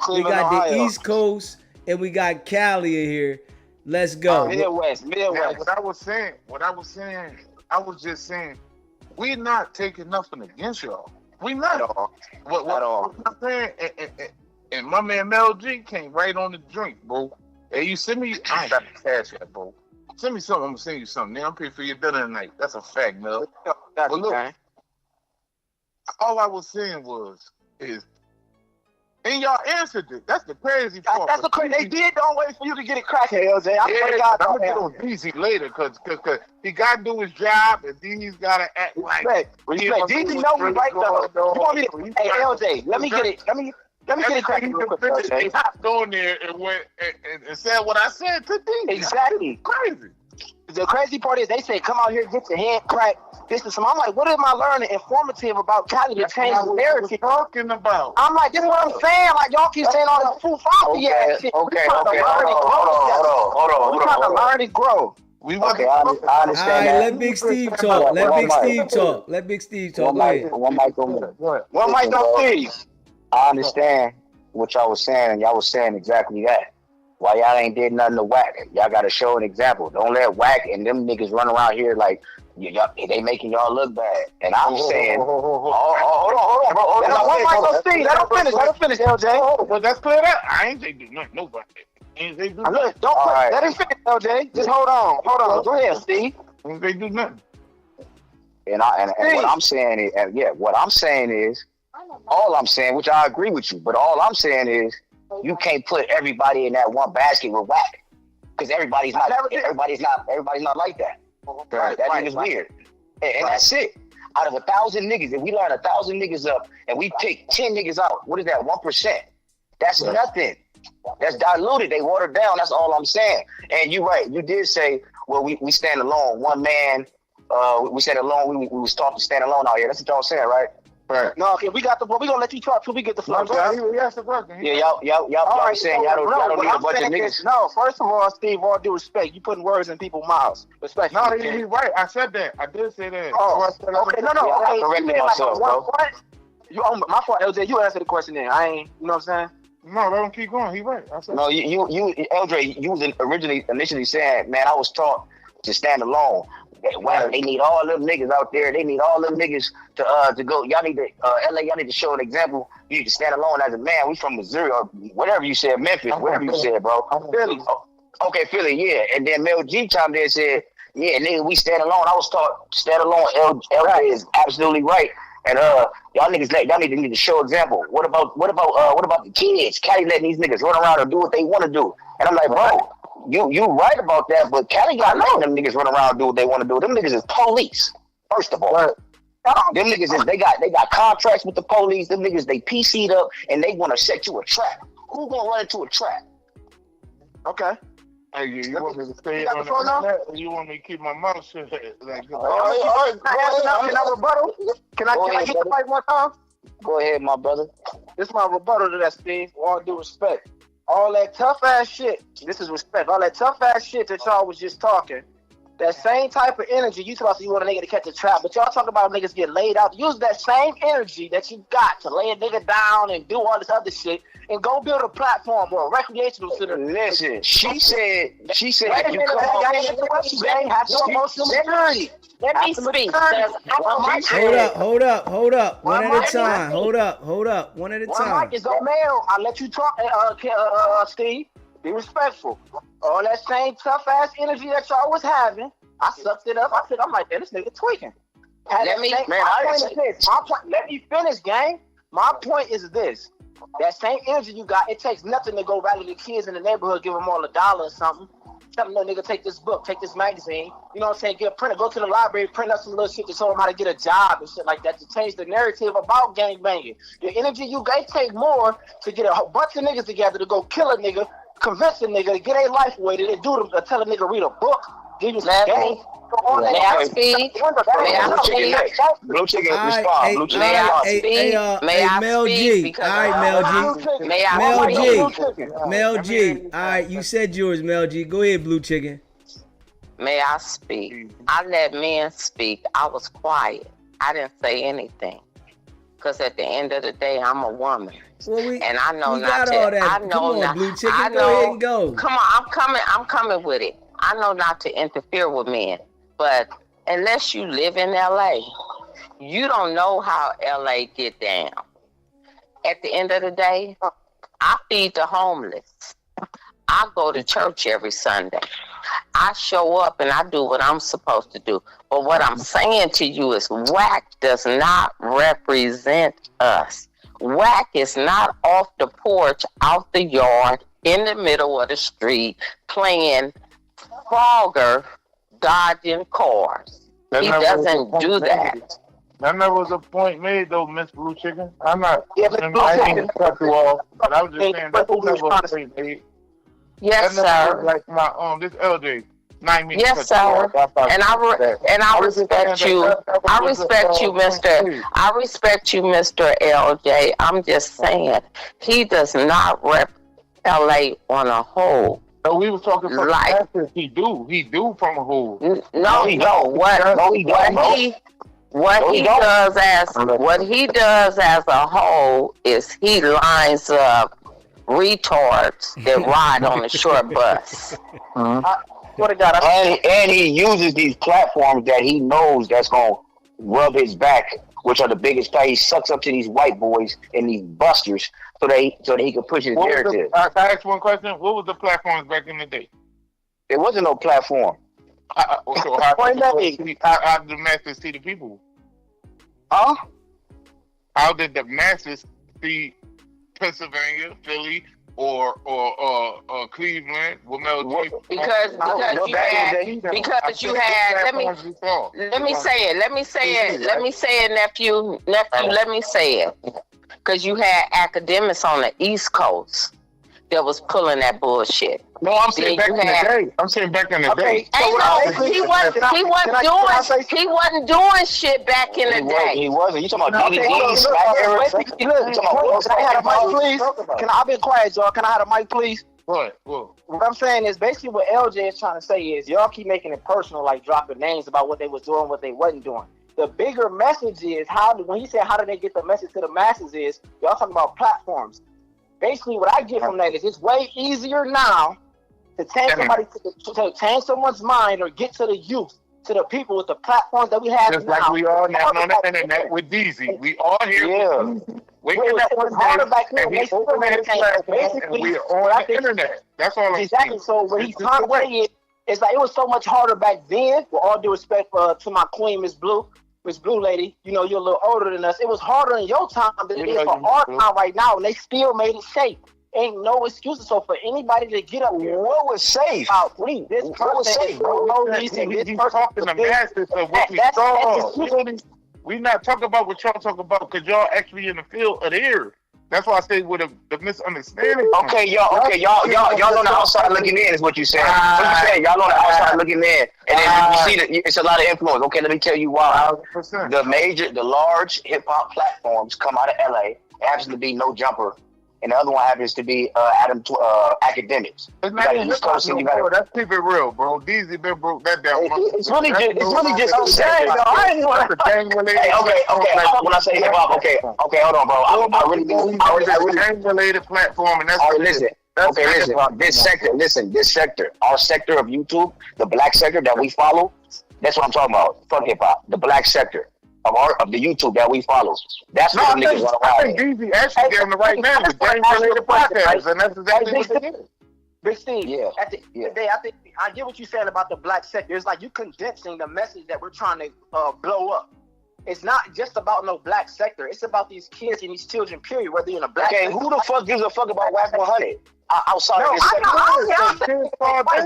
we got the East Coast, and we got Cali in here. Let's go. Midwest. Now, what I was just saying, we're not taking nothing against y'all. We not. At all. What I'm saying, and my man Mel G came right on the drink, bro. Hey, you send me, I ain't got the cash yet, bro. Send me something, I'm gonna send you something. Now I'm paying for your dinner tonight. That's a fact, Mel. But look, all I was saying is, and y'all answered it. That's the crazy part. That's the crazy. They did don't wait for you to get it cracked, LJ. I'm gonna get on DZ later because he gotta do his job and then he's gotta act like respect. DZ know me right though. You want me to? Hey LJ, let me get it. Let me get it cracked. He hopped on there and went and said what I said to DZ. Exactly. Crazy. The crazy part is they say, come out here, get your hand cracked. This is some. I'm like, what am I learning informative about Cali to change the narrative? Talking about. I'm like, this is what I'm saying. Like, y'all keep saying all this fool faulty ass shit. Okay. Hold on. We trying to learn and grow. I understand. All right, let Big Steve talk. Let Big Steve talk. One mic on Steve. I understand what y'all was saying, and y'all was saying exactly that. Why y'all ain't did nothing to Wack? Y'all got to show an example. Don't let Wack and them niggas run around here like they making y'all look bad. And I'm saying, hold on, bro. One mic on Steve. Let him finish, LJ. Well, let's clear that. I ain't they do nothing. Nobody. Ain't they do nothing. Let him finish, LJ. Just hold on. Go ahead, Steve. Ain't they do nothing. And what I'm saying is, all I'm saying, which I agree with you, but all I'm saying is, you can't put everybody in that one basket with Wack. because everybody's not like that. Right, That right, nigga's right. weird. And that's it. Out of 1,000 niggas, if we line 1,000 niggas up and we pick 10 niggas out, what is that? 1%. That's nothing. That's diluted. They watered down. That's all I'm saying. And you're right. You did say, well, we stand alone. One man. We stand alone. We was taught to stand alone out here. That's what y'all saying, right? Right. No, okay, we gonna let you talk till we get the floor. He asked the question. Yeah, y'all saying y'all don't need a bunch of niggas. No, first of all, Steve, all due respect, you putting words in people's mouths. Respect. No, he's right. I said that. I did say that. Oh, okay. No. Yeah, I Okay, corrected myself, bro. My fault, LJ. You answer the question then. I ain't. You know what I'm saying? No, let him keep going. He right. I said No, you, LJ, you was initially saying, man, I was taught to stand alone. They need all them niggas out there. They need all them niggas to go. Y'all need to LA. Y'all need to show an example. You need to stand alone as a man. We from Missouri or whatever you said, Memphis, whatever you said, bro. Philly. Okay, Philly, yeah. And then Mel G chimed in and said, yeah, nigga, we stand alone. I was taught to stand alone. LJ is absolutely right. And y'all need to show example. What about the kids? Cali letting these niggas run around and do what they want to do. And I'm like, bro. You right about that, but Cali got letting them niggas run around and do what they want to do. Them niggas is police, first of all. Right. Them niggas is they got contracts with the police. Them niggas they PC'd up and they want to set you a trap. Who gonna run into a trap? Okay. hey, you want me to stay on the internet or you want me to keep my mouth shut? Like, All right. Can I rebuttal? Can I get the mic one time? Go ahead, my brother. This is my rebuttal to that, Steve. All due respect. All that tough ass shit, this is respect. All that tough ass shit that y'all was just talking, that same type of energy, you talk about you want a nigga to catch a trap, but y'all talk about niggas get laid out. Use that same energy that you got to lay a nigga down and do all this other shit and go build a platform or a recreational center. Listen, she said Wait a you minute, come man. Have no emotional maturity. Let me speak. Hold up. One at a time. Hold up. One at a One time. mic is on mail. I'll let you talk, Steve. Be respectful. All that same tough ass energy that y'all was having, I sucked it up. I'm like, man, this nigga tweaking. Let me finish, gang. My point is this. That same energy you got, it takes nothing to go rally the kids in the neighborhood, give them all $1 or something. Tell them, no, nigga, take this book, take this magazine. You know what I'm saying? Get a printer, go to the library, print up some little shit to show them how to get a job and shit like that to change the narrative about gangbanging. The energy you got take more to get a whole bunch of niggas together to go kill a nigga, convince a nigga to get a life away, to do them, to tell a nigga read a book, give you some game. May I speak? Blue chicken respond. Blue chicken respond. May I Mel speak? G. All right, Mel G. May I Mel speak? G. Mel G. All right, you said yours, Mel G. Go ahead, Blue Chicken. May I speak? I let men speak. I was quiet. I didn't say anything. Because at the end of the day, I'm a woman. Well, and I know we not got to. all that. I know Come on, not. Blue Chicken. I know, go ahead and go. Come on, I'm coming with it. I know not to interfere with men. But unless you live in LA, you don't know how LA get down. At the end of the day, I feed the homeless. I go to church every Sunday. I show up and I do what I'm supposed to do. But what I'm saying to you is Wack does not represent us. Wack is not off the porch, out the yard, in the middle of the street, playing Frogger, dodging cars. He doesn't do that. That never was a point made, though, Miss Blue Chicken. I'm not. I didn't cut you off, but I was just saying that was never a point made. Yes, that sir. Like my this LJ. Yes, sir. And I respect you. I respect you, Mr. I respect you, Mr. LJ. I'm just saying he does not rep LA on a whole. No, we was talking from like, the He do from a whole. No, what he does as a whole is he lines up retards that ride on the short bus. And he uses these platforms that he knows that's gonna rub his back, which are the biggest pay. He sucks up to these white boys and these busters so that he can push his narrative. Can I ask one question? What was the platforms back in the day? There wasn't no platform. So how did the masses see the people? Huh? How did the masses see Pennsylvania, Philly, or Cleveland with Mel G. Because you had let me say it, nephew, let me say it. Because you had academics on the East Coast that was pulling that bullshit. No, I'm saying back in the day. I'm saying back in the day. He wasn't doing shit back in the day. He wasn't. You talking about DVDs? Can I be quiet, y'all? Can I have a mic, please? What? What I'm saying is basically what LJ is trying to say is y'all keep making it personal, like dropping names about what they was doing, what they wasn't doing. The bigger message is when he said how do they get the message to the masses is y'all talking about platforms. Basically, what I get from that is it's way easier now to change somebody to change someone's mind or get to the youth, to the people with the platforms that we have just now. Like we all now on the internet with DZ. We all here with DZ. Waking up one day and we open his platform and we are on the internet. That's all I'm saying. Exactly. So what he's trying to say is like it was so much harder back then. With all due respect to my queen, Miss Blue lady, you know you're a little older than us. It was harder in your time than it is for our time right now, and they still made it safe. Ain't no excuses. So for anybody to get up here, what was safe? This person is no reason. This person talking the masses of what we saw. We not talking about what y'all talking about because y'all actually in the field of the ear. That's why I say with the misunderstanding. Okay, y'all on the outside looking in is what you saying. What you saying? Y'all on the outside looking in, and then you see that it's a lot of influence. Okay, let me tell you why. 100%. The large hip hop platforms come out of LA. It happens to be No Jumper, and the other one happens to be Academics. It's not even hip hop, bro. Let's keep it real, bro. DZ been broke that down. It's really just saying. Okay. When I say hip hop, okay, hold on, bro. I really gang-related platform, and that's all right. Listen. This sector, our sector of YouTube, the black sector that we follow, that's what I'm talking about. Fuck hip hop, the black sector of the YouTube that we follow. That's what the niggas want to I think DZ actually gave him the right name. The gang-related podcast, and that's exactly what they did. Big Steve, at the end of the day, I think I get what you said about the black sector. It's like you condensing the message that we're trying to blow up. It's not just about no black sector. It's about these kids and these children, period, whether you're in a black sector. Who the fuck gives a fuck about Wack 100? Outside of this sector. I don't care about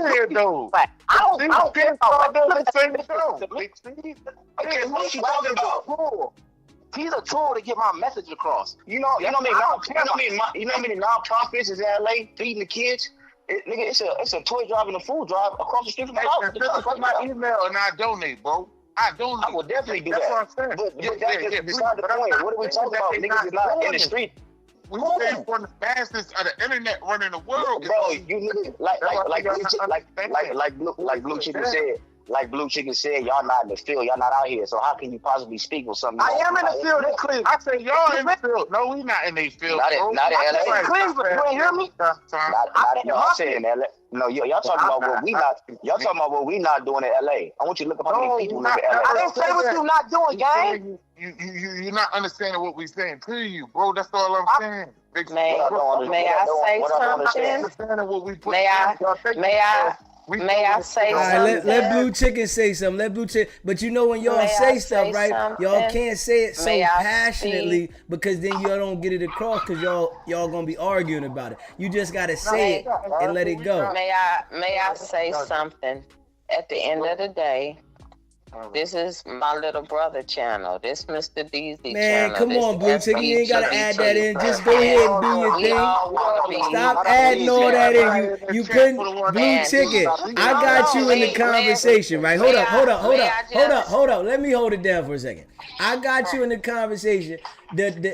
okay, what you talking about? He's a tool to get my message across. You know how many nonprofits is in LA feeding the kids? It's a toy drive and a food drive across the street from my house. Put my email and I donate, bro. I will definitely do that. That's what I'm saying. But that's beside the point. What are we talking about? Niggas is not in the street. We say one of the fastest of the internet running the world. Bro, you niggas like Blue Chicken said. Like Blue Chicken said, y'all not in the field, y'all not out here. So how can you possibly speak with something? I am in the field in Cleveland. I say y'all in the field. No, we not in the field. Not in LA. Cleveland, you ain't hear me? I said in LA. No, y'all talking about what we not. Y'all talking about what we not doing in LA. I want you to look up how many people live in LA. I didn't say what you not doing, gang. You're not understanding what we saying to you, bro. That's all I'm saying. May I say something? May I say something? Let Blue Chicken say something. Let Blue Chicken. But you know when y'all say stuff, right? Something? Y'all can't say it so passionately because then y'all don't get it across because y'all gonna be arguing about it. You just gotta say it and let it go. May I say something? At the end of the day, this is my little brother channel. This Mr. DZ channel. Man, come on, Blue Chicken. You ain't gotta add that in. Just go ahead and do your thing. Stop adding all that in. You couldn't. Blue Chicken. I got you in the conversation, right? Hold up. Let me hold it down for a second. I got you in the conversation.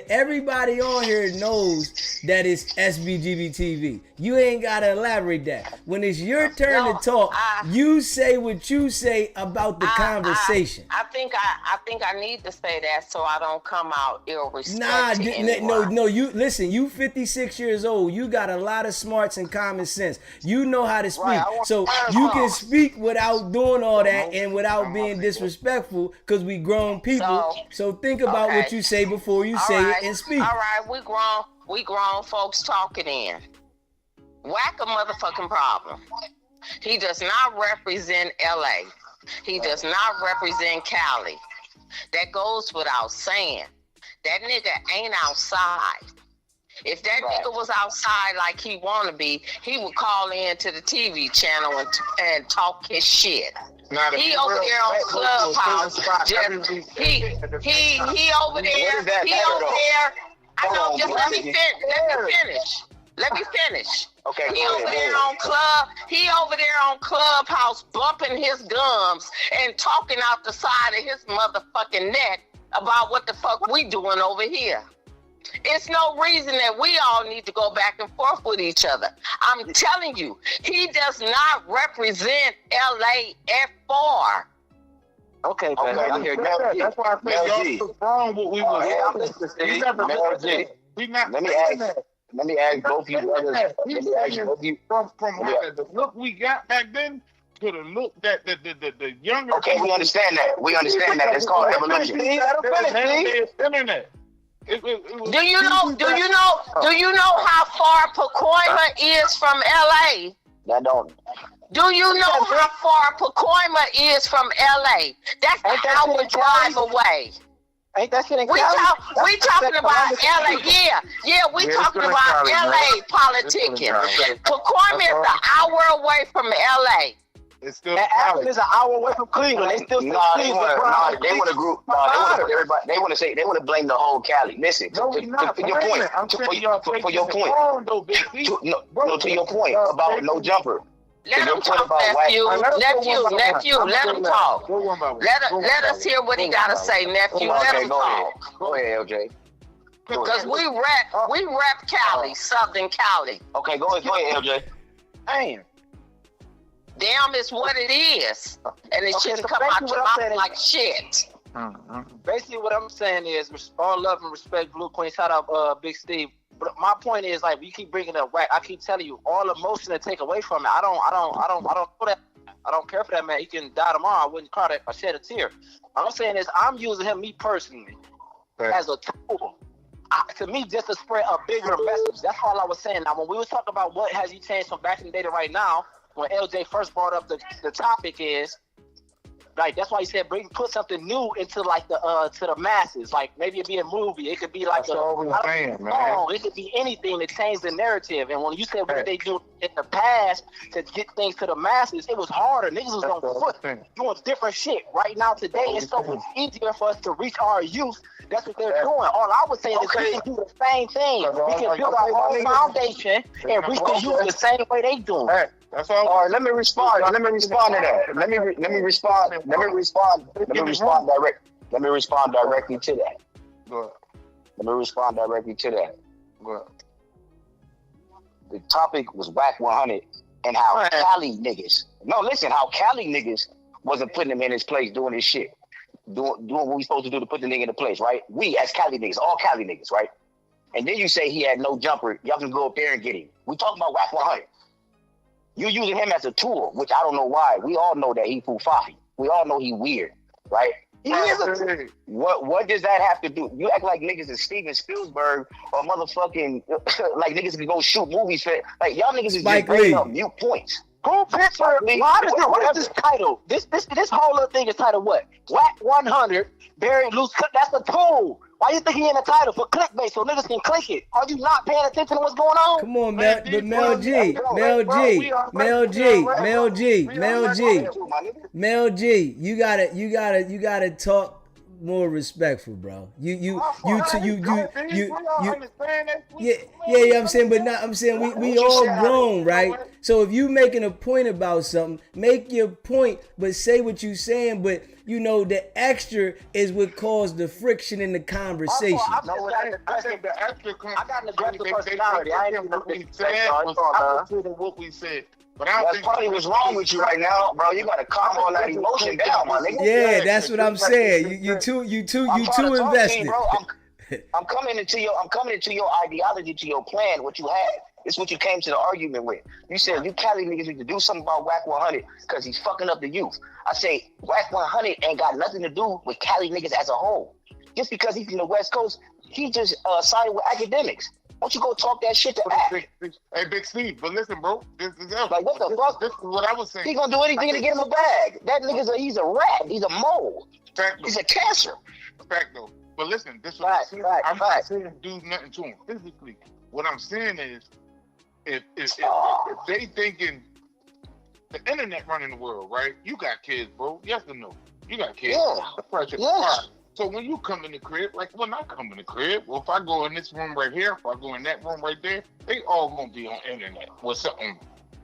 Everybody on here knows that it's SBGB TV. You ain't gotta elaborate that. When it's your turn to talk, you say what you say about the conversation. I think I need to say that so I don't come out ill-respected. No. You listen. You 56 years old. You got a lot of smarts and common sense. You know how to speak, so you can speak without doing all that and without being disrespectful. Cause we grown people. So think about what you say before you say it and speak. All right, we grown folks talking in. Wack a motherfucking problem. He does not represent LA. He does not represent Cali. That goes without saying. That nigga ain't outside. If that nigga was outside like he wanna be, he would call in to the TV channel and talk his shit. He over there on Clubhouse. He over there. I know. Just let me finish. Let me finish. Okay. He over there on Clubhouse bumping his gums and talking out the side of his motherfucking neck about what the fuck we doing over here. It's no reason that we all need to go back and forth with each other. I'm telling you, he does not represent LA at far. Okay, I hear you. That's why I said y'all took wrong what we was. Let me ask both of you brothers. From the look we got back then to the look that the younger. Okay, we understand that. It's called evolution. Do you know how far Pacoima is from LA? That don't. Do you know how far Pacoima is from LA? That's an hour drive away. Ain't that shit in We talking about LA, we talking about LA politicking. Pacoima is an hour away from LA. It's still Akron is an hour away from Cleveland. They still They want to group. They want to blame the whole Cali. Listen, to your point. To your point about no jumper. Let him talk, nephew. Let him talk. Let us hear what he gotta say, nephew. Let him talk. Go ahead, LJ. Because we rep Cali, Southern Cali. Okay, go ahead, LJ. Damn is what it is. And it shouldn't come out your mouth like shit. Basically, what I'm saying is all love and respect, Blue Queen. Shout out Big Steve. But my point is, like, we keep bringing up Wack. I keep telling you, all emotion to take away from it. I don't know that. I don't care for that man. He can die tomorrow. I wouldn't cry or shed a tear. All I'm saying is, I'm using him, me personally, as a tool. To me, just to spread a bigger message. That's all I was saying. Now, when we was talking about what has he changed from back in the day to right now, when LJ first brought up the topic is, like, that's why he said put something new into like the to the masses. Like maybe it'd be a movie. It could be like it could be anything to change the narrative. And when you said what they do in the past to get things to the masses, it was harder. Niggas was on foot doing different shit. Right now today it's so much easier for us to reach our youth. That's what they're doing. All I was saying is we can do the same thing. We can build our own foundation and reach the youth the same way they do. That's all. All right, let me respond to that. Let me respond directly to that. Let me respond directly to that. The topic was Wack 100 and how Cali niggas. No, listen, how Cali niggas wasn't putting him in his place doing his shit. Doing what we supposed to do to put the nigga in the place, right? We as Cali niggas, all Cali niggas, right? And then you say he had no jumper. Y'all can go up there and get him. We talking about Wack 100. You using him as a tool, which I don't know why. We all know that he fufafi. We all know he weird, right? He is a what does that have to do? You act like niggas is Steven Spielberg or motherfucking like niggas can go shoot movies for like y'all niggas is just bringing up mute points. Who picture? What is this title? This whole little thing is titled what? Wack 100, buried Luce. That's a tool. Why you think he in the title for clickbait so niggas can click it? Are you not paying attention to what's going on? Come on, Mel G, you gotta talk more respectful, bro. I'm saying, but not. I'm saying we all grown, right? So if you making a point about something, make your point, but say what you saying. But you know the extra is what caused the friction in the conversation. I got an aggressive personality. I ain't what we said. But that's probably what's wrong with you right now, bro. You gotta calm all that emotion down, my nigga. Yeah, that's what I'm saying. You too invested. Bro. I'm coming into your ideology, to your plan, what you had. It's what you came to the argument with. You said you Cali niggas need to do something about Wack 100 because he's fucking up the youth. I say Wack 100 ain't got nothing to do with Cali niggas as a whole. Just because he's from the West Coast, he just sided with academics. Why don't you go talk that shit to Act? Hey, Big Steve, but listen, bro. This is like, what the fuck? This is what I was saying. He gonna do anything to get him a bag. That nigga's he's a rat. He's a mole. He's a cancer. Fact, though. But listen, this is I'm not saying do nothing to him physically. what I'm saying is, if they thinking the internet running the world, right? You got kids, bro. Yes or no? You got kids. Yeah. Pressure. Yeah. All right. So when you come in the crib, like when I come in the crib, well, if I go in this room right here, if I go in that room right there, they all gonna be on internet with something.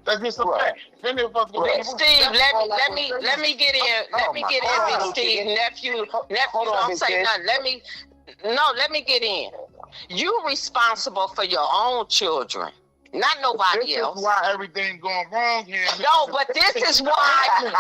That's just a fact. If any of us go Big in the room, Steve, that's all I can say. let me get in. Let me get Hold in, on, Big Steve. Big Nephew, Hold on, don't Big say Kid. nothing. Let me get in. You responsible for your own children, not nobody This else. is why everything going wrong here. No, but this is why.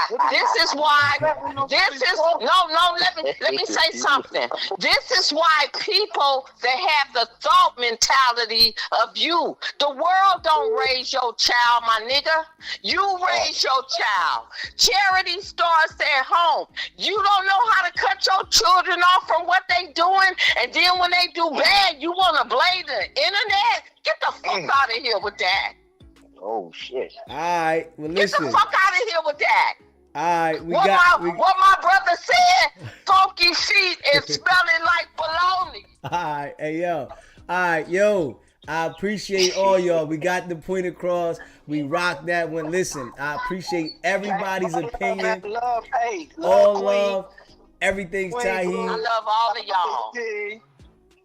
Let me say something. This is why people that have the thought mentality of you. The world don't raise your child, my nigga. You raise your child. Charity starts at home. You don't know how to cut your children off from what they doing, and then when they do bad, you want to blame the internet? Get the fuck out of here with that. Oh shit. All right, well Get listen. the fuck out of here with that. All right, What my brother said, funky feet is smelling like bologna. All right, hey yo. All right, yo. I appreciate all y'all. We got the point across. We rocked that one. Listen, I appreciate everybody's opinion. Love, hey, All Queen. love. Everything's I Tahir. love all of y'all.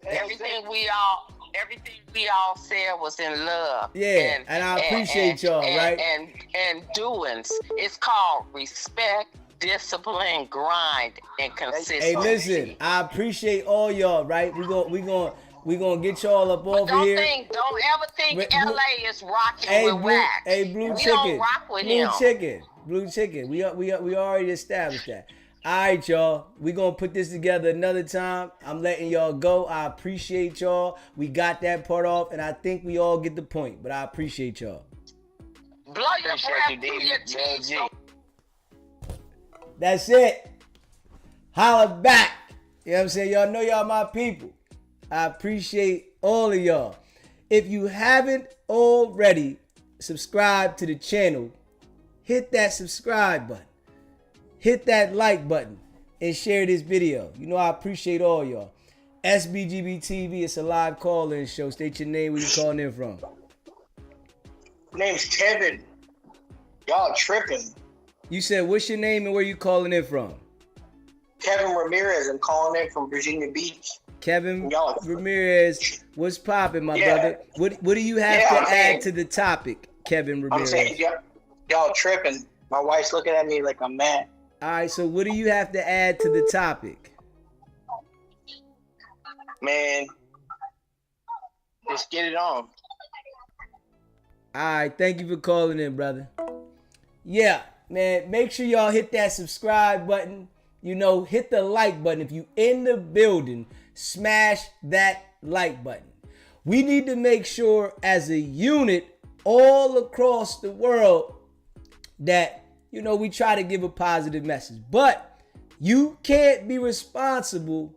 Everything we all said was in love. Yeah, and I appreciate y'all, right? And doings. It's called respect, discipline, grind, and consistency. Hey, listen, I appreciate all y'all, right? We gonna get y'all up over Don't here. don't ever think But LA is rocking with Wack. Blue we chicken. don't rock with him. Blue chicken. We already established that. All right, y'all. We gonna put this together another time. I'm letting y'all go. I appreciate y'all. We got that part off, and I think we all get the point. But I appreciate y'all. Blow your breath through your teeth. That's it. Holla back. You know what I'm saying? Y'all know y'all my people. I appreciate all of y'all. If you haven't already subscribed to the channel, hit that subscribe button. Hit that like button and share this video. You know I appreciate all y'all. SBGB TV, it's a live call-in show. State your name, where you calling in from. Name's Kevin. Y'all tripping. You said what's your name and where you calling in from? Kevin Ramirez. I'm calling in from Virginia Beach. Kevin Y'all- Ramirez, what's popping, my Yeah. brother? What do you have Yeah, to I'm add saying- to the topic, Kevin I'm Ramirez? saying y'all tripping. My wife's looking at me like I'm mad. All right, so what do you have to add to the topic? Man, just get it on. All right, thank you for calling in, brother. Yeah, man, make sure y'all hit that subscribe button. You know, hit the like button. If you in the building, smash that like button. We need to make sure as a unit all across the world that, you know, we try to give a positive message. But you can't be responsible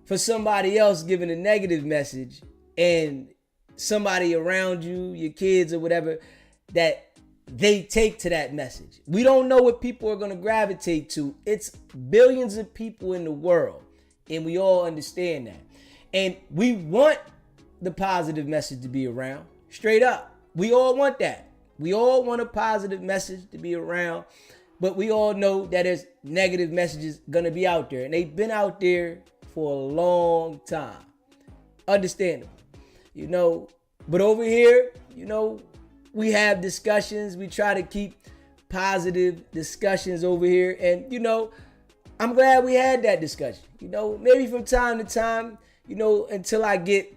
for somebody else giving a negative message and somebody around you, your kids or whatever, that they take to that message. We don't know what people are going to gravitate to. It's billions of people in the world, and we all understand that. And we want the positive message to be around. Straight up. We all want that. We all want a positive message to be around, but we all know that there's negative messages going to be out there, and they've been out there for a long time. Understandable. You know, but over here, you know, we have discussions. We try to keep positive discussions over here. And, you know, I'm glad we had that discussion. You know, maybe from time to time, you know, until I get,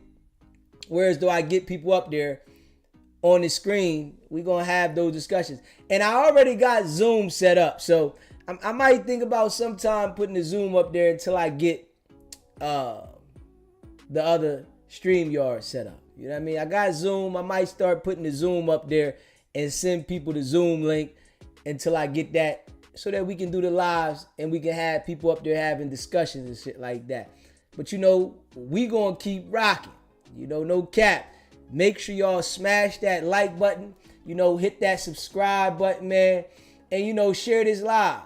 whereas though I get people up there on the screen, we're going to have those discussions. And I already got Zoom set up. So I might think about sometime putting the Zoom up there until I get the other StreamYard set up. You know what I mean? I got Zoom. I might start putting the Zoom up there and send people the Zoom link until I get that, so that we can do the lives and we can have people up there having discussions and shit like that. But you know, we gonna keep rocking. You know, no cap. Make sure y'all smash that like button. You know, hit that subscribe button, man. And you know, share this live.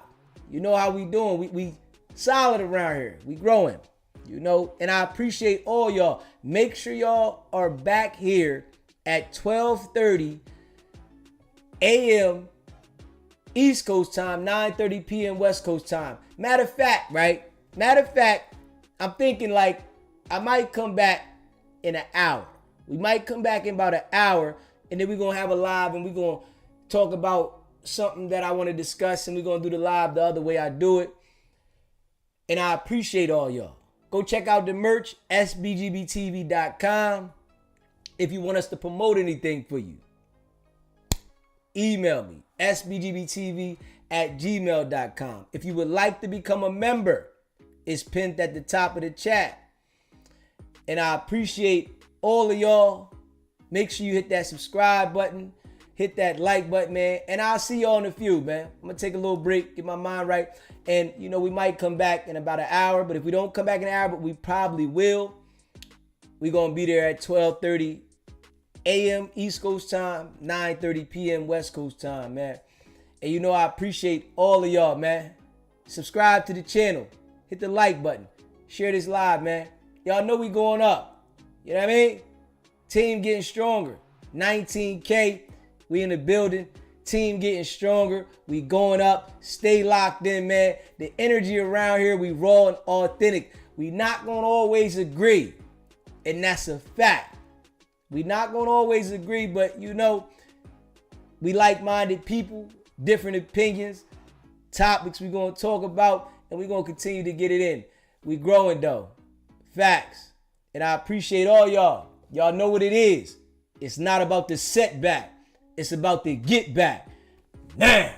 You know how we doing. We solid around here. We growing. You know, and I appreciate all y'all. Make sure y'all are back here at 12:30 a.m. East Coast time, 9:30 p.m. West Coast time. Matter of fact, I'm thinking like I might come back in an hour. We might come back in about an hour, and then we're going to have a live, and we're going to talk about something that I want to discuss, and we're going to do the live the other way I do it. And I appreciate all y'all. Go check out the merch, sbgbtv.com. If you want us to promote anything for you, email me, sbgbtv@gmail.com. If you would like to become a member, it's pinned at the top of the chat. And I appreciate all of y'all. Make sure you hit that subscribe button, hit that like button, man. And I'll see y'all in a few, man. I'm going to take a little break, get my mind right. And, you know, we might come back in about an hour. But if we don't come back in an hour, but we probably will, we're going to be there at 12:30 a.m. East Coast time, 9:30 p.m. West Coast time, man. And you know I appreciate all of y'all, man. Subscribe to the channel. Hit the like button. Share this live, man. Y'all know we going up. You know what I mean? Team getting stronger. 19K. We in the building. Team getting stronger. We going up. Stay locked in, man. The energy around here, we raw and authentic. We not going to always agree. And that's a fact. We not going to always agree, but you know, we like-minded people, different opinions, topics we going to talk about, and we going to continue to get it in. We growing though. Facts. And I appreciate all y'all. Y'all know what it is. It's not about the setback. It's about the get back. Now.